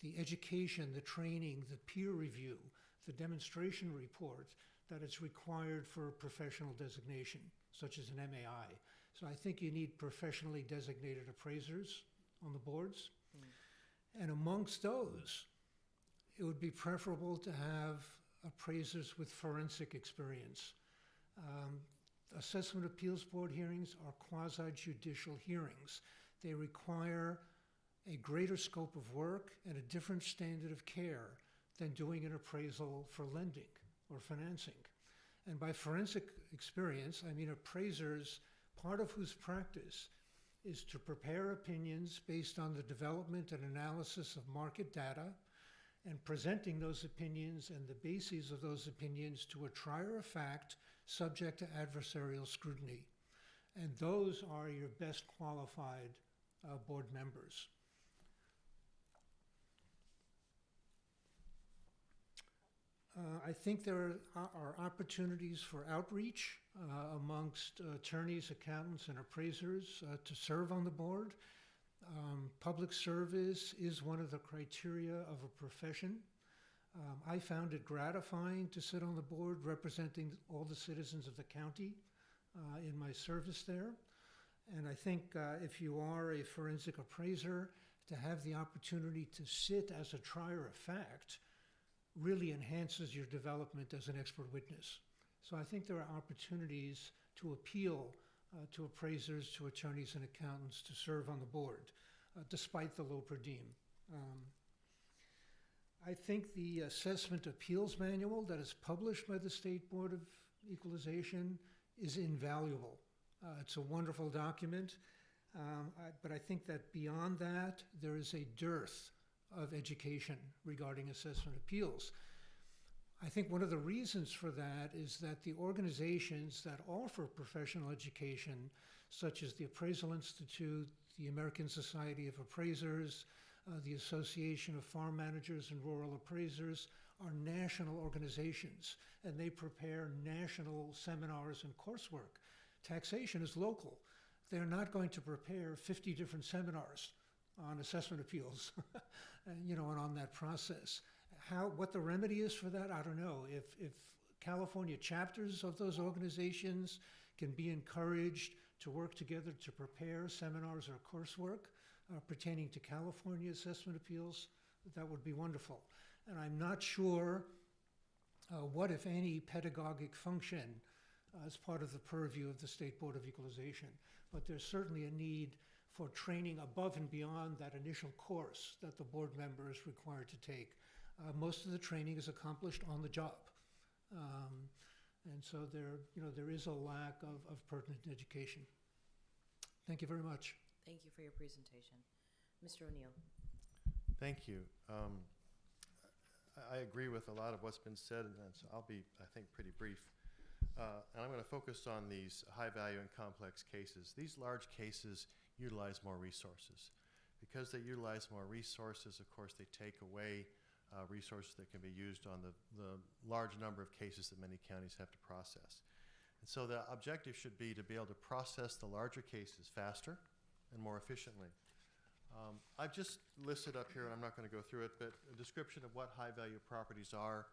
the education, the training, the peer review, the demonstration report that is required for professional designation, such as an MAI. So I think you need professionally designated appraisers on the boards. And amongst those, it would be preferable to have appraisers with forensic experience. Assessment Appeals Board hearings are quasi-judicial hearings. They require a greater scope of work and a different standard of care than doing an appraisal for lending or financing. And by forensic experience, I mean appraisers, part of whose practice is to prepare opinions based on the development and analysis of market data and presenting those opinions and the bases of those opinions to a trier of fact subject to adversarial scrutiny. And those are your best qualified board members. I think there are opportunities for outreach amongst attorneys, accountants, and appraisers to serve on the board. Public service is one of the criteria of a profession. I found it gratifying to sit on the board representing all the citizens of the county in my service there. And I think if you are a forensic appraiser, to have the opportunity to sit as a trier of fact really enhances your development as an expert witness. So I think there are opportunities to appeal to appraisers, to attorneys and accountants to serve on the board, despite the low per diem. I think the assessment appeals manual that is published by the State Board of Equalization is invaluable. It's a wonderful document, but I think that beyond that, there is a dearth of education regarding assessment appeals. I think one of the reasons for that is that the organizations that offer professional education, such as the Appraisal Institute, the American Society of Appraisers, the Association of Farm Managers and Rural Appraisers, are national organizations, and they prepare national seminars and coursework. Taxation is local. They're not going to prepare 50 different seminars on assessment appeals, and on that process. What the remedy is for that, I don't know. If California chapters of those organizations can be encouraged to work together to prepare seminars or coursework pertaining to California assessment appeals, that would be wonderful. And I'm not sure what, if any, pedagogic function as part of the purview of the State Board of Equalization, but there's certainly a need for training above and beyond that initial course that the board member is required to take. Most of the training is accomplished on the job. And so there is a lack of pertinent education. Thank you very much. Thank you for your presentation. Mr. O'Neill. Thank you. I agree with a lot of what's been said, and so I'll be, I think, pretty brief. And I'm going to focus on these high value and complex cases. These large cases utilize more resources. Because they utilize more resources, of course, they take away resources that can be used on the large number of cases that many counties have to process. And so the objective should be to be able to process the larger cases faster and more efficiently. I've just listed up here, and I'm not going to go through it, but a description of what high value properties are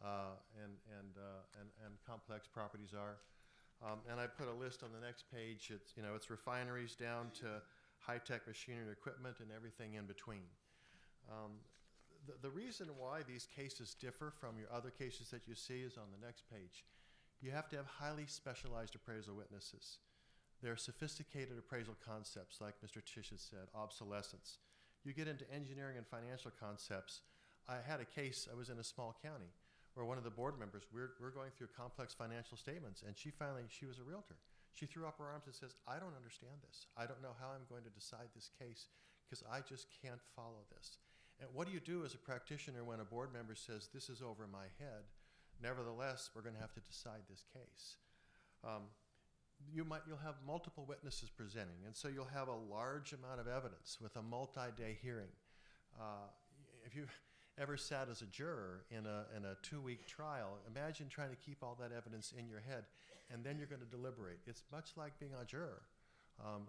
and complex properties are. And I put a list on the next page. It's refineries down to high-tech machinery and equipment and everything in between. The reason why these cases differ from your other cases that you see is on the next page. You have to have highly specialized appraisal witnesses. There are sophisticated appraisal concepts, like Mr. Tisch has said, obsolescence. You get into engineering and financial concepts. I had a case, I was in a small county, where one of the board members, we're going through complex financial statements, and she was a realtor. She threw up her arms and says, I don't understand this. I don't know how I'm going to decide this case because I just can't follow this. And what do you do as a practitioner when a board member says, this is over my head? Nevertheless, we're going to have to decide this case. You'll have multiple witnesses presenting, and so you'll have a large amount of evidence with a multi-day hearing. ever sat as a juror in a 2-week trial, imagine trying to keep all that evidence in your head, and then you're going to deliberate. It's much like being a juror.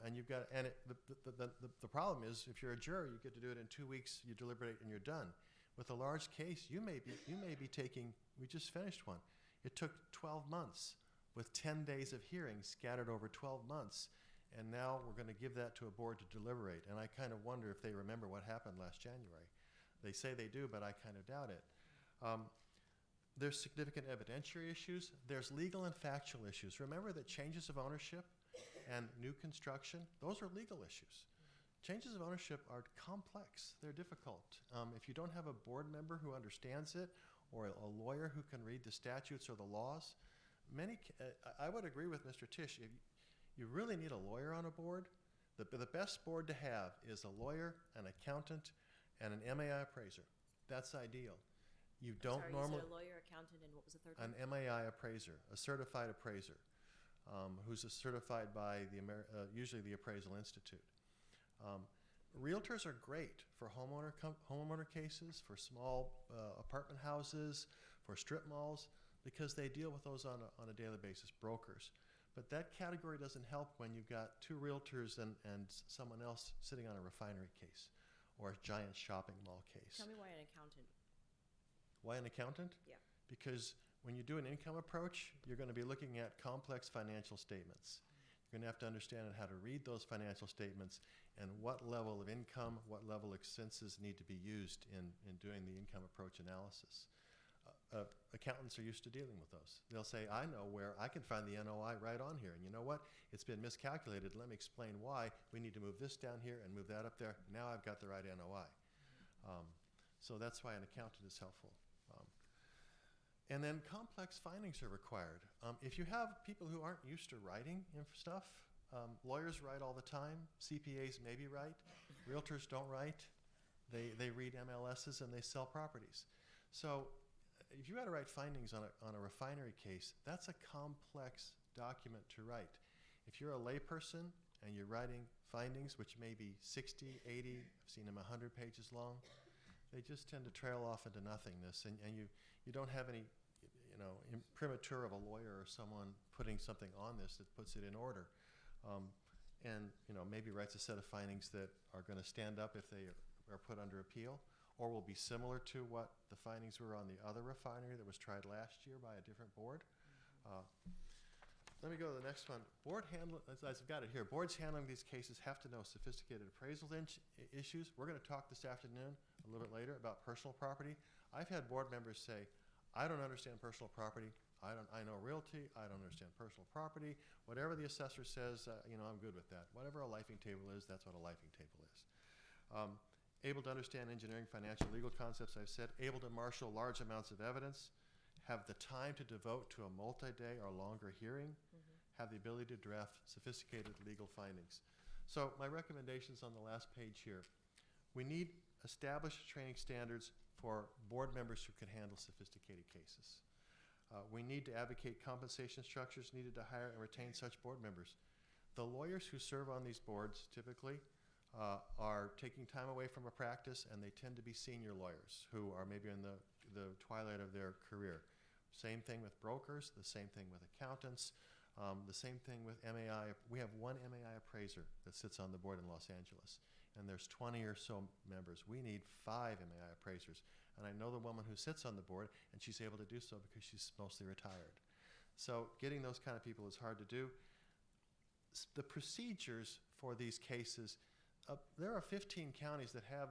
And you've got, and the problem is, if you're a juror, you get to do it in 2 weeks, you deliberate, and you're done. With a large case, you may be taking, we just finished one. It took 12 months with 10 days of hearings scattered over 12 months. And now we're going to give that to a board to deliberate. And I kind of wonder if they remember what happened last January. They say they do, but I kind of doubt it. There's significant evidentiary issues. There's legal and factual issues. Remember that changes of ownership and new construction, those are legal issues. Changes of ownership are complex. They're difficult. If you don't have a board member who understands it, or a lawyer who can read the statutes or the laws, I would agree with Mr. Tisch. You really need a lawyer on a board. The best board to have is a lawyer, an accountant, and an MAI appraiser. That's ideal. You don't Sorry, normally. you said a lawyer, accountant, and what was the third one? An MAI appraiser, a certified appraiser, who's certified by usually the Appraisal Institute. Realtors are great for homeowner cases, for small apartment houses, for strip malls, because they deal with those on a daily basis, brokers. But that category doesn't help when you've got 2 realtors and someone else sitting on a refinery case or a giant shopping mall case. Tell me why an accountant. Why an accountant? Yeah. Because when you do an income approach, you're going to be looking at complex financial statements. You're going to have to understand how to read those financial statements and what level of income, what level of expenses need to be used in doing the income approach analysis. Accountants are used to dealing with those. They'll say, I know where I can find the NOI right on here. And you know what? It's been miscalculated. Let me explain why. We need to move this down here and move that up there. Now I've got the right NOI. So that's why an accountant is helpful. And then complex findings are required. If you have people who aren't used to writing stuff, lawyers write all the time. CPAs maybe write. Realtors don't write. They read MLSs and they sell properties. So if you got to write findings on a refinery case, that's a complex document to write. If you're a layperson and you're writing findings, which may be 60, 80, I've seen them 100 pages long, they just tend to trail off into nothingness, and you don't have any imprimatur of a lawyer or someone putting something on this that puts it in order. And maybe writes a set of findings that are going to stand up if they are put under appeal, or will be similar to what the findings were on the other refinery that was tried last year by a different board. Let me go to the next one. Board handling, as I've got it here, boards handling these cases have to know sophisticated appraisal issues. We're going to talk this afternoon, a little bit later, about personal property. I've had board members say, I don't understand personal property. I know realty. I don't understand personal property. Whatever the assessor says, I'm good with that. Whatever a lifing table is, that's what a lifing table is. Able to understand engineering, financial, legal concepts, I've said. Able to marshal large amounts of evidence. Have the time to devote to a multi-day or longer hearing. Have the ability to draft sophisticated legal findings. So my recommendations on the last page here. We need established training standards for board members who can handle sophisticated cases. We need to advocate compensation structures needed to hire and retain such board members. The lawyers who serve on these boards typically are taking time away from a practice, and they tend to be senior lawyers who are maybe in the twilight of their career. Same thing with brokers, the same thing with accountants, the same thing with MAI. We have one MAI appraiser that sits on the board in Los Angeles, and there's 20 or so members. We need 5 MAI appraisers, and I know the woman who sits on the board, and she's able to do so because she's mostly retired. So getting those kind of people is hard to do. The procedures for these cases, there are 15 counties that have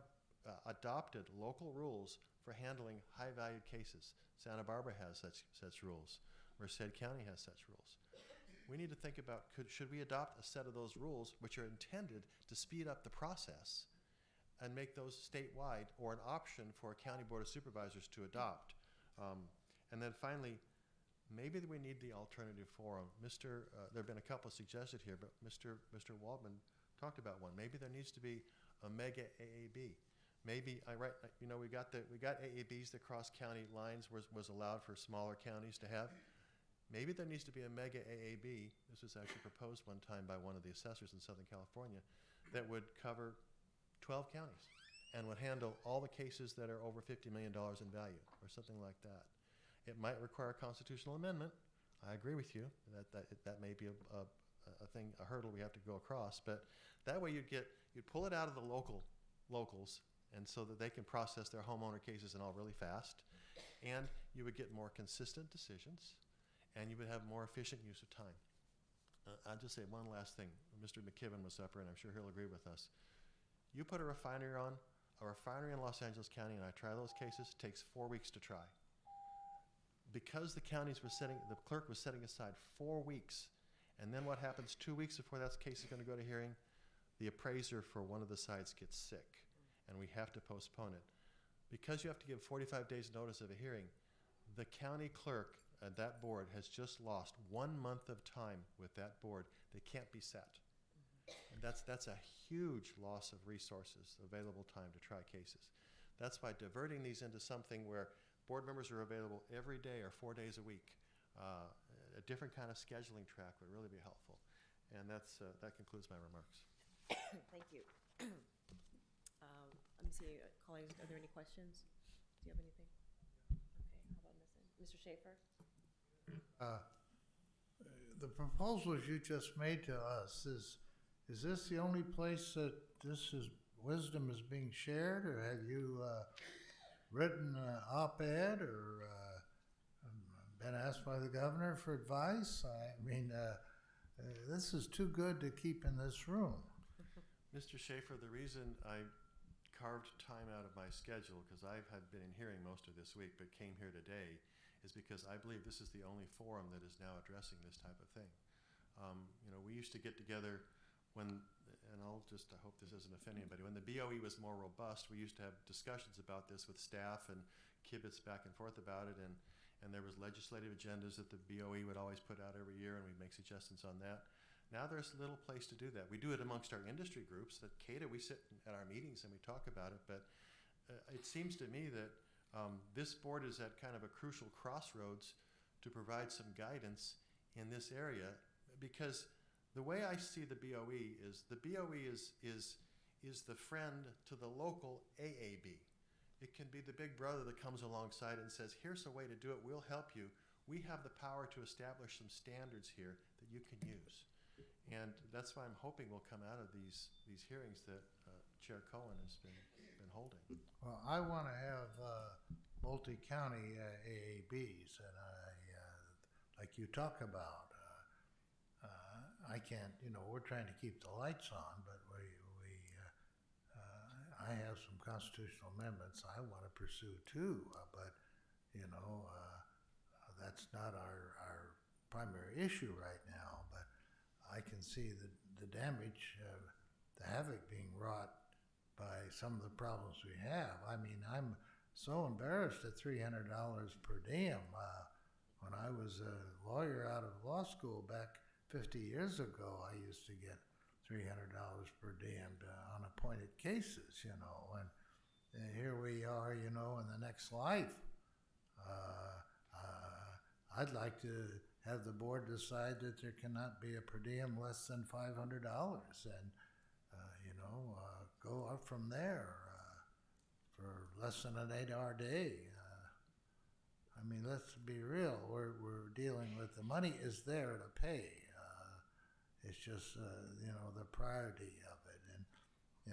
adopted local rules for handling high-valued cases. Santa Barbara has such rules. Merced County has such rules. We need to think about, should we adopt a set of those rules which are intended to speed up the process and make those statewide, or an option for a county board of supervisors to adopt? And then finally, maybe we need the alternative forum. There have been a couple suggested here, but Mr. Waldman talked about one. Maybe there needs to be a mega AAB. Maybe we got AABs that cross county lines was allowed for smaller counties to have. Maybe there needs to be a mega AAB. This was actually proposed one time by one of the assessors in Southern California that would cover 12 counties. and would handle all the cases that are over $50 million in value, or something like that. It might require a constitutional amendment. I agree with you that may be a hurdle we have to go across. But that way you'd pull it out of the locals, and so that they can process their homeowner cases and all really fast, and you would get more consistent decisions, and you would have more efficient use of time. I'll just say one last thing. Mr. McKibben was up here, and I'm sure he'll agree with us. You put a refinery in Los Angeles County, and I try those cases, it takes 4 weeks to try. Because the clerk was setting aside 4 weeks, and then what happens 2 weeks before that case is going to go to hearing? The appraiser for one of the sides gets sick, and we have to postpone it. Because you have to give 45 days notice of a hearing, the county clerk at that board has just lost 1 month of time with that board. They can't be set. And that's a huge loss of resources, available time to try cases. That's why diverting these into something where board members are available every day or 4 days a week, a different kind of scheduling track would really be helpful. And that concludes my remarks. Thank you. Let me see, colleagues, are there any questions? Do you have anything? Okay, how about Mr. Schaefer? The proposals you just made to us, is this the only place that wisdom is being shared, or have you written an op-ed or been asked by the governor for advice? I mean, this is too good to keep in this room. Mr. Schaefer, the reason I carved time out of my schedule, because I had been in hearing most of this week but came here today, is because I believe this is the only forum that is now addressing this type of thing. We used to get together when, and I hope this doesn't offend anybody, when the BOE was more robust, we used to have discussions about this with staff and kibitz back and forth about it, and there was legislative agendas that the BOE would always put out every year, and we'd make suggestions on that. Now there's little place to do that. We do it amongst our industry groups. At CADA, we sit at our meetings and we talk about it, but it seems to me that this board is at kind of a crucial crossroads to provide some guidance in this area, because the way I see the BOE is the friend to the local AAB. It can be the big brother that comes alongside and says, here's a way to do it, we'll help you. We have the power to establish some standards here that you can use. And that's why I'm hoping will come out of these hearings that Chair Cohen has been holding. Well, I want to have multi-county AABs, and like you talk about. I can't, we're trying to keep the lights on, but I have some constitutional amendments I want to pursue too, but that's not our primary issue right now. But I can see the damage, the havoc being wrought by some of the problems we have. I mean, I'm so embarrassed at $300 per diem. When I was a lawyer out of law school back 50 years ago, I used to get $300 per diem on appointed cases, and here we are, in the next life. I'd like to have the board decide that there cannot be a per diem less than $500 and, go up from there for less than an 8-hour day. I mean, let's be real. We're dealing with the money is there to pay. It's just, the priority of it. And,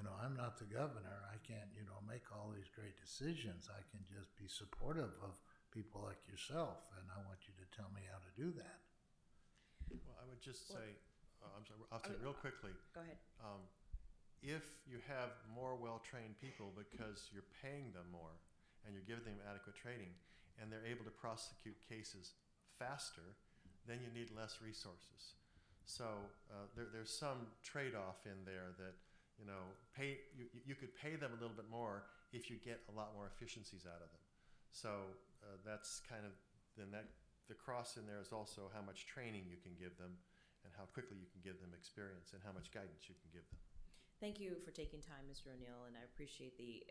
I'm not the governor. I can't, make all these great decisions. I can just be supportive of people like yourself, and I want you to tell me how to do that. Well, I would just say, I'll say real quickly. Go ahead. If you have more well-trained people because you're paying them more and you're giving them adequate training and they're able to prosecute cases faster, then you need less resources. So there's some trade-off in there that, you could pay them a little bit more if you get a lot more efficiencies out of them. So that's kind of, the cross in there is also how much training you can give them and how quickly you can give them experience and how much guidance you can give them. Thank you for taking time, Mr. O'Neill, and I appreciate the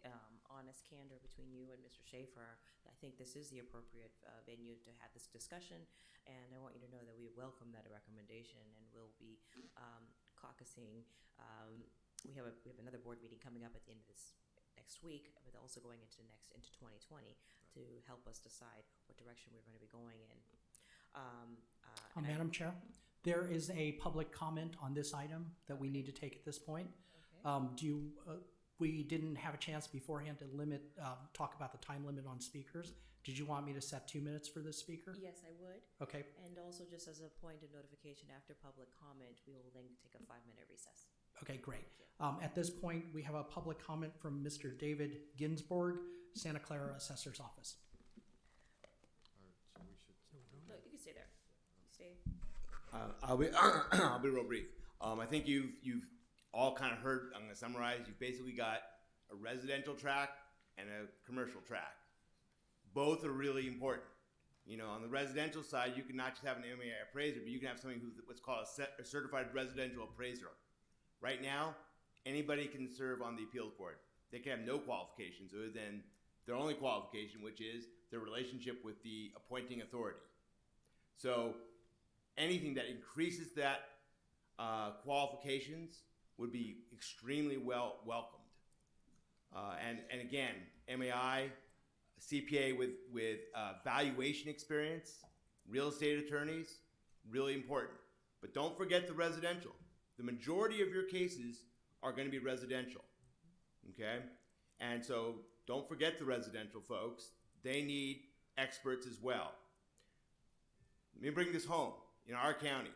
honest candor between you and Mr. Schaefer. I think this is the appropriate venue to have this discussion, and I want you to know that we welcome that recommendation, and we'll be caucusing. We have another board meeting coming up at the end of this next week, but also going into 2020 to help us decide what direction we're going to be going in. And I- Madam Chair, there is a public comment on this item that we need to take at this point. Okay. We didn't have a chance beforehand to talk about the time limit on speakers. Did you want me to set 2 minutes for this speaker? Yes, I would. Okay. And also, just as a point of notification, after public comment, we will then take a 5-minute recess. Okay, great. At this point, we have a public comment from Mr. David Ginsburg, Santa Clara Assessor's Office. No, you can stay there. Stay. I'll be real brief. I think you've all kind of heard. I'm going to summarize. You've basically got a residential track and a commercial track. Both are really important. You know, on the residential side, you can not just have an MAI appraiser, but you can have somebody who's what's called a certified residential appraiser. Right now, anybody can serve on the appeals board. They can have no qualifications other than their only qualification, which is their relationship with the appointing authority. So anything that increases that qualifications would be extremely welcomed. And again, MAI, CPA with valuation experience, real estate attorneys, really important. But don't forget the residential. The majority of your cases are going to be residential, okay? And so don't forget the residential folks. They need experts as well. Let me bring this home in our county,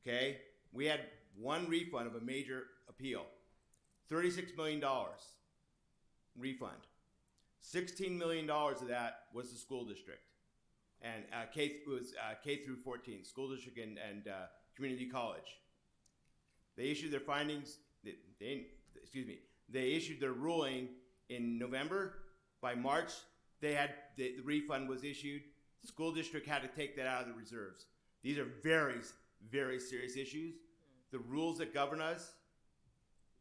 okay? We had one refund of a major appeal, $36 million refund. $16 million of that was the school district, and K through 14, school district and community college. They issued their findings. They issued their ruling in November. By March, the refund was issued. The school district had to take that out of the reserves. These are very, very serious issues. The rules that govern us,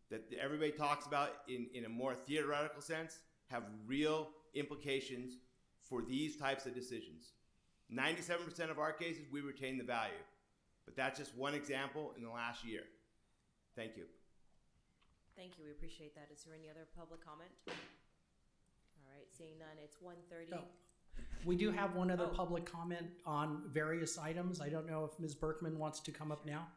that everybody talks about in a more theoretical sense, have real implications for these types of decisions. 97% of our cases, we retain the value. But that's just one example in the last year. Thank you. Thank you. We appreciate that. Is there any other public comment? All right. Seeing none, it's 1:30. Oh. We do have one other public comment on various items. I don't know if Ms. Berkman wants to come up now.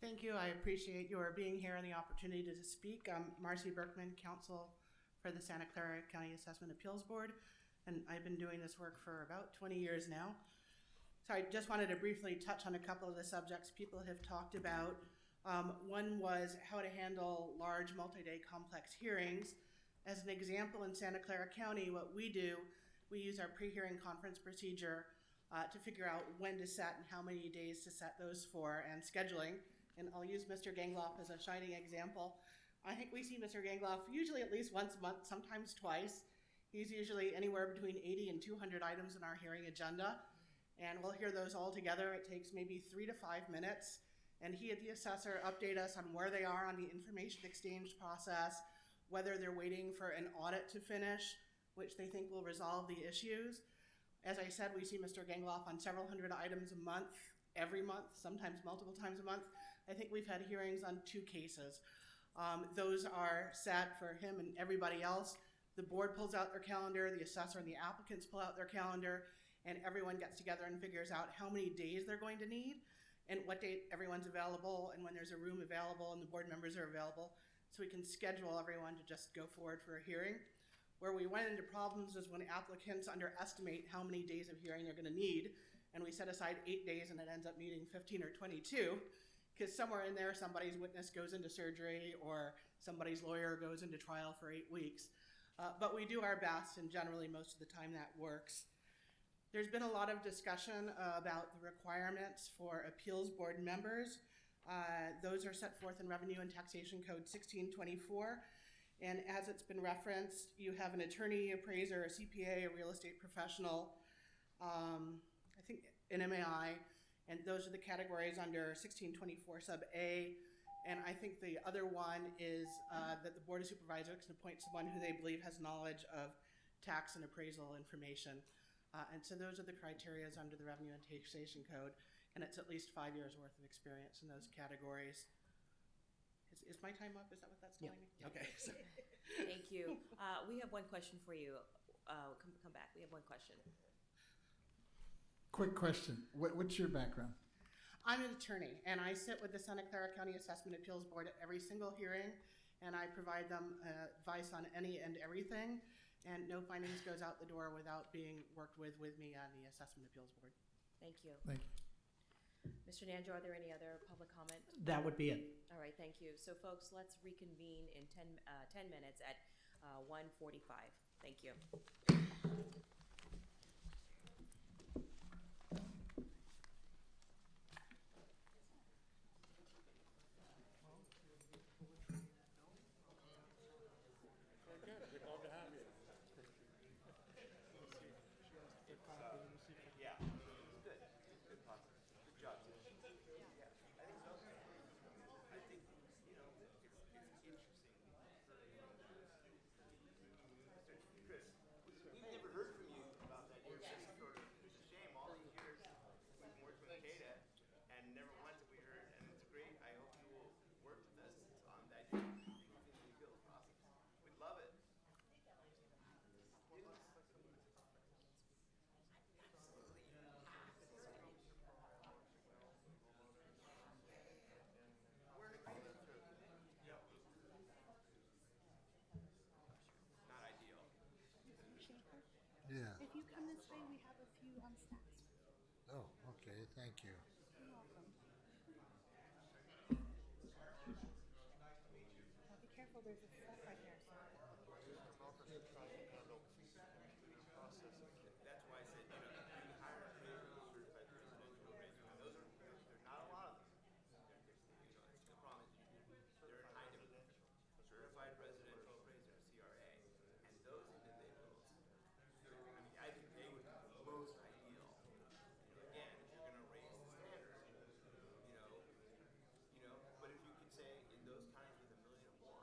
Thank you. I appreciate your being here and the opportunity to speak. I'm Marcy Berkman, counsel for the Santa Clara County Assessment Appeals Board, and I've been doing this work for about 20 years now. So I just wanted to briefly touch on a couple of the subjects people have talked about. One was how to handle large multi-day complex hearings. As an example, in Santa Clara County, what we do, we use our pre-hearing conference procedure to figure out when to set and how many days to set those for, and scheduling. And I'll use Mr. Gangloff as a shining example. I think we see Mr. Gangloff usually at least once a month, sometimes twice. He's usually anywhere between 80 and 200 items in our hearing agenda, and we'll hear those all together. It takes maybe 3 to 5 minutes, and he and the assessor update us on where they are on the information exchange process, whether they're waiting for an audit to finish, which they think will resolve the issues. As I said, we see Mr. Gangloff on several hundred items a month, every month, sometimes multiple times a month. I think we've had hearings on 2 cases. Those are set for him and everybody else. The board pulls out their calendar, the assessor and the applicants pull out their calendar, and everyone gets together and figures out how many days they're going to need and what date everyone's available and when there's a room available and the board members are available, so we can schedule everyone to just go forward for a hearing. Where we run into problems is when applicants underestimate how many days of hearing they're going to need, and we set aside 8 days and it ends up needing 15 or 22, because somewhere in there somebody's witness goes into surgery or somebody's lawyer goes into trial for 8 weeks. But we do our best, and generally most of the time that works. There's been a lot of discussion about the requirements for appeals board members. Those are set forth in Revenue and Taxation Code 1624. And as it's been referenced, you have an attorney, appraiser, a CPA, a real estate professional, I think an MAI, and those are the categories under 1624 sub A. And I think the other one is that the Board of Supervisors can appoint someone who they believe has knowledge of tax and appraisal information. And so those are the criteria under the Revenue and Taxation Code. and it's at least 5 years worth of experience in those categories. Is my time up? Is that what that's telling me? Okay. Thank you. We have one question for you. Come back. We have one question. Quick question. What's your background? I'm an attorney, and I sit with the Santa Clara County Assessment Appeals Board at every single hearing, and I provide them advice on any and everything, and no findings goes out the door without being worked with me on the Assessment Appeals Board. Thank you. Thank you. Mr. Nanjo, are there any other public comment? That would be it. All right, thank you. So folks, let's reconvene in 10 minutes at 1:45. Thank you. Yeah. If you come this way, we have a few on staff. Oh, okay, thank you. You're welcome. Be careful, there's a step right there. That's why I said, you hire a certified presidential appraiser, and those they're not a lot of them. The problem is they're kind of certified residential appraiser, CRA, and those individuals, I think they would be the most ideal. Again, if you're going to raise the standard, but if you could say in those counties with 1 million or more,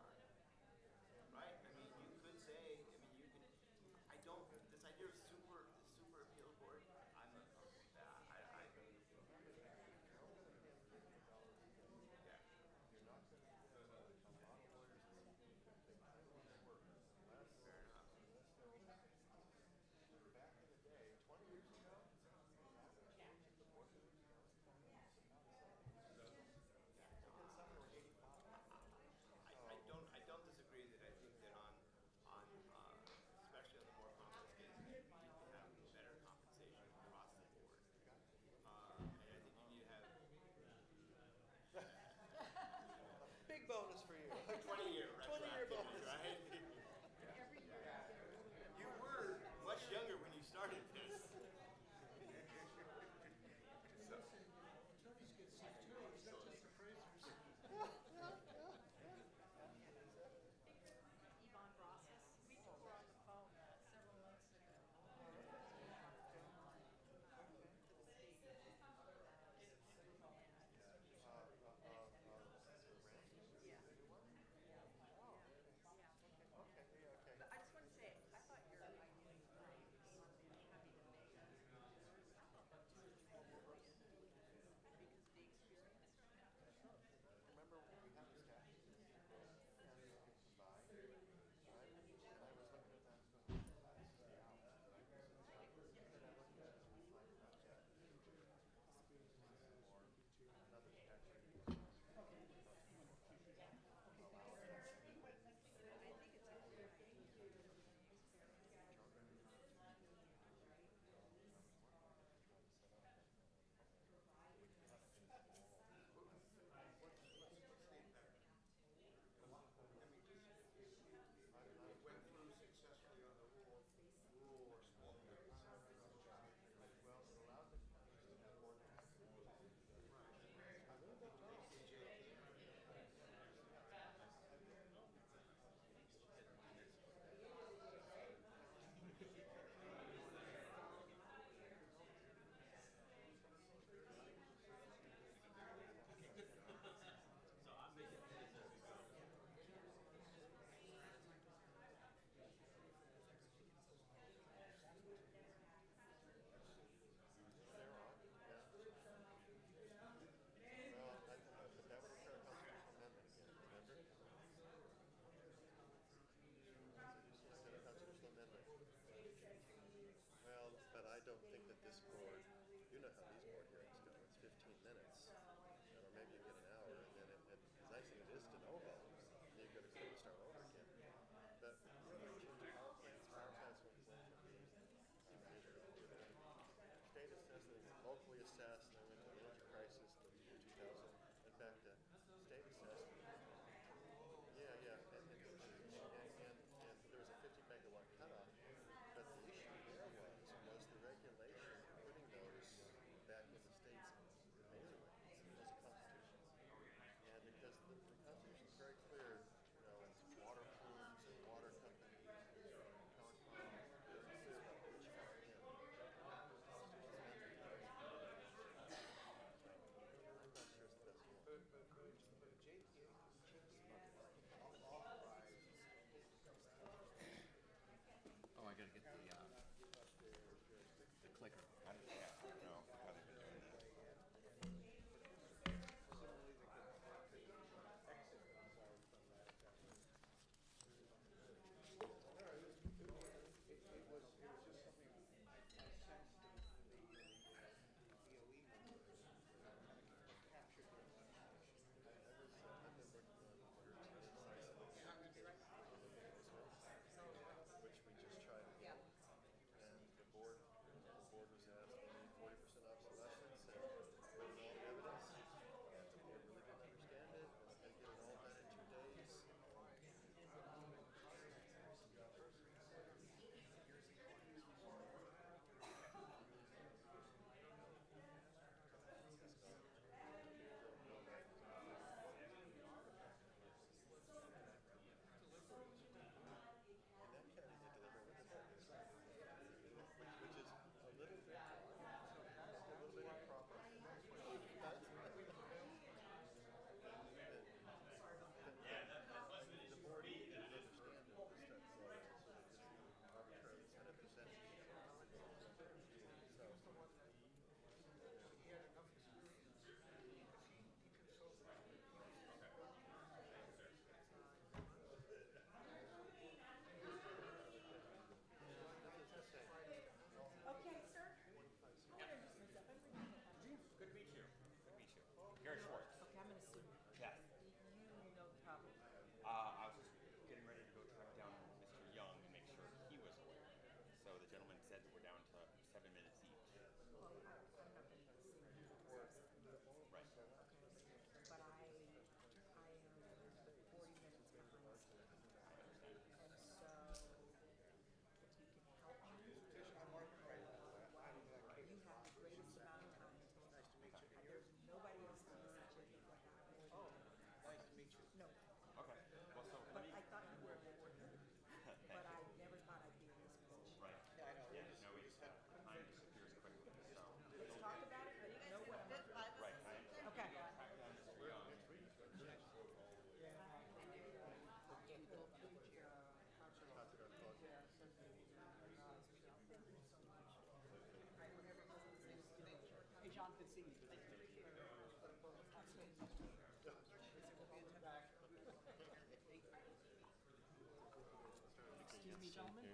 Excuse me, gentlemen.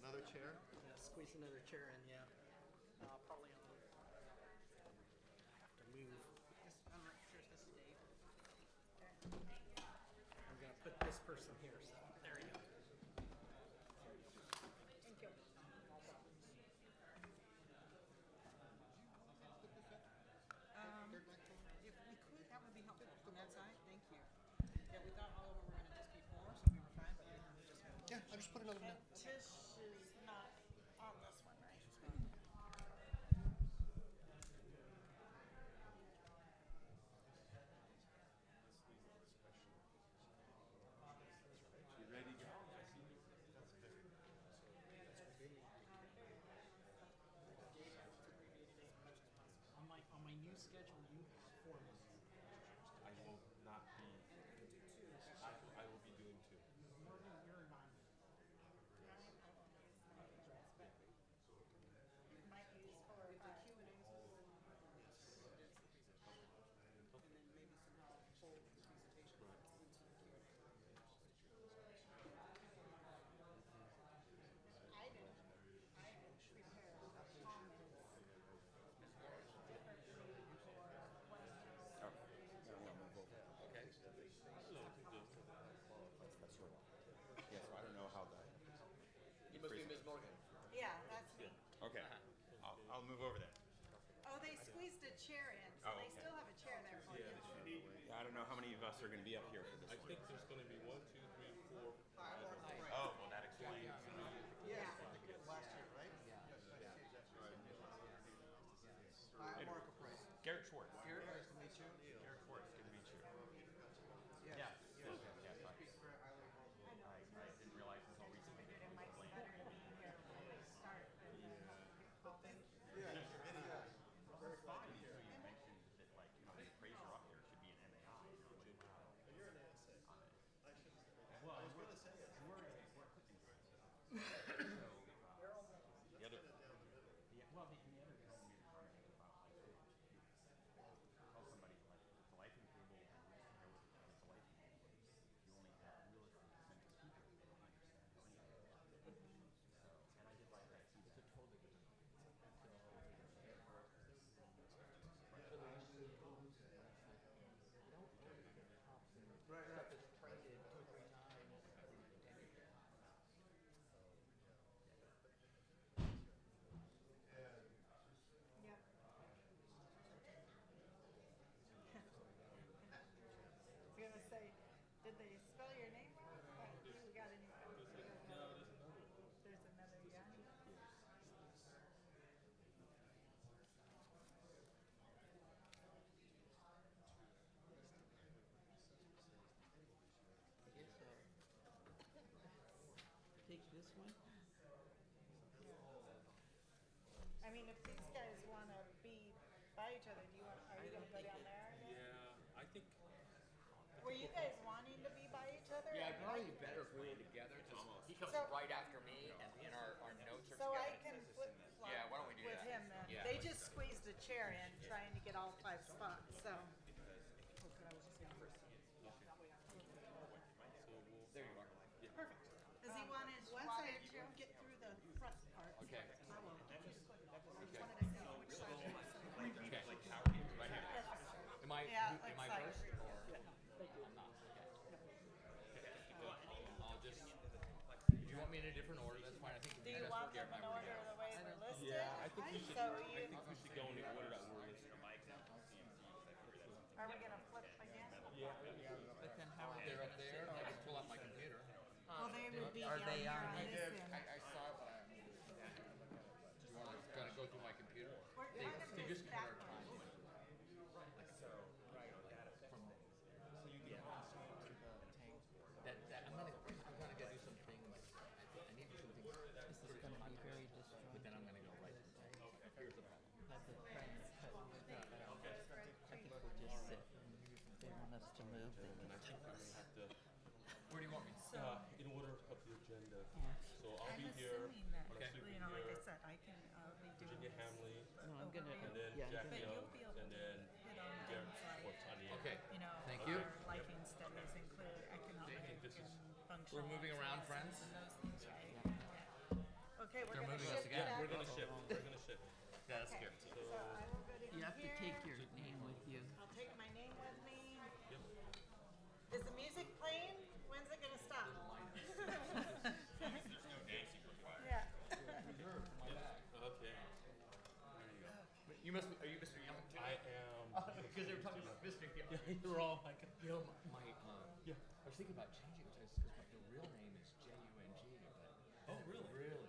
Another chair? Yeah, squeeze another chair in, yeah. Probably on the, have to move. I'm not sure if this is Dave. I'm gonna put this person here, so there you go. Thank you. If we could, that would be helpful on that side. Thank you. Yeah, we thought all of them were gonna just be four, so we were fine, but we just have. Yeah, I'll just put another one down. Tish is not on this one, right? You ready to go? I see you. On my new schedule, you have 4 minutes. I will not be. I will be doing two. You're 9. Might use for, If the Q and A's will and then maybe somehow fold the presentation into the Q and A. I didn't prepare comments Yeah, so I don't know how that. You must be Ms. Morgan. Yeah, that's me. Okay, I'll move over there. Oh, they squeezed a chair in, so Oh, they okay. still have a chair there for you. Yeah, I don't know how many of us are going to be up here for this I one. think there's going to be 1, 2, 3, 4. Oh, well, that explains. Yeah. Last year, right? Mark Price. Garrett Schwartz. Garrett, nice to meet you. Garrett Schwartz, good to meet you. Yes. Yes. Yes. Yes. I didn't realize until recently that It might be better to be here when they start than to get called in. Yeah. Very funny. You mentioned that, like, you know, the appraiser up here should be an MAI. You're an ASA. I should say. Well, I was going to say it. we're equipment grades. So, the other, Down the middle. well, the other problem we were talking about, like, tell somebody, like, it's a life improvable, and it's a life improvable. You only have real estate centers people, they don't understand how any of it works. So, and I did like that too. It's a totally different. Right, right. Yep. I was gonna say, did they spell your name wrong? You got a new one. There's another Yanni. Take this one. I mean, if these guys wanna be by each other, are you gonna go down there? Yeah, I think. Were you guys wanting to be by each other? Yeah, it'd probably be better if we were together, because he comes So- right after me, and our notes are So together. I can flip flop Yeah, why don't we do with that? him then. Yeah. They just squeezed a chair in trying to get all 5 spots, so. There you are. Perfect. Does he want his Once water I too? get through the front part, Okay. I will. Okay. Wanted to see which side it was. Okay. Right here. Am I, Yeah, am I looks like- first, or? I'm not, okay. I'll just, if you want me in a different order, that's fine, I think. Do you want them in order the way they're listed? Yeah, I think we should. So I you, think we should go in the order that we're listed. are we gonna flip again? But then how? They're up there, I can pull out my computer. Well, they would be Are down they here on on this end. I saw it, but I. You wanna kinda go through my computer? We're They, kind of they just cut our backwards. time. That, I'm gonna go do some things, I need to do some things. This is gonna be very disjointed. But then I'm gonna go right to the, here's the problem. I think we'll just sit. If they want us to move, they can tell us. Where do you want me? In order of the agenda. Yeah. So I'll I'm be here. assuming that, Next week you know, like I here, said, I can, be doing Virginia this. Hamley, No, I'm gonna, and then yeah, I'm Jack gonna, But Young. you'll be able Okay, you know, thank you. our liking studies include economic and functional. We're moving around, obsolescence friends. and those things, right? Yeah. Okay, we're They're gonna moving us shift again. it up. We're gonna shift. We're gonna shift. Yeah, that's Okay, good. so I will go to You have to here. take your name with you. I'll take my name with me. Is the music playing? When's it gonna stop? Yeah. Okay. You must be, are you Mr. Young too? I am. Because they were talking about Mr. Young. You were all like, You know, my, I was thinking about changing it because the real name is Jung, but Oh, really? really,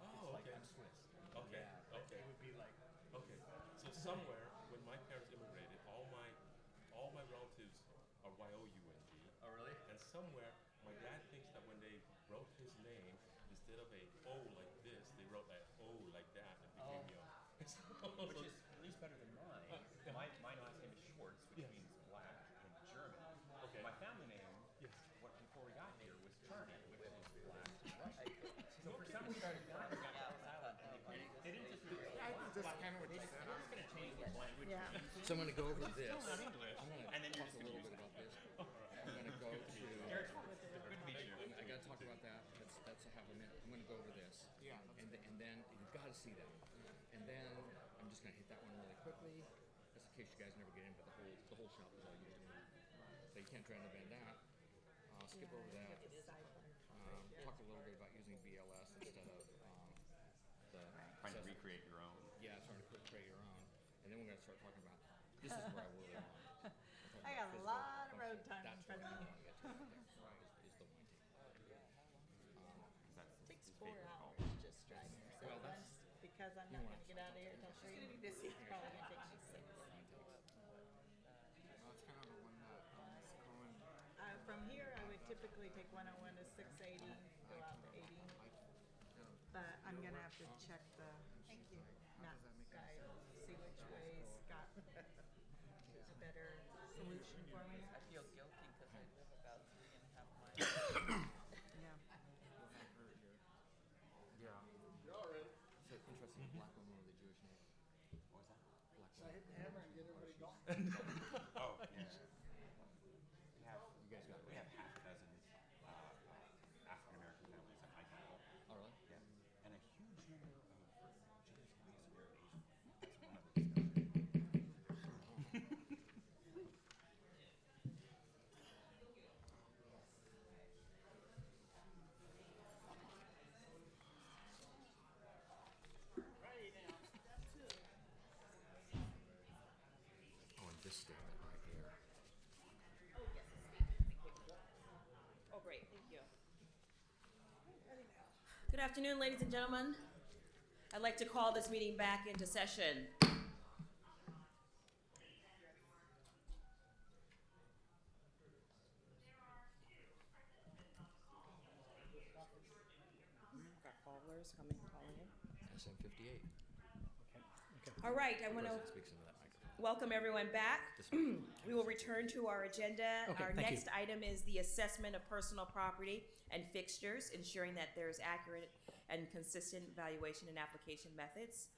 Oh, it's like okay. I'm Swiss. Okay, Yeah, okay. It would be like, Okay. So somewhere when my parents immigrated, all my relatives are Y-O-U-N-G. oh really? And somewhere my dad thinks that when they wrote his name, instead of a O like this, they wrote an O like that and became Young. Which is at least better than mine. My last name is Schwartz, which means black in German. Okay. My family name, Yes. before we got here, was Charney, which is black in Russian. So for some reason, I got silent. They didn't just do it. I think that's kind of what you said. We're just going to change the language. Yeah. So I'm going to go over this. Still not English. I'm going to And then you're talk just a going little to bit use about that. this. I'm going to go to. Good to meet you. I got to talk about that. That's a half a minute. I'm going to go over this. Yeah. And then you've got to see that. And then I'm just going to hit that one really quickly, just in case you guys never get in. But the whole shop is all used. So you can't try to bend that. I'll skip over that. Talk a little bit about using BLS instead of the Trying to recreate your own. Yeah, trying to create your own. And then we're going to start talking about this is where I really want. I got a lot of road time in That's front of where I me. want to get to. Is the warranty. Takes 4 hours just driving. So Well, once, because I'm not gonna get out of here till 3, this is probably gonna take me 6. Well, it's kind of the one that going. From here, I would typically take 101 to 680, go out to 80. But I'm gonna have to check the map guide, see which ways got a better solution for me. I feel guilty because I live about 3.5 miles. Yeah. Yeah. You're all ready. So interesting, black woman with a Jewish name. What was that? Black So I hit the hammer and get everybody going. Oh, yeah. You guys got it. We have half a dozen African American families in high school. Oh, really? Yeah. And a huge number of Jewish families here are Asian. That's one of the discussions. Oh, and this statement right here. Oh, great, thank you. Good afternoon, ladies and gentlemen. I'd like to call this meeting back into session. Got callers coming, calling in. SM 58. All right, I want to President speaks into that microphone. welcome everyone back. We will return to our agenda. Okay, Our thank you. next item is the assessment of personal property and fixtures, ensuring that there is accurate and consistent valuation and application methods.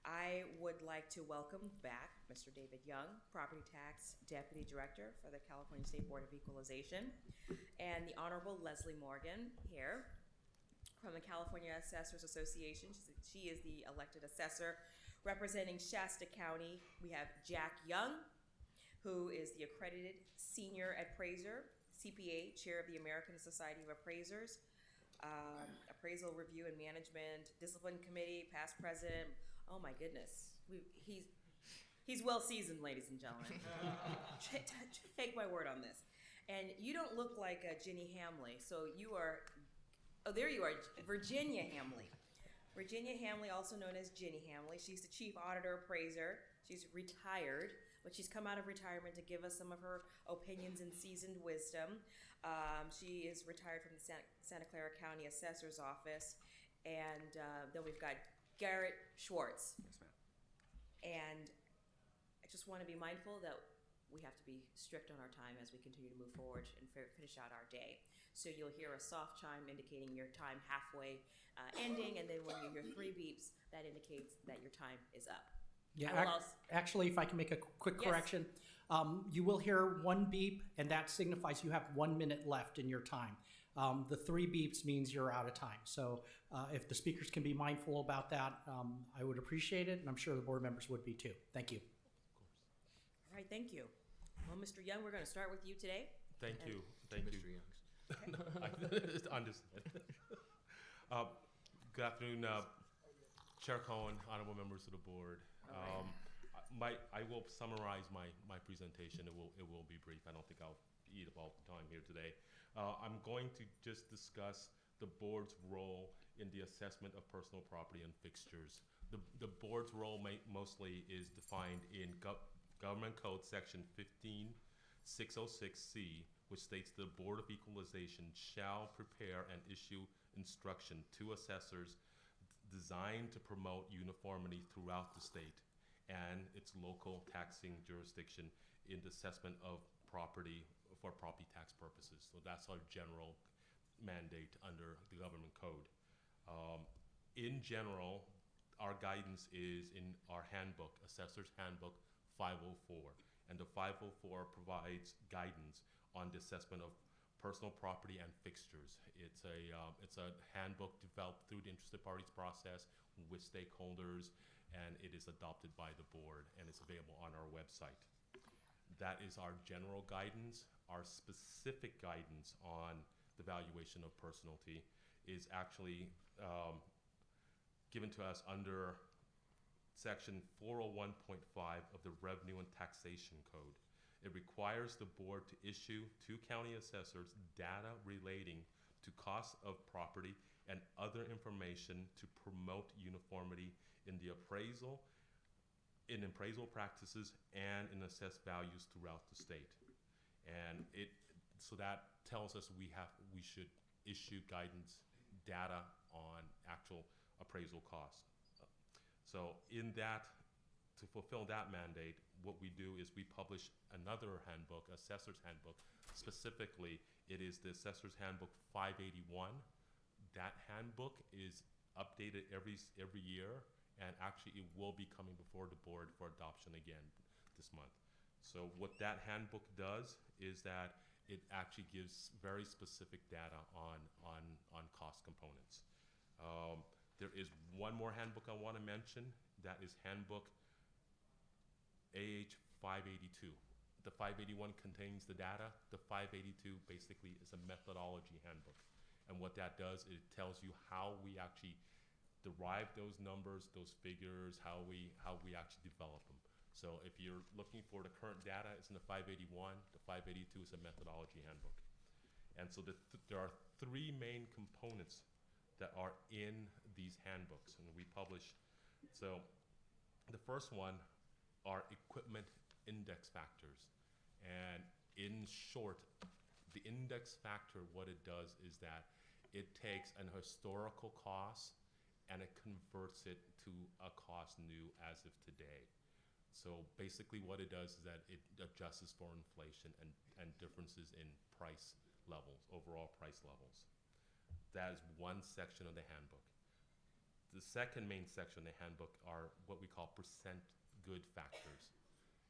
I would like to welcome back Mr. David Young, Property Tax Deputy Director for the California State Board of Equalization, and the Honorable Leslie Morgan here from the California Assessors Association. She is the elected assessor representing Shasta County. We have Jack Young, who is the accredited senior appraiser, CPA, chair of the American Society of Appraisers, appraisal review and management, discipline committee, past president. Oh my goodness, he's well seasoned, ladies and gentlemen. Take my word on this. And you don't look like Ginny Hamley, so you are. Oh, there you are, Virginia Hamley. Virginia Hamley, also known as Ginny Hamley. She's the chief auditor appraiser. She's retired, but she's come out of retirement to give us some of her opinions and seasoned wisdom. She is retired from the Santa Clara County Assessor's Office. And then we've got Garrett Schwartz. Yes, ma'am. And I just want to be mindful that we have to be strict on our time as we continue to move forward and finish out our day. So you'll hear a soft chime indicating your time halfway ending, and then when you hear 3 beeps, that indicates that your time is up. Yeah, I will also- actually, if I can make a quick Yes. correction, You will hear one beep, and that signifies you have 1 minute left in your time. The 3 beeps means you're out of time. So if the speakers can be mindful about that, I would appreciate it, and I'm sure the board members would be too. Thank you. All right, thank you. Well, Mr. Young, we're going to start with you today. Thank And- you. Thank you. Mr. Youngs. I understand. Good afternoon, Chair Cohen, honorable members of the board. I will summarize my presentation. It will be brief. I don't think I'll eat up all the time here today. I'm going to just discuss the board's role in the assessment of personal property and fixtures. The board's role mostly is defined in Government Code Section 15606C, which states the Board of Equalization shall prepare and issue instruction to assessors designed to promote uniformity throughout the state and its local taxing jurisdiction in the assessment of property for property tax purposes. So that's our general mandate under the government code. In general, our guidance is in our handbook, Assessor's Handbook 504. And the 504 provides guidance on the assessment of personal property and fixtures. It's a handbook developed through the interested parties process with stakeholders, and it is adopted by the board, and it's available on our website. That is our general guidance. Our specific guidance on the valuation of personality is actually given to us under Section 401.5 of the Revenue and Taxation Code. It requires the board to issue to county assessors data relating to costs of property and other information to promote uniformity in the appraisal practices and in assessed values throughout the state. And so that tells us we should issue guidance data on actual appraisal costs. So in that, to fulfill that mandate, what we do is we publish another handbook, Assessor's Handbook. Specifically, it is the Assessor's Handbook 581. That handbook is updated every year, and actually it will be coming before the board for adoption again this month. So what that handbook does is that it actually gives very specific data on cost components. There is one more handbook I want to mention. That is Handbook AH 582. The 581 contains the data. The 582 basically is a methodology handbook. And what that does, it tells you how we actually derive those numbers, those figures, how we actually develop them. So if you're looking for the current data, it's in the 581. The 582 is a methodology handbook. And so there are 3 main components that are in these handbooks, and we publish. So the first one are equipment index factors. And in short, the index factor, what it does is that it takes an historical cost and it converts it to a cost new as of today. So basically what it does is that it adjusts for inflation and differences in price levels, overall price levels. That is one section of the handbook. The second main section of the handbook are what we call percent good factors.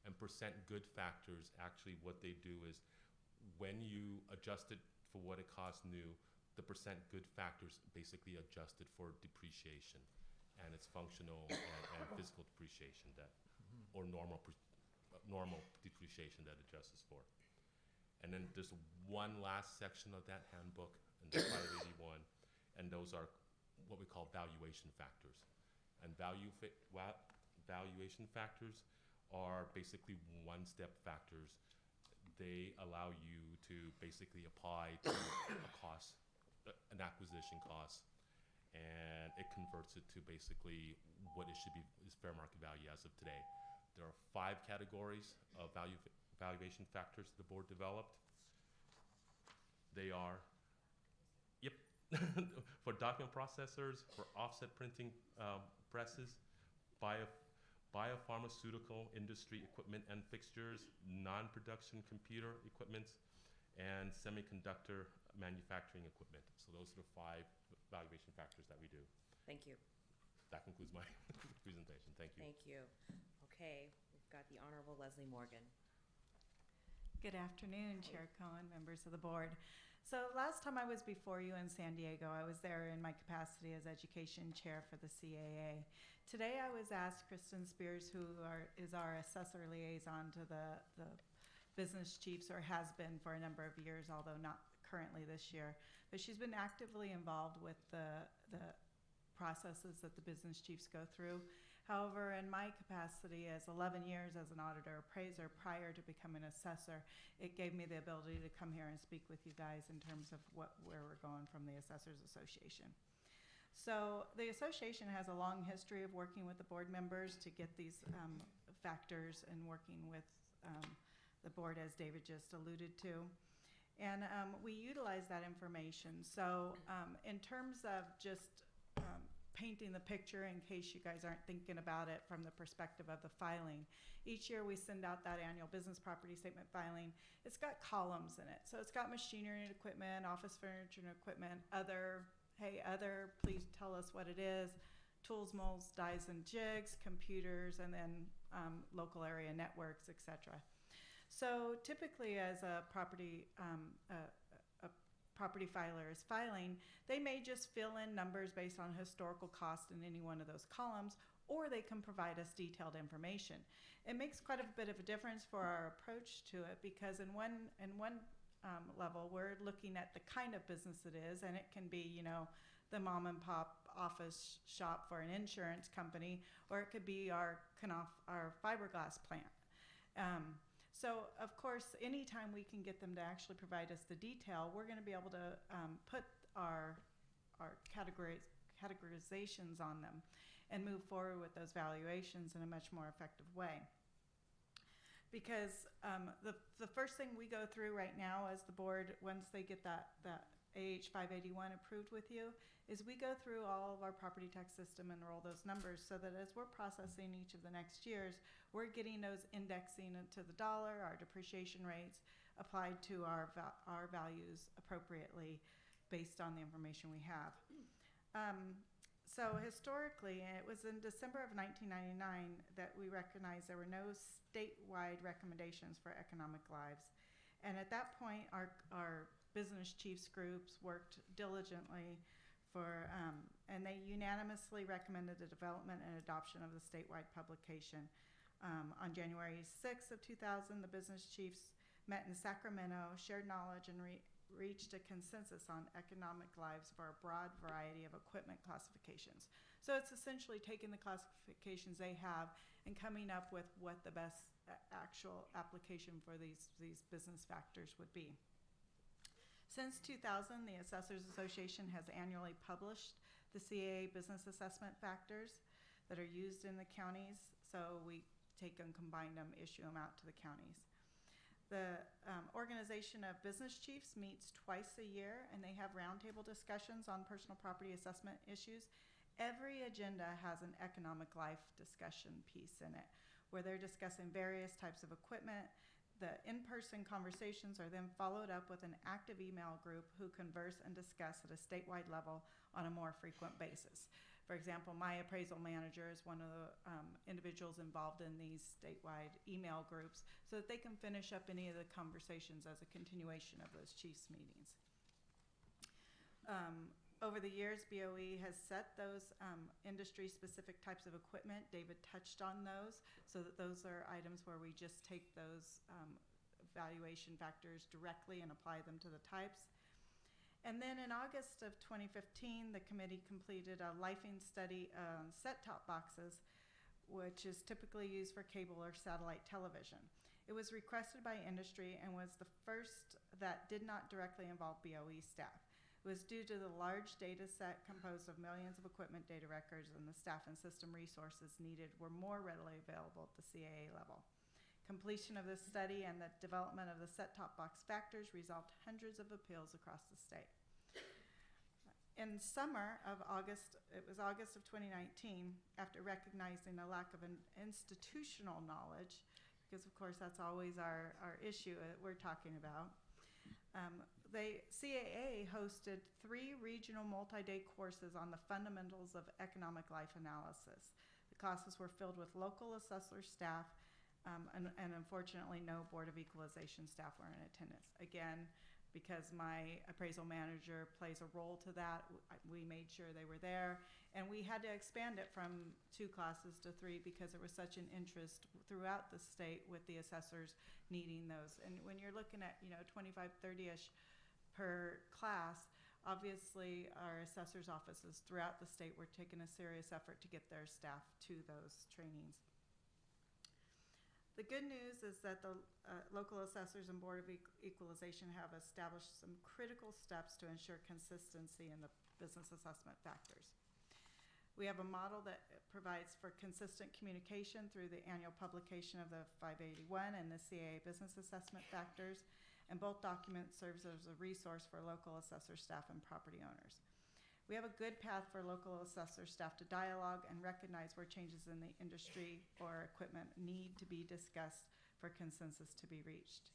And percent good factors, actually what they do is when you adjust it for what it costs new, the percent good factors basically adjusted for depreciation and its functional and physical depreciation or normal depreciation that adjusts for. And then there's one last section of that handbook in the 581, and those are what we call valuation factors. And valuation factors are basically one-step factors. They allow you to basically apply to a cost, an acquisition cost, and it converts it to basically what it should be is fair market value as of today. There are 5 categories of valuation factors the board developed. They are, for document processors, for offset printing presses, biopharmaceutical industry equipment and fixtures, non-production computer equipments, and semiconductor manufacturing equipment. So those are the 5 valuation factors that we do. Thank you. That concludes my presentation. Thank you. Thank you. Okay, we've got the Honorable Leslie Morgan. Good afternoon, Chair Cohen, members of the board. So last time I was before you in San Diego, I was there in my capacity as education chair for the CAA. Today I was asked, Kristen Spears, who is our assessor liaison to the business chiefs, or has been for a number of years, although not currently this year, but she's been actively involved with the processes that the business chiefs go through. However, in my capacity as 11 years as an auditor appraiser prior to becoming assessor, it gave me the ability to come here and speak with you guys in terms of where we're going from the Assessors Association. So the association has a long history of working with the board members to get these factors and working with the board, as David just alluded to. And we utilize that information. So in terms of just painting the picture, in case you guys aren't thinking about it from the perspective of the filing, each year we send out that annual business property statement filing. It's got columns in it. So it's got machinery and equipment, office furniture and equipment, other, please tell us what it is, tools, molds, dies and jigs, computers, and then local area networks, etc. So typically as a property filer is filing, they may just fill in numbers based on historical cost in any one of those columns, or they can provide us detailed information. It makes quite a bit of a difference for our approach to it, because in one level, we're looking at the kind of business it is, and it can be, the mom and pop office shop for an insurance company, or it could be our fiberglass plant. So, of course, anytime we can get them to actually provide us the detail, we're going to be able to put our categorizations on them and move forward with those valuations in a much more effective way. Because the first thing we go through right now as the board, once they get that AH 581 approved with you, is we go through all of our property tax system and roll those numbers so that as we're processing each of the next years, we're getting those indexing to the dollar, our depreciation rates applied to our values appropriately based on the information we have. So historically, it was in December of 1999 that we recognized there were no statewide recommendations for economic lives. And at that point, our business chiefs groups worked diligently and they unanimously recommended the development and adoption of the statewide publication. On January 6th of 2000, the business chiefs met in Sacramento, shared knowledge, and reached a consensus on economic lives for a broad variety of equipment classifications. So it's essentially taking the classifications they have and coming up with what the best actual application for these business factors would be. Since 2000, the Assessors Association has annually published the CAA business assessment factors that are used in the counties. So we take and combine them, issue them out to the counties. The Organization of Business Chiefs meets twice a year, and they have roundtable discussions on personal property assessment issues. Every agenda has an economic life discussion piece in it, where they're discussing various types of equipment. The in-person conversations are then followed up with an active email group who converse and discuss at a statewide level on a more frequent basis. For example, my appraisal manager is one of the individuals involved in these statewide email groups so that they can finish up any of the conversations as a continuation of those chiefs meetings. Over the years, BOE has set those industry-specific types of equipment. David touched on those, so that those are items where we just take those valuation factors directly and apply them to the types. And then in August of 2015, the committee completed a lifing study on set-top boxes, which is typically used for cable or satellite television. It was requested by industry and was the first that did not directly involve BOE staff. It was due to the large data set composed of millions of equipment data records, and the staff and system resources needed were more readily available at the CAA level. Completion of this study and the development of the set-top box factors resolved hundreds of appeals across the state. In summer of August, it was August of 2019, after recognizing a lack of an institutional knowledge, because of course that's always our issue that we're talking about, the CAA hosted 3 regional multi-day courses on the fundamentals of economic life analysis. The classes were filled with local assessor staff and unfortunately, no Board of Equalization staff were in attendance. Again, because my appraisal manager plays a role to that, we made sure they were there. And we had to expand it from 2 classes to 3 because there was such an interest throughout the state with the assessors needing those. And when you're looking at, 25, 30-ish per class, obviously our assessors' offices throughout the state were taking a serious effort to get their staff to those trainings. The good news is that the local assessors and Board of Equalization have established some critical steps to ensure consistency in the business assessment factors. We have a model that provides for consistent communication through the annual publication of the 581 and the CAA business assessment factors, and both documents serves as a resource for local assessor staff and property owners. We have a good path for local assessor staff to dialogue and recognize where changes in the industry or equipment need to be discussed for consensus to be reached.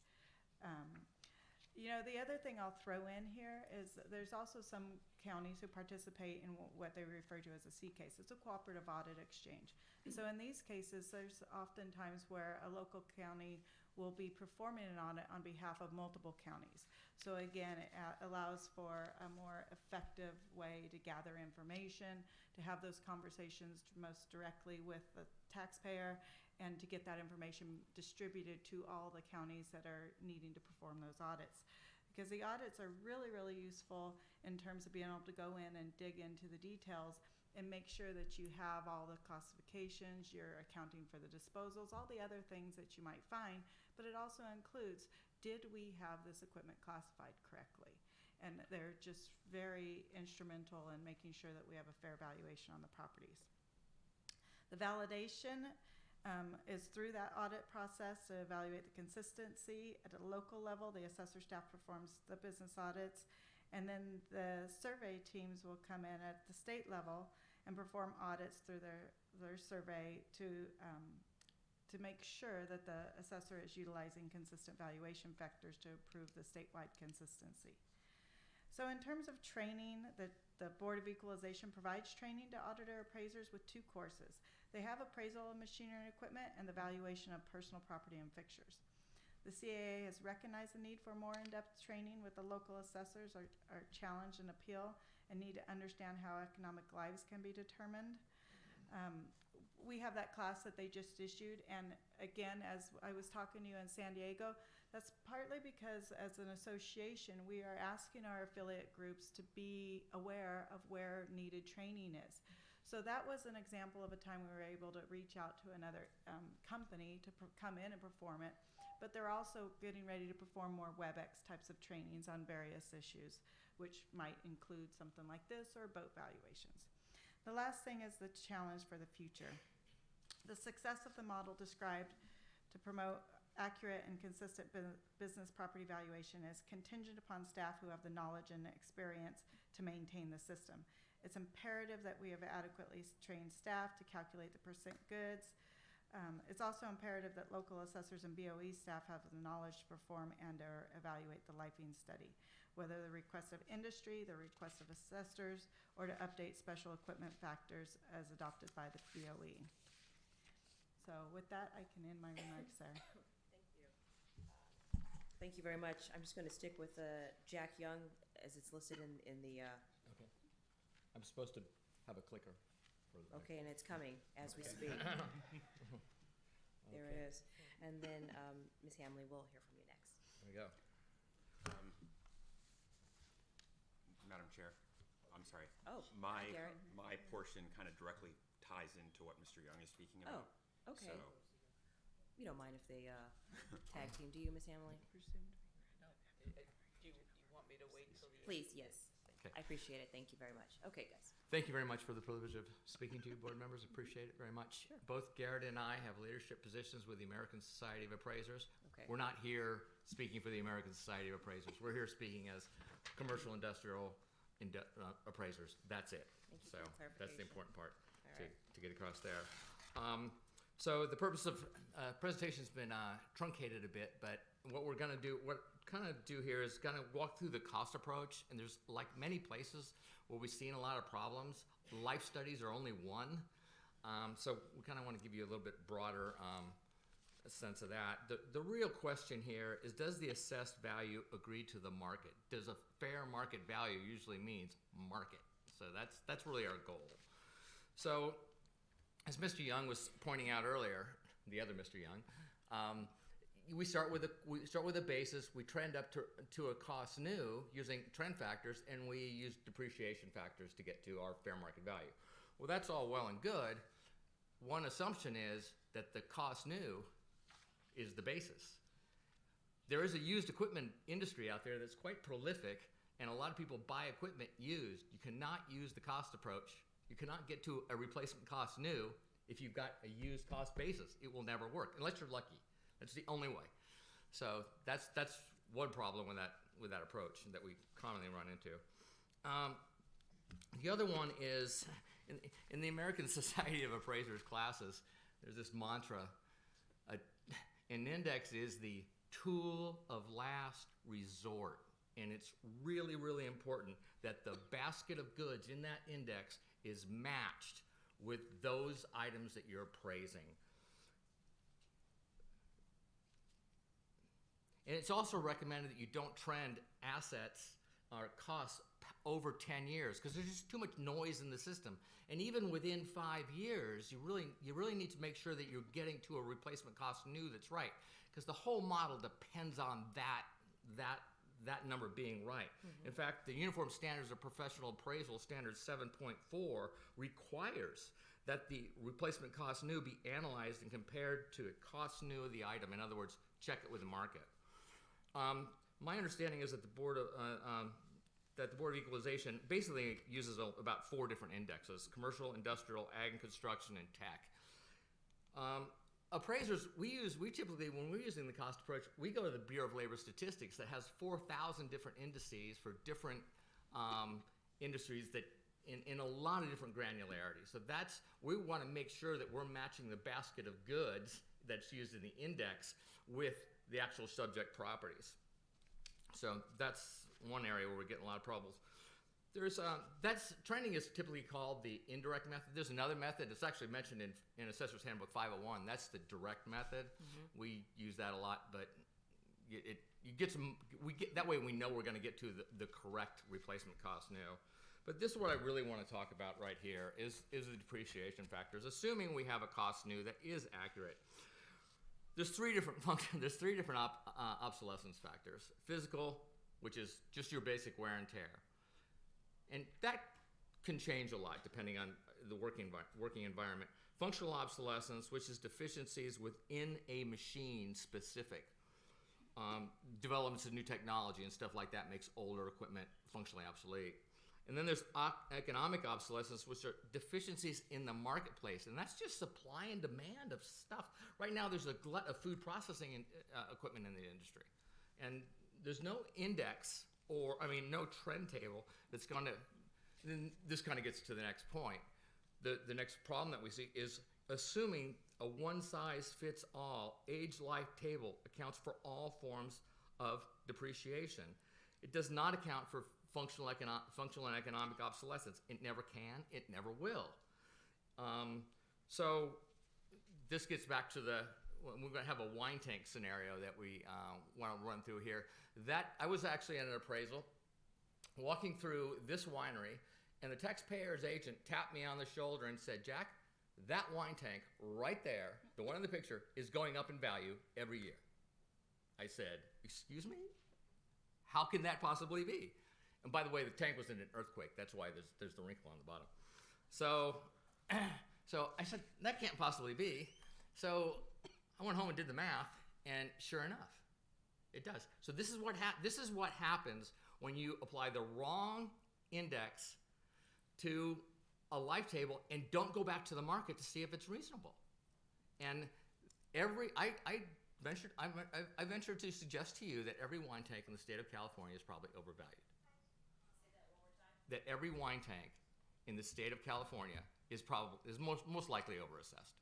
The other thing I'll throw in here is there's also some counties who participate in what they refer to as a C case. It's a cooperative audit exchange. And so in these cases, there's often times where a local county will be performing an audit on behalf of multiple counties. So again, it allows for a more effective way to gather information, to have those conversations most directly with the taxpayer, and to get that information distributed to all the counties that are needing to perform those audits. Because the audits are really, really useful in terms of being able to go in and dig into the details and make sure that you have all the classifications, you're accounting for the disposals, all the other things that you might find, but it also includes, did we have this equipment classified correctly? And they're just very instrumental in making sure that we have a fair valuation on the properties. The validation is through that audit process to evaluate the consistency. At a local level, the assessor staff performs the business audits, and then the survey teams will come in at the state level and perform audits through their survey to make sure that the assessor is utilizing consistent valuation factors to improve the statewide consistency. So in terms of training, the Board of Equalization provides training to auditor appraisers with 2 courses. They have appraisal of machinery and equipment and the valuation of personal property and fixtures. The CAA has recognized the need for more in-depth training with the local assessors are challenged and appeal and need to understand how economic lives can be determined. We have that class that they just issued, and again, as I was talking to you in San Diego, that's partly because as an association, we are asking our affiliate groups to be aware of where needed training is. So that was an example of a time we were able to reach out to another company to come in and perform it, but they're also getting ready to perform more WebEx types of trainings on various issues, which might include something like this or boat valuations. The last thing is the challenge for the future. The success of the model described to promote accurate and consistent business property valuation is contingent upon staff who have the knowledge and experience to maintain the system. It's imperative that we have adequately trained staff to calculate the percent goods. It's also imperative that local assessors and BOE staff have the knowledge to perform and or evaluate the lifing study, whether the request of industry, the request of assessors, or to update special equipment factors as adopted by the BOE. So with that, I can end my remarks there. Thank you very much. I'm just going to stick with Jack Young as it's listed in the. Okay. I'm supposed to have a clicker. Okay, and it's coming as we speak. There it is. And then Ms. Hamley, we'll hear from you next. There we go. Madam Chair, I'm sorry. Oh, my hi, Garrett. my portion kind of directly ties into what Mr. Young is speaking about. Oh, okay. So, You don't mind if they tag team, do you, Ms. Hamley? No. Do you want me to wait till the... Please, yes. Okay. I appreciate it. Thank you very much. Okay, guys. Thank you very much for the privilege of speaking to you, board members. Appreciate it very much. Sure. Both Garrett and I have leadership positions with the American Society of Appraisers. Okay. We're not here speaking for the American Society of Appraisers. We're here speaking as commercial industrial appraisers. That's it. Thank you So for the that's the clarification. important part All right. to get across there. So the purpose of presentation's been truncated a bit, but what we're going to do, here is kind of walk through the cost approach. And there's like many places where we've seen a lot of problems. Life studies are only one. So we kind of want to give you a little bit broader sense of that. The real question here is, does the assessed value agree to the market? Does a fair market value usually means market? So that's really our goal. So as Mr. Young was pointing out earlier, the other Mr. Young, we start with a basis. We trend up to a cost new using trend factors, and we use depreciation factors to get to our fair market value. Well, that's all well and good. One assumption is that the cost new is the basis. There is a used equipment industry out there that's quite prolific, and a lot of people buy equipment used. You cannot use the cost approach. You cannot get to a replacement cost new if you've got a used cost basis. It will never work unless you're lucky. That's the only way. So that's one problem with that approach that we commonly run into. The other one is in the American Society of Appraisers classes, there's this mantra: an index is the tool of last resort. And it's really, really important that the basket of goods in that index is matched with those items that you're appraising. And it's also recommended that you don't trend assets or costs over 10 years because there's just too much noise in the system. And even within 5 years, you really need to make sure that you're getting to a replacement cost new that's right, because the whole model depends on that number being right. In fact, the Uniform Standards of Professional Appraisal, Standard 7.4, requires that the replacement cost new be analyzed and compared to a cost new of the item. In other words, check it with the market. My understanding is that the Board of Equalization basically uses about 4 different indexes: commercial, industrial, ag and construction, and tech. Appraisers, we typically, when we're using the cost approach, we go to the Bureau of Labor Statistics that has 4,000 different indices for different industries that in a lot of different granularities. So we want to make sure that we're matching the basket of goods that's used in the index with the actual subject properties. So that's one area where we're getting a lot of troubles. Trending is typically called the indirect method. There's another method. It's actually mentioned in Assessor's Handbook 501. That's the direct method. We use that a lot, but that way we know we're going to get to the correct replacement cost new. But this is what I really want to talk about right here is the depreciation factors, assuming we have a cost new that is accurate. There's 3 different functions. There's 3 different obsolescence factors: physical, which is just your basic wear and tear. And that can change a lot depending on the working environment. Functional obsolescence, which is deficiencies within a machine specific. Developments of new technology and stuff like that makes older equipment functionally obsolete. And then there's economic obsolescence, which are deficiencies in the marketplace. And that's just supply and demand of stuff. Right now, there's a glut of food processing equipment in the industry. And there's no index no trend table that's going to, then this kind of gets to the next point. The next problem that we see is assuming a one-size-fits-all age-life table accounts for all forms of depreciation. It does not account for functional and economic obsolescence. It never can. It never will. So this gets back to we're going to have a wine tank scenario that we want to run through here. I was actually at an appraisal walking through this winery, and the taxpayer's agent tapped me on the shoulder and said, "Jack, that wine tank right there, the one in the picture, is going up in value every year." I said, "Excuse me? How can that possibly be?" And by the way, the tank was in an earthquake. That's why there's the wrinkle on the bottom. So I said, that can't possibly be. So I went home and did the math, and sure enough, it does. So this is what happens when you apply the wrong index to a life table and don't go back to the market to see if it's reasonable. And I venture to suggest to you that every wine tank in the state of California is probably overvalued. That every wine tank in the state of California is most likely overassessed.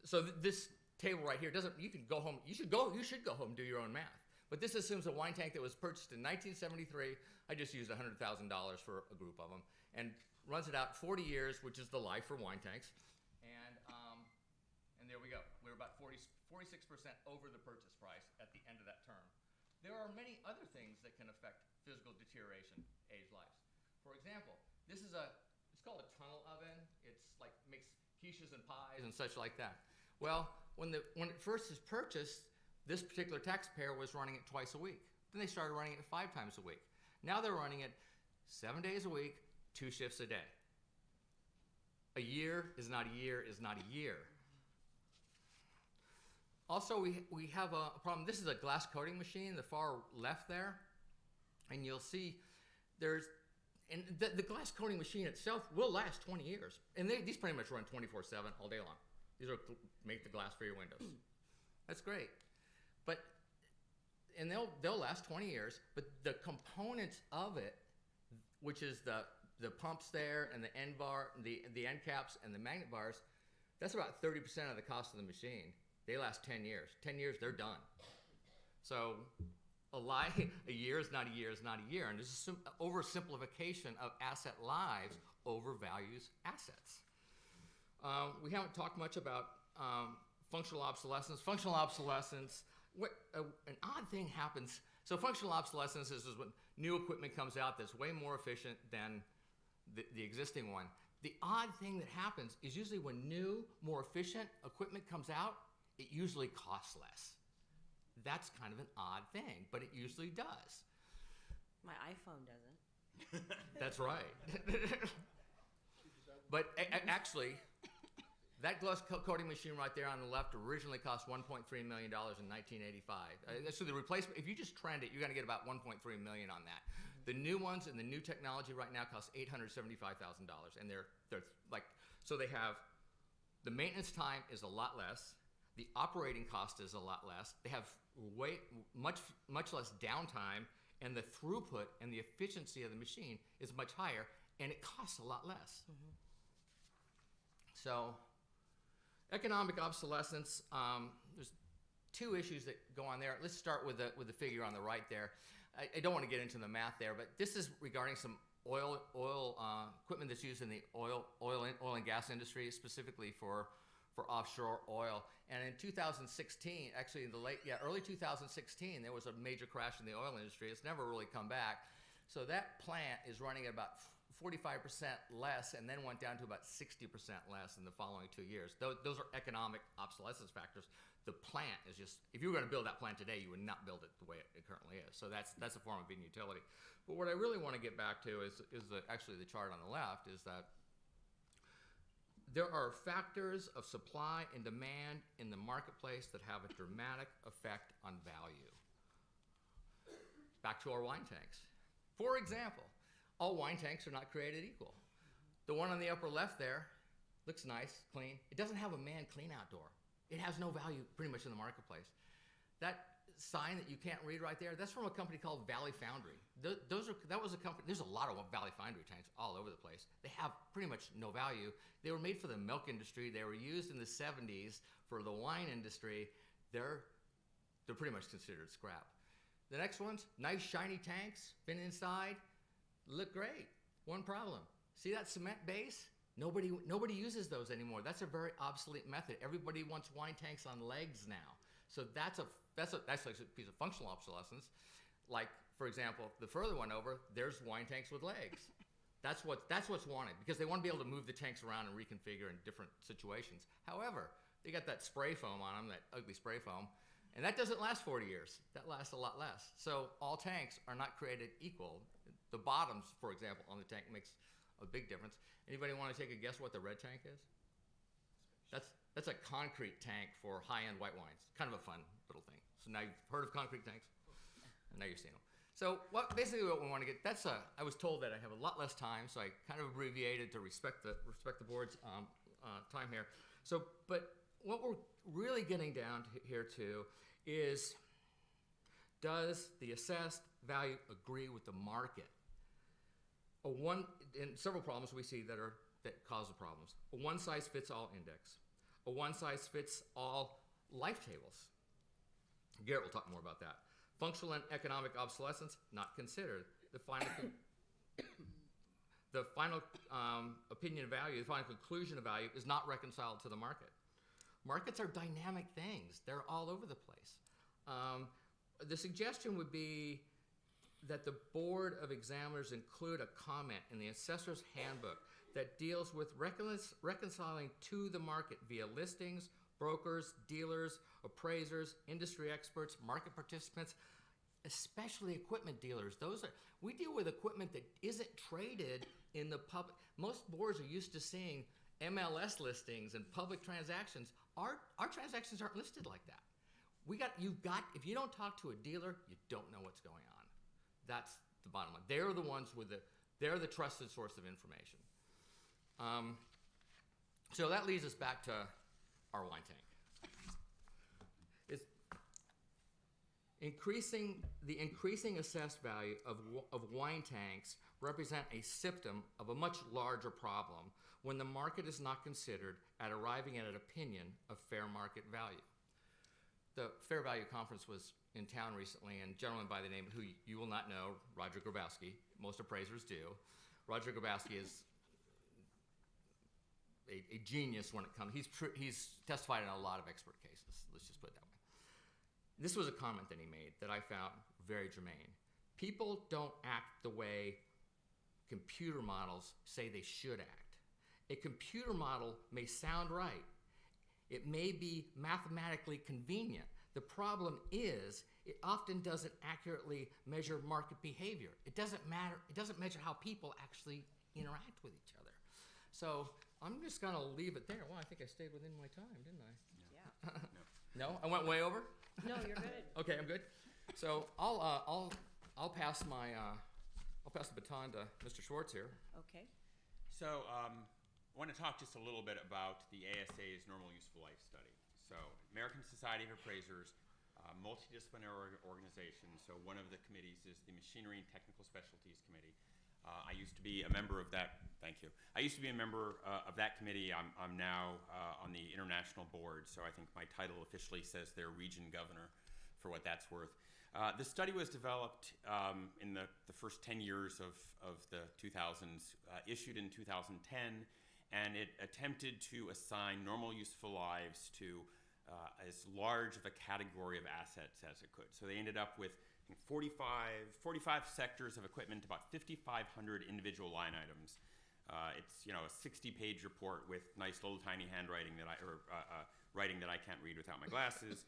So this table right here you should go home and do your own math. But this assumes a wine tank that was purchased in 1973. I just used $100,000 for a group of them, and runs it out 40 years, which is the life for wine tanks. 46% over the purchase price at the end of that term. There are many other things that can affect physical deterioration, age lives. For example, it's called a tunnel oven. It's like makes quiches and pies and such like that. Well, when it first is purchased, this particular taxpayer was running it twice a week. Then they started running it 5 times a week. Now they're running it 7 days a week, 2 shifts a day. A year is not a year is not a year. Also, we have a problem. This is a glass coating machine, the far left there. And you'll see the glass coating machine itself will last 20 years. And these pretty much run 24/7 all day long. These are make the glass for your windows. That's great. And they'll last 20 years, but the components of it, which is the pumps there and the end bar, the end caps and the magnet bars, that's about 30% of the cost of the machine. They last 10 years. 10 years, they're done. So a year is not a year is not a year. And this is oversimplification of asset lives overvalues assets. We haven't talked much about functional obsolescence. Functional obsolescence, an odd thing happens. So functional obsolescence is when new equipment comes out that's way more efficient than the existing one. The odd thing that happens is usually when new, more efficient equipment comes out, it usually costs less. That's kind of an odd thing, but it usually does. My iPhone doesn't. That's right. But actually, that glass coating machine right there on the left originally cost $1.3 million in 1985. So the replacement, if you just trend it, you're going to get about $1.3 million on that. The new ones and the new technology right now cost $875,000, and they're like, so they have, the maintenance time is a lot less, the operating cost is a lot less, they have much less downtime, and the throughput and the efficiency of the machine is much higher, and it costs a lot less. So, economic obsolescence, there's 2 issues that go on there. Let's start with the figure on the right there. I don't want to get into the math there, but this is regarding some oil equipment that's used in the oil and gas industry, specifically for offshore oil. And in 2016, actually early 2016, there was a major crash in the oil industry. It's never really come back. So that plant is running at about 45% less, and then went down to about 60% less in the following 2 years. Those are economic obsolescence factors. The plant is just, if you were going to build that plant today, you would not build it the way it currently is. So that's a form of inutility. But what I really want to get back to is actually the chart on the left, is that there are factors of supply and demand in the marketplace that have a dramatic effect on value. Back to our wine tanks. For example, all wine tanks are not created equal. The one on the upper left there looks nice, clean. It doesn't have a man clean out door. It has no value pretty much in the marketplace. That sign that you can't read right there, that's from a company called Valley Foundry. That was a company, there's a lot of Valley Foundry tanks all over the place. They have pretty much no value. They were made for the milk industry. They were used in the 70s for the wine industry. They're pretty much considered scrap. The next one's nice shiny tanks, been inside, look great. One problem, see that cement base? Nobody uses those anymore. That's a very obsolete method. Everybody wants wine tanks on legs now. So that's like a piece of functional obsolescence. Like, for example, the further one over, there's wine tanks with legs. That's what's wanted, because they want to be able to move the tanks around and reconfigure in different situations. However, they got that spray foam on them, that ugly spray foam, and that doesn't last 40 years. That lasts a lot less. So all tanks are not created equal. The bottoms, for example, on the tank makes a big difference. Anybody want to take a guess what the red tank is? That's a concrete tank for high-end white wines. Kind of a fun little thing. So now you've heard of concrete tanks, and now you've seen them. So basically what we want to get, I was told that I have a lot less time, so I kind of abbreviated to respect the board's time here. So, but what we're really getting down to here to is, does the assessed value agree with the market? And several problems we see that cause the problems. A one-size-fits-all index. A one-size-fits-all life tables. Garrett will talk more about that. Functional and economic obsolescence, not considered. The final opinion of value, the final conclusion of value is not reconciled to the market. Markets are dynamic things. They're all over the place. The suggestion would be that the Board of Examiners include a comment in the assessor's handbook that deals with reconciling to the market via listings, brokers, dealers, appraisers, industry experts, market participants, especially equipment dealers. We deal with equipment that isn't traded in the public. Most boards are used to seeing MLS listings and public transactions. Our transactions aren't listed like that. If you don't talk to a dealer, you don't know what's going on. That's the bottom line. They're the ones they're the trusted source of information. So that leads us back to our wine tank. The increasing assessed value of wine tanks represent a symptom of a much larger problem when the market is not considered at arriving at an opinion of fair market value. The Fair Value Conference was in town recently, and a gentleman by the name, who you will not know, Roger Grabowski, most appraisers do. Roger Grabowski is a genius when it comes. He's testified in a lot of expert cases. Let's just put it that way. This was a comment that he made that I found very germane. People don't act the way computer models say they should act. A computer model may sound right. It may be mathematically convenient. The problem is it often doesn't accurately measure market behavior. It doesn't measure how people actually interact with each other. So I'm just going to leave it there. Well, I think I stayed within my time, didn't I? Yeah. No? I went way over? No, you're good. Okay, I'm good. So I'll pass the baton to Mr. Schwartz here. Okay. So I want to talk just a little bit about the ASA's Normal Useful Life Study. So American Society of Appraisers, multidisciplinary organization. So one of the committees is the Machinery and Technical Specialties Committee. I used to be a member of that. Thank you. I used to be a member of that committee. I'm now on the international board, so I think my title officially says they're region governor, for what that's worth. The study was developed in the first 10 years of the 2000s, issued in 2010, and it attempted to assign normal useful lives to as large of a category of assets as it could. So they ended up with 45 sectors of equipment, about 5,500 individual line items. It's a 60-page report with nice little tiny handwriting writing that I can't read without my glasses.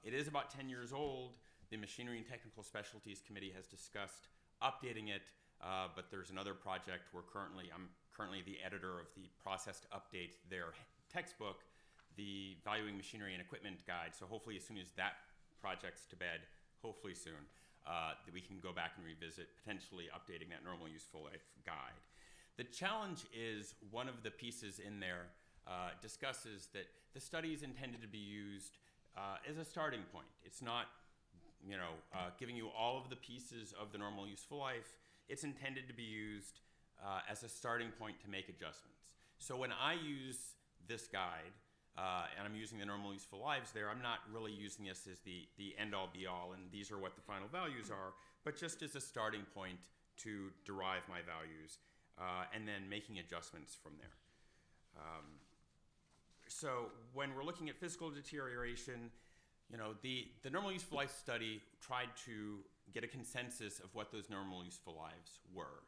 It is about 10 years old. The Machinery and Technical Specialties Committee has discussed updating it, but there's another project where I'm currently the editor of the process to update their textbook, the Valuing Machinery and Equipment Guide. So hopefully as soon as that project's to bed, hopefully soon, that we can go back and revisit potentially updating that Normal Useful Life Guide. The challenge is one of the pieces in there discusses that the study is intended to be used as a starting point. It's not giving you all of the pieces of the Normal Useful Life. It's intended to be used as a starting point to make adjustments. So when I use this guide, and I'm using the Normal Useful Lives there, I'm not really using this as the end-all be-all, and these are what the final values are, but just as a starting point to derive my values, and then making adjustments from there. So when we're looking at physical deterioration, the Normal Useful Life study tried to get a consensus of what those normal useful lives were.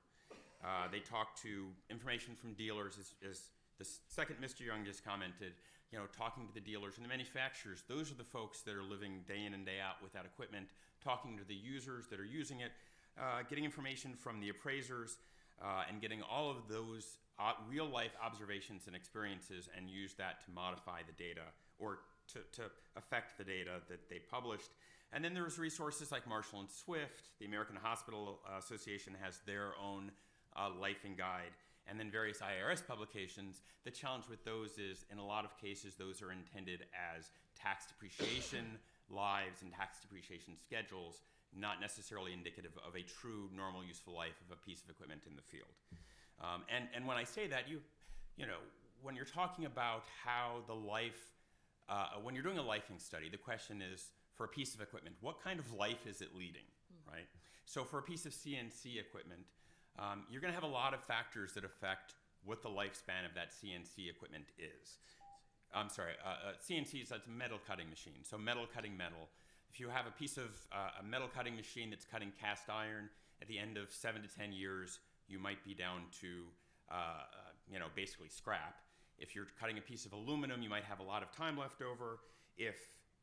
They talked to information from dealers, as the second Mr. Young just commented, talking to the dealers and the manufacturers. Those are the folks that are living day in and day out with that equipment, talking to the users that are using it, getting information from the appraisers, and getting all of those real-life observations and experiences and use that to modify the data or to affect the data that they published. And then there's resources like Marshall and Swift. The American Hospital Association has their own lifing guide, and then various IRS publications. The challenge with those is, in a lot of cases, those are intended as tax depreciation lives and tax depreciation schedules, not necessarily indicative of a true normal useful life of a piece of equipment in the field. And when I say that, when you're talking about how the life, when you're doing a lifing study, the question is, for a piece of equipment, what kind of life is it leading, right? So for a piece of CNC equipment, you're going to have a lot of factors that affect what the lifespan of that CNC equipment is. I'm sorry, CNCs, that's a metal cutting machine. So metal cutting metal. If you have a piece of a metal cutting machine that's cutting cast iron, at the end of 7 to 10 years, you might be down to, basically scrap. If you're cutting a piece of aluminum, you might have a lot of time left over. If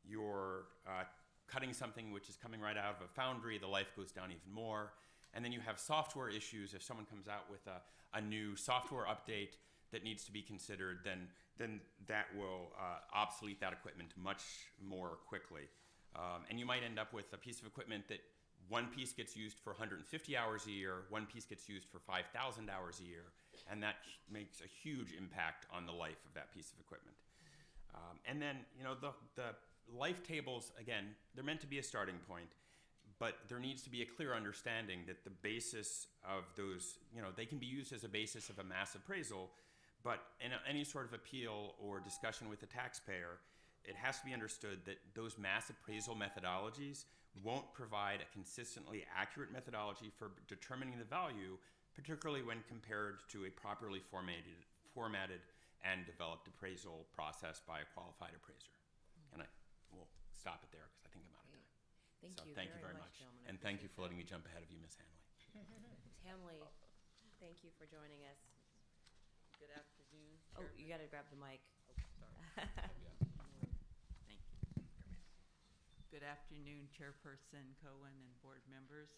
you're cutting something which is coming right out of a foundry, the life goes down even more. And then you have software issues. If someone comes out with a new software update that needs to be considered, then that will obsolete that equipment much more quickly. And you might end up with a piece of equipment that one piece gets used for 150 hours a year, one piece gets used for 5,000 hours a year, and that makes a huge impact on the life of that piece of equipment. And then, the life tables, again, they're meant to be a starting point, but there needs to be a clear understanding that the basis of those, they can be used as a basis of a mass appraisal, but in any sort of appeal or discussion with the taxpayer, it has to be understood that those mass appraisal methodologies won't provide a consistently accurate methodology for determining the value, particularly when compared to a properly formatted and developed appraisal process by a qualified appraiser. And I will stop it there because I think I'm out of time. Thank you very very much. much, gentlemen. I And thank you appreciate for letting that. me jump ahead of you, Ms. Hanley. Ms. Hamley, thank you for joining us. Good afternoon. Oh, you got to grab the mic. Thank you. Good afternoon, Chairperson Cohen and board members.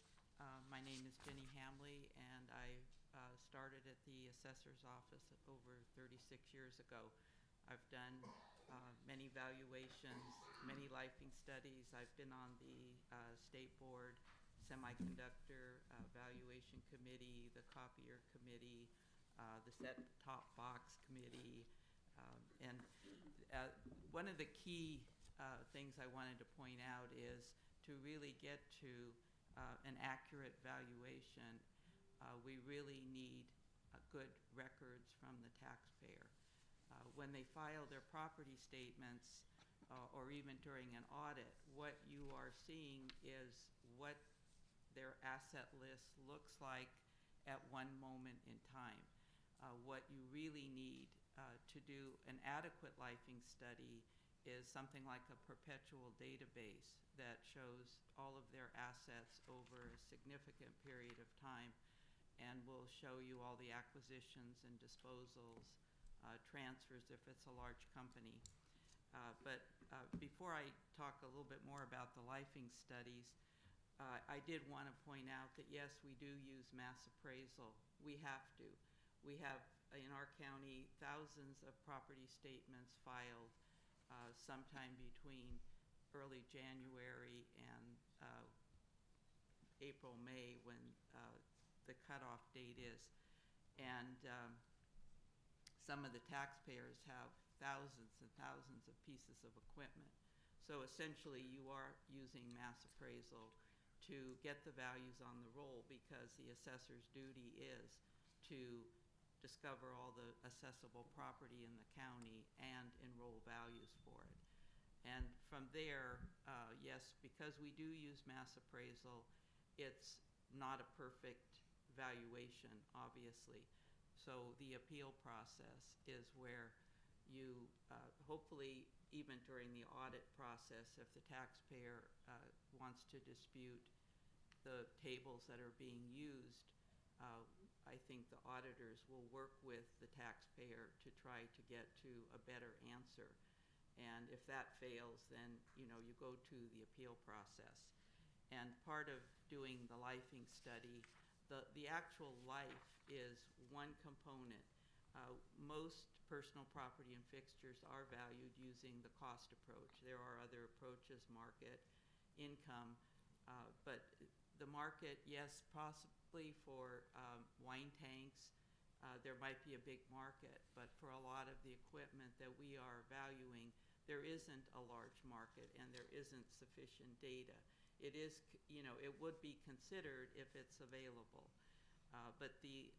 My name is Jenny Hamley, and I started at the assessor's office over 36 years ago. I've done many valuations, many lifing studies. I've been on the state board, semiconductor valuation committee, the copier committee, the set-top box committee, and one of the key things I wanted to point out is to really get to an accurate valuation, we really need good records from the taxpayer. When they file their property statements or even during an audit, what you are seeing is what their asset list looks like at one moment in time. What you really need to do an adequate lifing study is something like a perpetual database that shows all of their assets over a significant period of time and will show you all the acquisitions and disposals, transfers if it's a large company. But before I talk a little bit more about the lifing studies, I did want to point out that yes, we do use mass appraisal. We have to. We have in our county thousands of property statements filed sometime between early January and April, May, when the cutoff date is. And some of the taxpayers have thousands and thousands of pieces of equipment. So essentially you are using mass appraisal to get the values on the roll because the assessor's duty is to discover all the assessable property in the county and enroll values for it. And from there, yes, because we do use mass appraisal, it's not a perfect valuation, obviously. So the appeal process is where you, hopefully even during the audit process, if the taxpayer wants to dispute the tables that are being used, I think the auditors will work with the taxpayer to try to get to a better answer. And if that fails, then you go to the appeal process. And part of doing the lifing study, the actual life is one component. Most personal property and fixtures are valued using the cost approach. There are other approaches, market, income, but the market, yes, possibly for wine tanks, there might be a big market, but for a lot of the equipment that we are valuing, there isn't a large market and there isn't sufficient data. It is, it would be considered if it's available, but the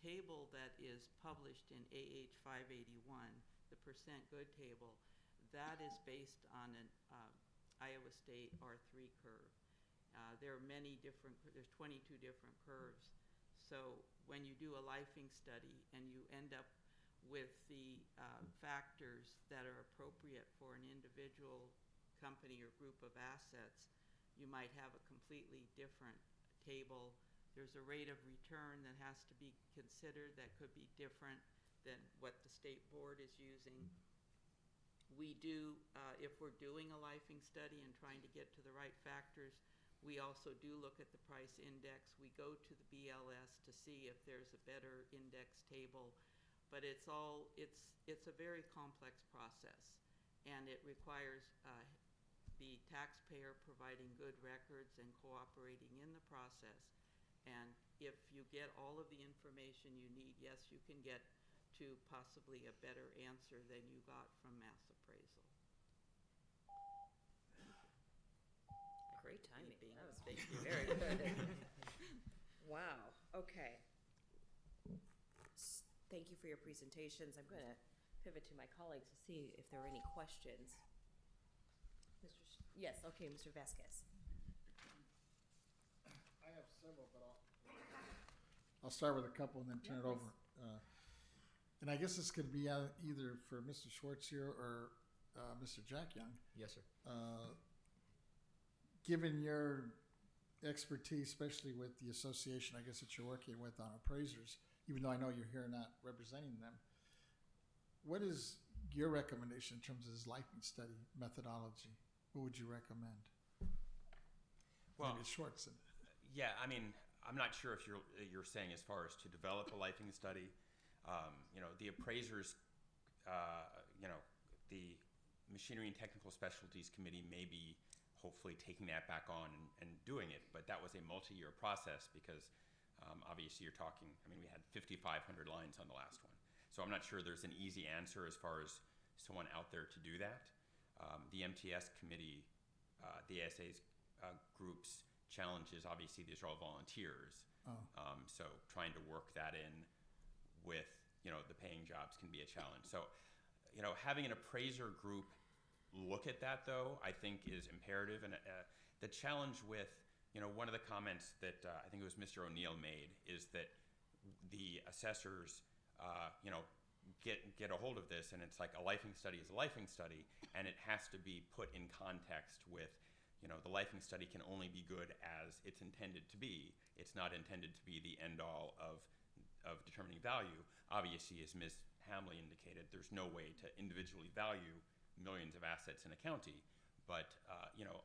table that is published in AH 581, the percent good table, that is based on an Iowa State R3 curve. There are many different, there's 22 different curves. So when you do a lifing study and you end up with the factors that are appropriate for an individual company or group of assets, you might have a completely different table. There's a rate of return that has to be considered that could be different than what the state board is using. We do, if we're doing a lifing study and trying to get to the right factors, we also do look at the price index. We go to the BLS to see if there's a better index table, but it's a very complex process, and it requires the taxpayer providing good records and cooperating in the process. And if you get all of the information you need, yes, you can get to possibly a better answer than you got from mass appraisal. Great timing. Beeping. That was very good. Wow. Okay. Thank you for your presentations. I'm going to pivot to my colleagues to see if there are any questions. Yes, okay, Mr. Vasquez. I have several, but I'll start with a couple and then turn it over. And I guess this could be either for Mr. Schwartz here or Mr. Jack Young. Yes, sir. Given your expertise, especially with the association, I guess that you're working with on appraisers, even though I know you're here not representing them, what is your recommendation in terms of this lifing study methodology? What would you recommend? Well, maybe Schwartz. Yeah, I mean, I'm not sure if you're saying as far as to develop a lifing study. The appraisers, the Machinery and Technical Specialties Committee may be hopefully taking that back on and doing it, but that was a multi-year process because obviously you're talking, I mean, we had 5,500 lines on the last one. So I'm not sure there's an easy answer as far as someone out there to do that. The MTS committee, the ASA's group's challenge is obviously these are all volunteers. So trying to work that in with, the paying jobs can be a challenge. So, having an appraiser group look at that, though, I think is imperative. And the challenge with, one of the comments that I think it was Mr. O'Neill made is that the assessors, get a hold of this, and it's like a lifing study is a lifing study, and it has to be put in context with, the lifing study can only be good as it's intended to be. It's not intended to be the end-all of determining value. Obviously, as Ms. Hamley indicated, there's no way to individually value millions of assets in a county, but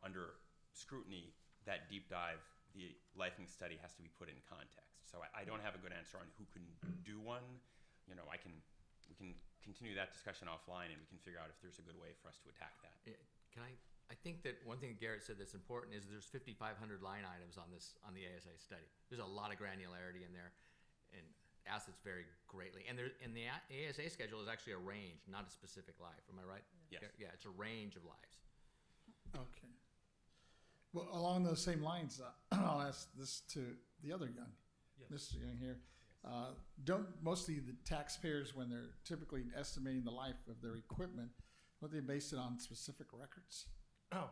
under scrutiny, that deep dive, the lifing study has to be put in context. So I don't have a good answer on who can do one. We can continue that discussion offline, and we can figure out if there's a good way for us to attack that. I think that one thing Garrett said that's important is there's 5,500 line items on the ASA study. There's a lot of granularity in there, and assets vary greatly. And the ASA schedule is actually a range, not a specific life. Am I right? Yes. Yeah, it's a range of lives. Okay. Well, along those same lines, I'll ask this to the other Young, Mr. Young here. Don't mostly the taxpayers, when they're typically estimating the life of their equipment, don't they base it on specific records? Oh.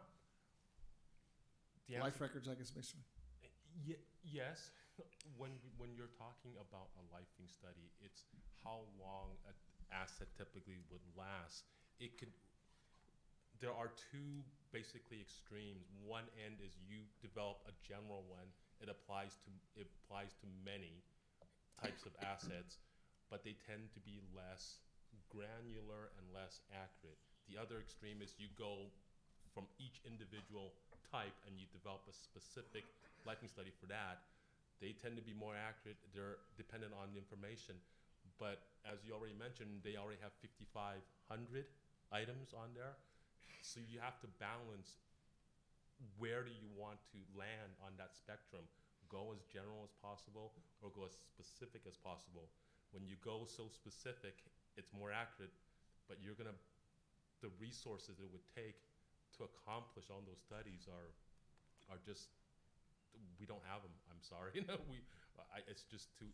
Life records, I guess, basically. Yes. When you're talking about a lifing study, it's how long an asset typically would last. There are two basically extremes. One end is you develop a general one. It applies to many types of assets, but they tend to be less granular and less accurate. The other extreme is you go from each individual type and you develop a specific lifing study for that. They tend to be more accurate. They're dependent on the information. But as you already mentioned, they already have 5,500 items on there. So you have to balance where do you want to land on that spectrum. Go as general as possible or go as specific as possible. When you go so specific, it's more accurate, but the resources it would take to accomplish all those studies are just, we don't have them. I'm sorry. It's just too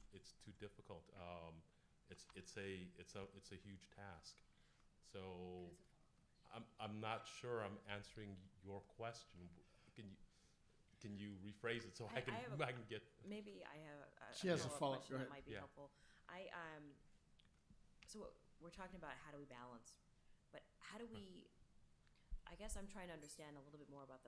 difficult. It's a huge task. So I'm not sure I'm answering your question. Can you rephrase it so I can get? Maybe I have She has a follow-up. question Go ahead. that might be helpful. So we're talking about how do we balance, but how do we, I guess I'm trying to understand a little bit more about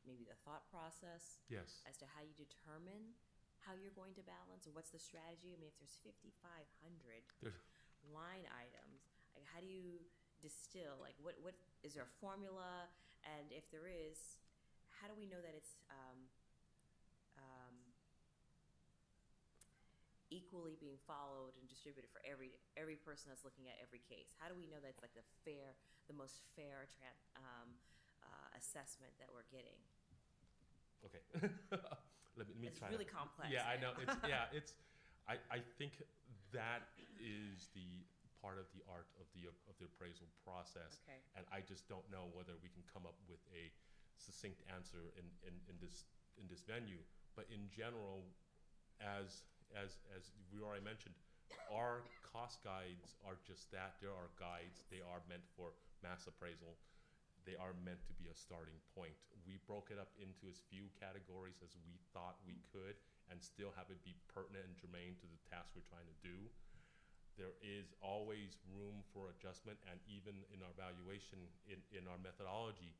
maybe the thought process Yes. as to how you determine how you're going to balance, or what's the strategy? I mean, if there's 5,500 line items, like how do you distill? Like what is there a formula? And if there is, how do we know that it's equally being followed and distributed for every person that's looking at every case? How do we know that's like the most fair assessment that we're getting? Okay. let me It's try. really complex. Yeah, I know. I think that is the part of the art of the appraisal process. Okay. And I just don't know whether we can come up with a succinct answer in this venue. But in general, as we already mentioned, our cost guides are just that. There are guides. They are meant for mass appraisal. They are meant to be a starting point. We broke it up into as few categories as we thought we could and still have it be pertinent and germane to the task we're trying to do. There is always room for adjustment, and even in our valuation, in our methodology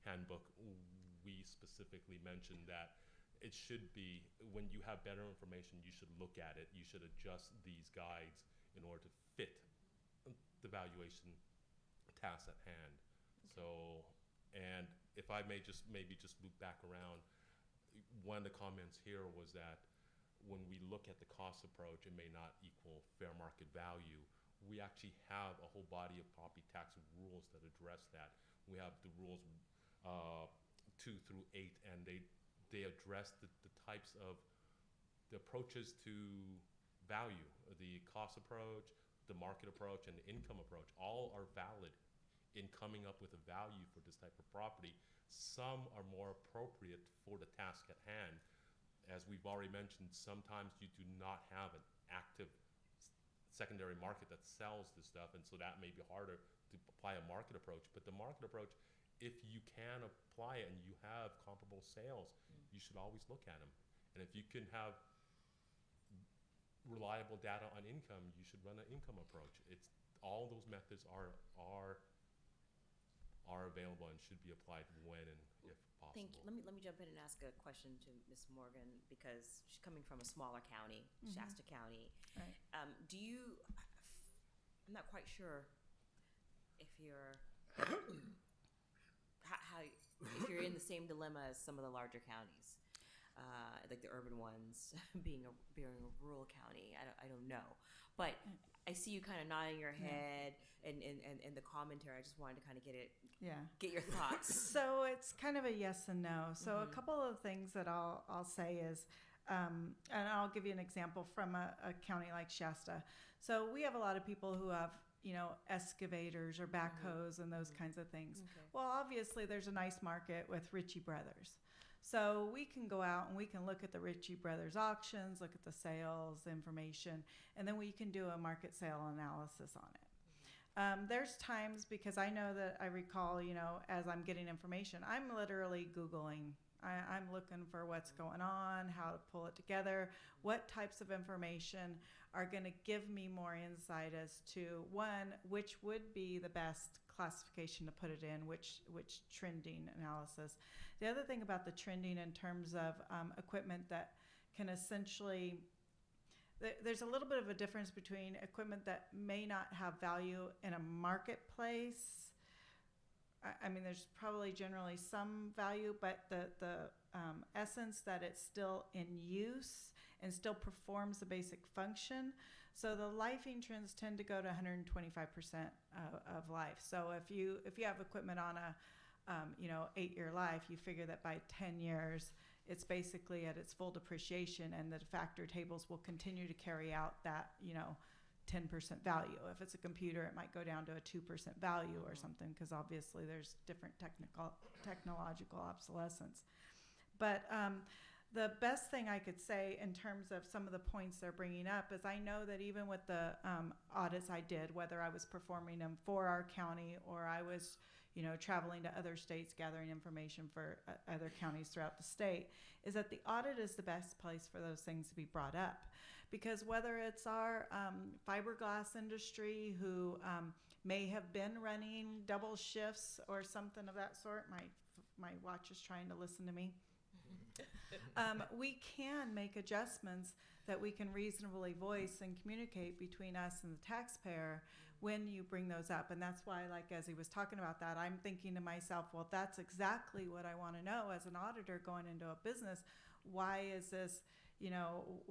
handbook, we specifically mentioned that it should be, when you have better information, you should look at it. You should adjust these guides in order to fit the valuation task at hand. So, and if I may maybe just loop back around, one of the comments here was that when we look at the cost approach, it may not equal fair market value. We actually have a whole body of property tax rules that address that. We have the rules 2 through 8, and they address the types of the approaches to value. The cost approach, the market approach, and the income approach all are valid in coming up with a value for this type of property. Some are more appropriate for the task at hand. As we've already mentioned, sometimes you do not have an active secondary market that sells this stuff, and so that may be harder to apply a market approach. But the market approach, if you can apply it and you have comparable sales, you should always look at them. And if you can have reliable data on income, you should run an income approach. It's all those methods are available and should be applied when and if possible. Thank you. Let me jump in and ask a question to Ms. Morgan, because she's coming from a smaller county, Shasta County. Right. I'm not quite sure if you're if you're in the same dilemma as some of the larger counties, like the urban ones, being a rural county. I don't know, but I see you kind of nodding your head and the commentary. I just wanted to kind of get your thoughts. So it's kind of a yes and no. So a couple of things that I'll say is, and I'll give you an example from a county like Shasta. So we have a lot of people who have, excavators or backhoes and those kinds of things. Okay. Well, obviously there's a nice market with Ritchie Brothers. So we can go out and we can look at the Ritchie Brothers auctions, look at the sales information, and then we can do a market sale analysis on it. There's times, because I know that I recall, as I'm getting information, I'm literally Googling. I'm looking for what's going on, how to pull it together, what types of information are going to give me more insight as to, one, which would be the best classification to put it in, which trending analysis. The other thing about the trending in terms of equipment that can essentially, there's a little bit of a difference between equipment that may not have value in a marketplace. I mean, there's probably generally some value, but the essence that it's still in use and still performs the basic function. So the lifing trends tend to go to 125% of life. So if you have equipment on a 8-year life, you figure that by 10 years, it's basically at its full depreciation, and the factor tables will continue to carry out that 10% value. If it's a computer, it might go down to a 2% value or something, because obviously there's different technological obsolescence. But the best thing I could say in terms of some of the points they're bringing up is, I know that even with the audits I did, whether I was performing them for our county or I was traveling to other states, gathering information for other counties throughout the state, is that the audit is the best place for those things to be brought up. Because whether it's our fiberglass industry who may have been running double shifts or something of that sort, my watch is trying to listen to me. We can make adjustments that we can reasonably voice and communicate between us and the taxpayer when you bring those up. And that's why, like, as he was talking about that, I'm thinking to myself, well, that's exactly what I want to know as an auditor going into a business. Why is this,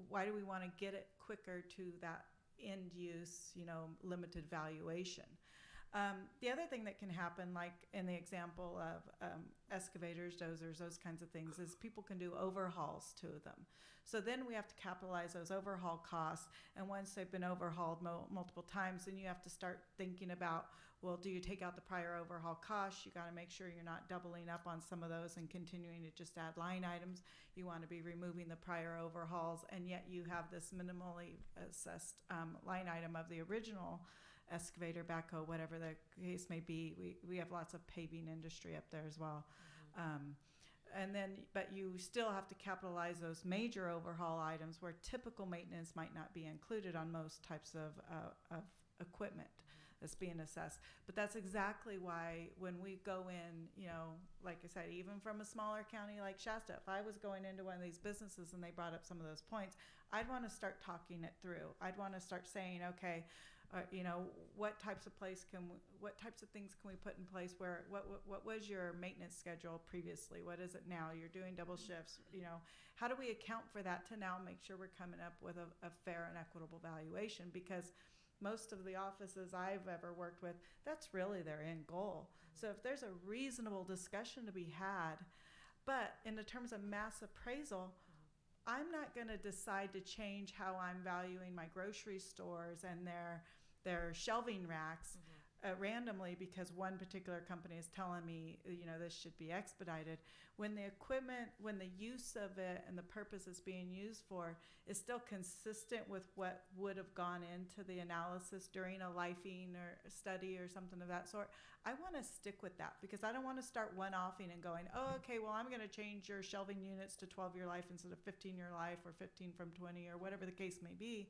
why do we want to get it quicker to that end use, limited valuation? The other thing that can happen, like in the example of excavators, dozers, those kinds of things, is people can do overhauls to them. So then we have to capitalize those overhaul costs. And once they've been overhauled multiple times, then you have to start thinking about, well, do you take out the prior overhaul costs? You got to make sure you're not doubling up on some of those and continuing to just add line items. You want to be removing the prior overhauls, and yet you have this minimally assessed line item of the original excavator, backhoe, whatever the case may be. We have lots of paving industry up there as well. And then, but you still have to capitalize those major overhaul items where typical maintenance might not be included on most types of equipment that's being assessed. But that's exactly why when we go in, like I said, even from a smaller county like Shasta, if I was going into one of these businesses and they brought up some of those points, I'd want to start talking it through. I'd want to start saying, okay, what types of things can we put in place? What was your maintenance schedule previously? What is it now? You're doing double shifts. How do we account for that to now make sure we're coming up with a fair and equitable valuation? Because most of the offices I've ever worked with, that's really their end goal. So if there's a reasonable discussion to be had, but in the terms of mass appraisal, I'm not going to decide to change how I'm valuing my grocery stores and their shelving racks randomly because one particular company is telling me, this should be expedited. When the equipment, when the use of it and the purpose it's being used for is still consistent with what would have gone into the analysis during a lifing or a study or something of that sort, I want to stick with that because I don't want to start one-offing and going, oh, okay, well, I'm going to change your shelving units to 12-year life instead of 15-year life or 15 from 20 or whatever the case may be,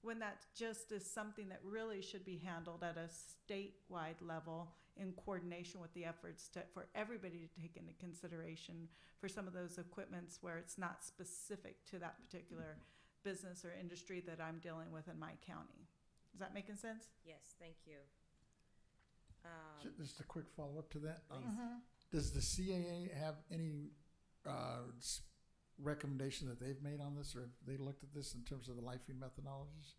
when that just is something that really should be handled at a statewide level in coordination with the efforts for everybody to take into consideration for some of those equipments where it's not specific to that particular business or industry that I'm dealing with in my county. Is that making sense? Yes, thank you. Just a quick follow-up to that. Please. Does the CAA have any recommendation that they've made on this, or have they looked at this in terms of the lifing methodologies?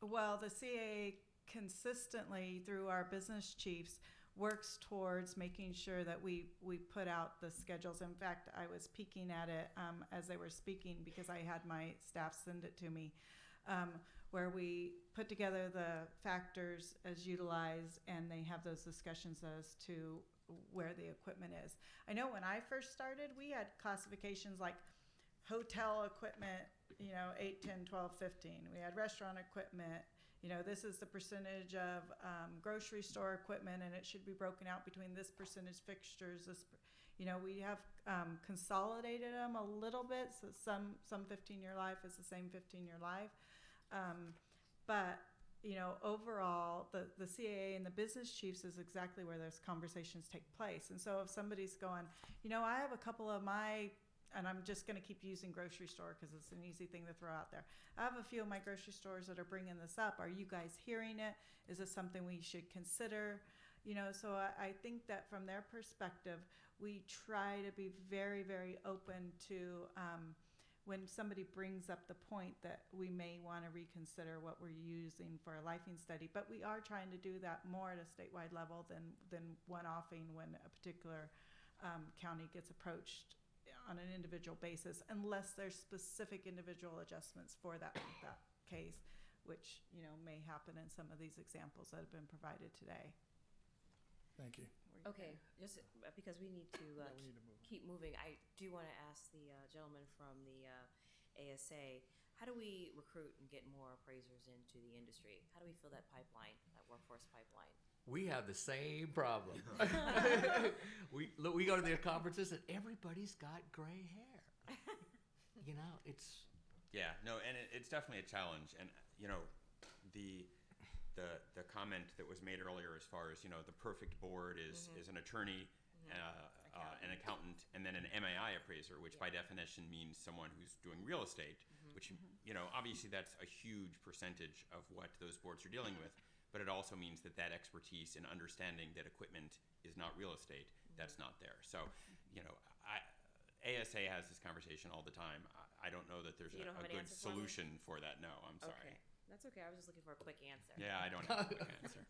Well, the CAA consistently, through our business chiefs, works towards making sure that we put out the schedules. In fact, I was peeking at it as they were speaking because I had my staff send it to me, where we put together the factors as utilized, and they have those discussions as to where the equipment is. I know when I first started, we had classifications like hotel equipment, 8, 10, 12, 15. We had restaurant equipment. This is the percentage of grocery store equipment, and it should be broken out between this percentage fixtures. We have consolidated them a little bit. So some 15-year life is the same 15-year life. But overall, the CAA and the business chiefs is exactly where those conversations take place. And so if somebody's going, I have a couple of my, and I'm just going to keep using grocery store because it's an easy thing to throw out there. I have a few of my grocery stores that are bringing this up. Are you guys hearing it? Is this something we should consider? So I think that from their perspective, we try to be very, very open to when somebody brings up the point that we may want to reconsider what we're using for a lifing study. But we are trying to do that more at a statewide level than one-offing when a particular county gets approached on an individual basis, unless there's specific individual adjustments for that case, which may happen in some of these examples that have been provided today. Thank you. Okay, just because we need to keep moving, I do want to ask the gentleman from the ASA, how do we recruit and get more appraisers into the industry? How do we fill that pipeline, that workforce pipeline? We have the same problem. We go to their conferences and everybody's got gray hair. You know, it's Yeah, no, and it's definitely a challenge. And you know, the comment that was made earlier, as far as the perfect board is an attorney, an accountant, and then an MAI appraiser, which by definition means someone who's doing real estate. Which obviously that's a huge percentage of what those boards are dealing with. But it also means that expertise in understanding that equipment is not real estate, that's not there. So, ASA has this conversation all the time. I don't know that there's So you don't a have an good answer for me? solution for that. No, I'm sorry. Okay, that's okay. I was just looking for a quick answer. Yeah, I don't have a quick answer.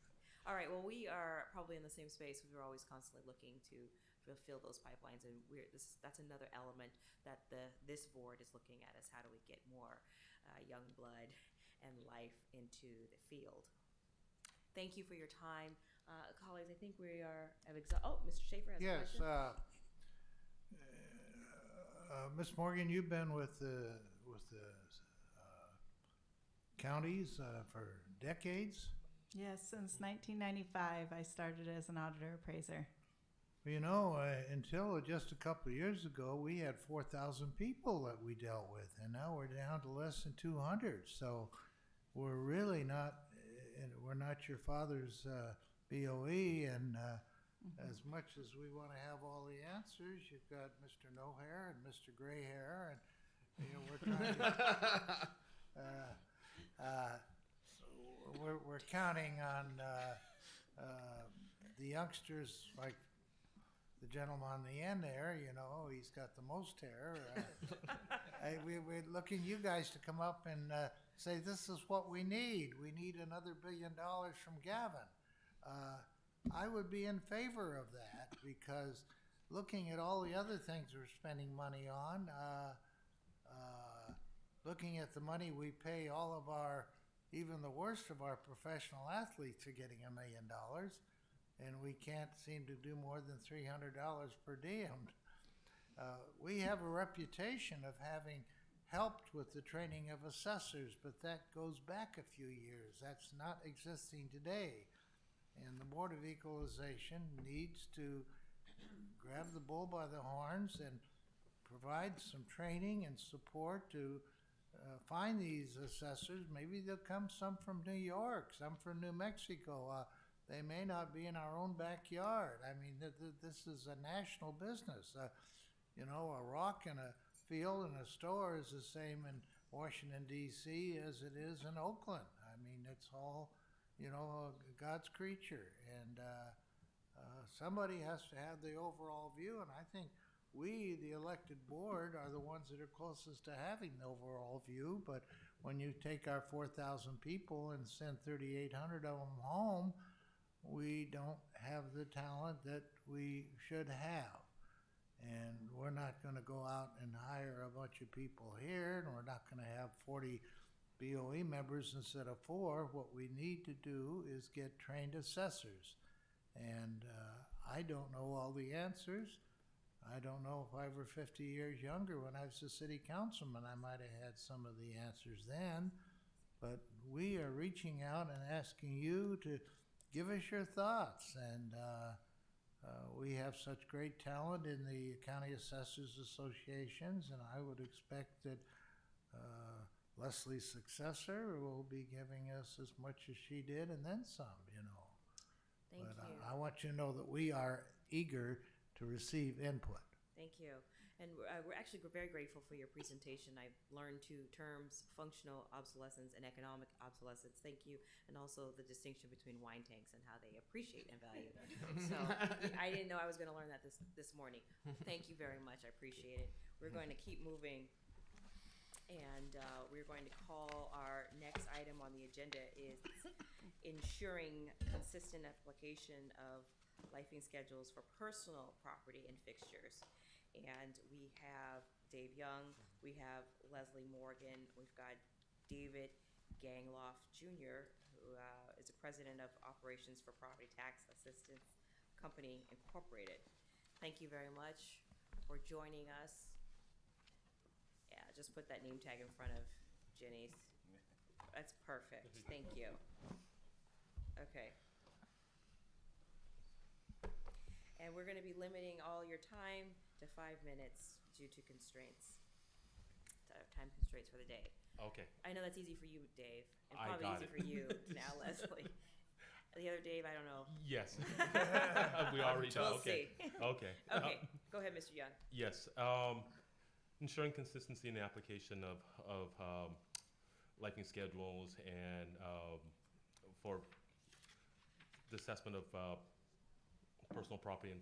All right. Well, we are probably in the same space. We're always constantly looking to fulfill those pipelines, and that's another element that this board is looking at: is how do we get more young blood and life into the field. Thank you for your time. Colleagues, I think we are Mr. Schaefer has a Yes, question. Ms. Morgan, you've been with the counties for decades. Yes, since 1995, I started as an auditor appraiser. Until just a couple of years ago, we had 4,000 people that we dealt with, and now we're down to less than 200. So we're really not, we're not your father's BOE, and as much as we want to have all the answers, you've got Mr. No Hair and Mr. Gray Hair, and we're trying to, we're counting on the youngsters like the gentleman on the end there. He's got the most hair. We're looking you guys to come up and say, this is what we need. We need another $1 billion from Gavin. I would be in favor of that, because looking at all the other things we're spending money on, looking at the money we pay all of even the worst of our professional athletes are getting $1 million, and we can't seem to do more than $300 per diem. We have a reputation of having helped with the training of assessors, but that goes back a few years. That's not existing today. And the Board of Equalization needs to grab the bull by the horns and provide some training and support to find these assessors. Maybe there'll come some from New York, some from New Mexico. They may not be in our own backyard. I mean, this is a national business. A rock in a field in a store is the same in Washington, D.C. as it is in Oakland. I mean, it's all, God's creature. And somebody has to have the overall view, and I think we, the elected board, are the ones that are closest to having the overall view. But when you take our 4,000 people and send 3,800 of them home, we don't have the talent that we should have. And we're not going to go out and hire a bunch of people here, and we're not going to have 40 BOE members instead of 4. What we need to do is get trained assessors. And I don't know all the answers. I don't know if I were 50 years younger when I was a city councilman. I might have had some of the answers then. But we are reaching out and asking you to give us your thoughts. And we have such great talent in the county assessors associations, and I would expect that Leslie's successor will be giving us as much as she did and then some, Thank you. I want you to know that we are eager to receive input. Thank you. And we're actually very grateful for your presentation. I've learned 2 terms: functional obsolescence and economic obsolescence. Thank you. And also the distinction between wine tanks and how they appreciate and value. So I didn't know I was going to learn that this morning. Thank you very much. I appreciate it. We're going to keep moving. And we're going to call our next item on the agenda is ensuring consistent application of lifing schedules for personal property and fixtures. And we have Dave Young, we have Leslie Morgan, we've got David Gangloff Jr., who is the president of Operations for Property Tax Assistance Company Incorporated. Thank you very much for joining us. Yeah, just put that name tag in front of Jenny's. That's perfect. Thank you. Okay. And we're going to be limiting all your time to 5 minutes due to constraints, time constraints for the day. Okay. I know that's easy for you, Dave, and I probably got easy it. for you now, Leslie. The other Dave, I don't know. Yes. We already know. We'll Okay. see. Okay. Okay. Go ahead, Mr. Young. Yes. Ensuring consistency in the application of liking schedules and for the assessment of personal property and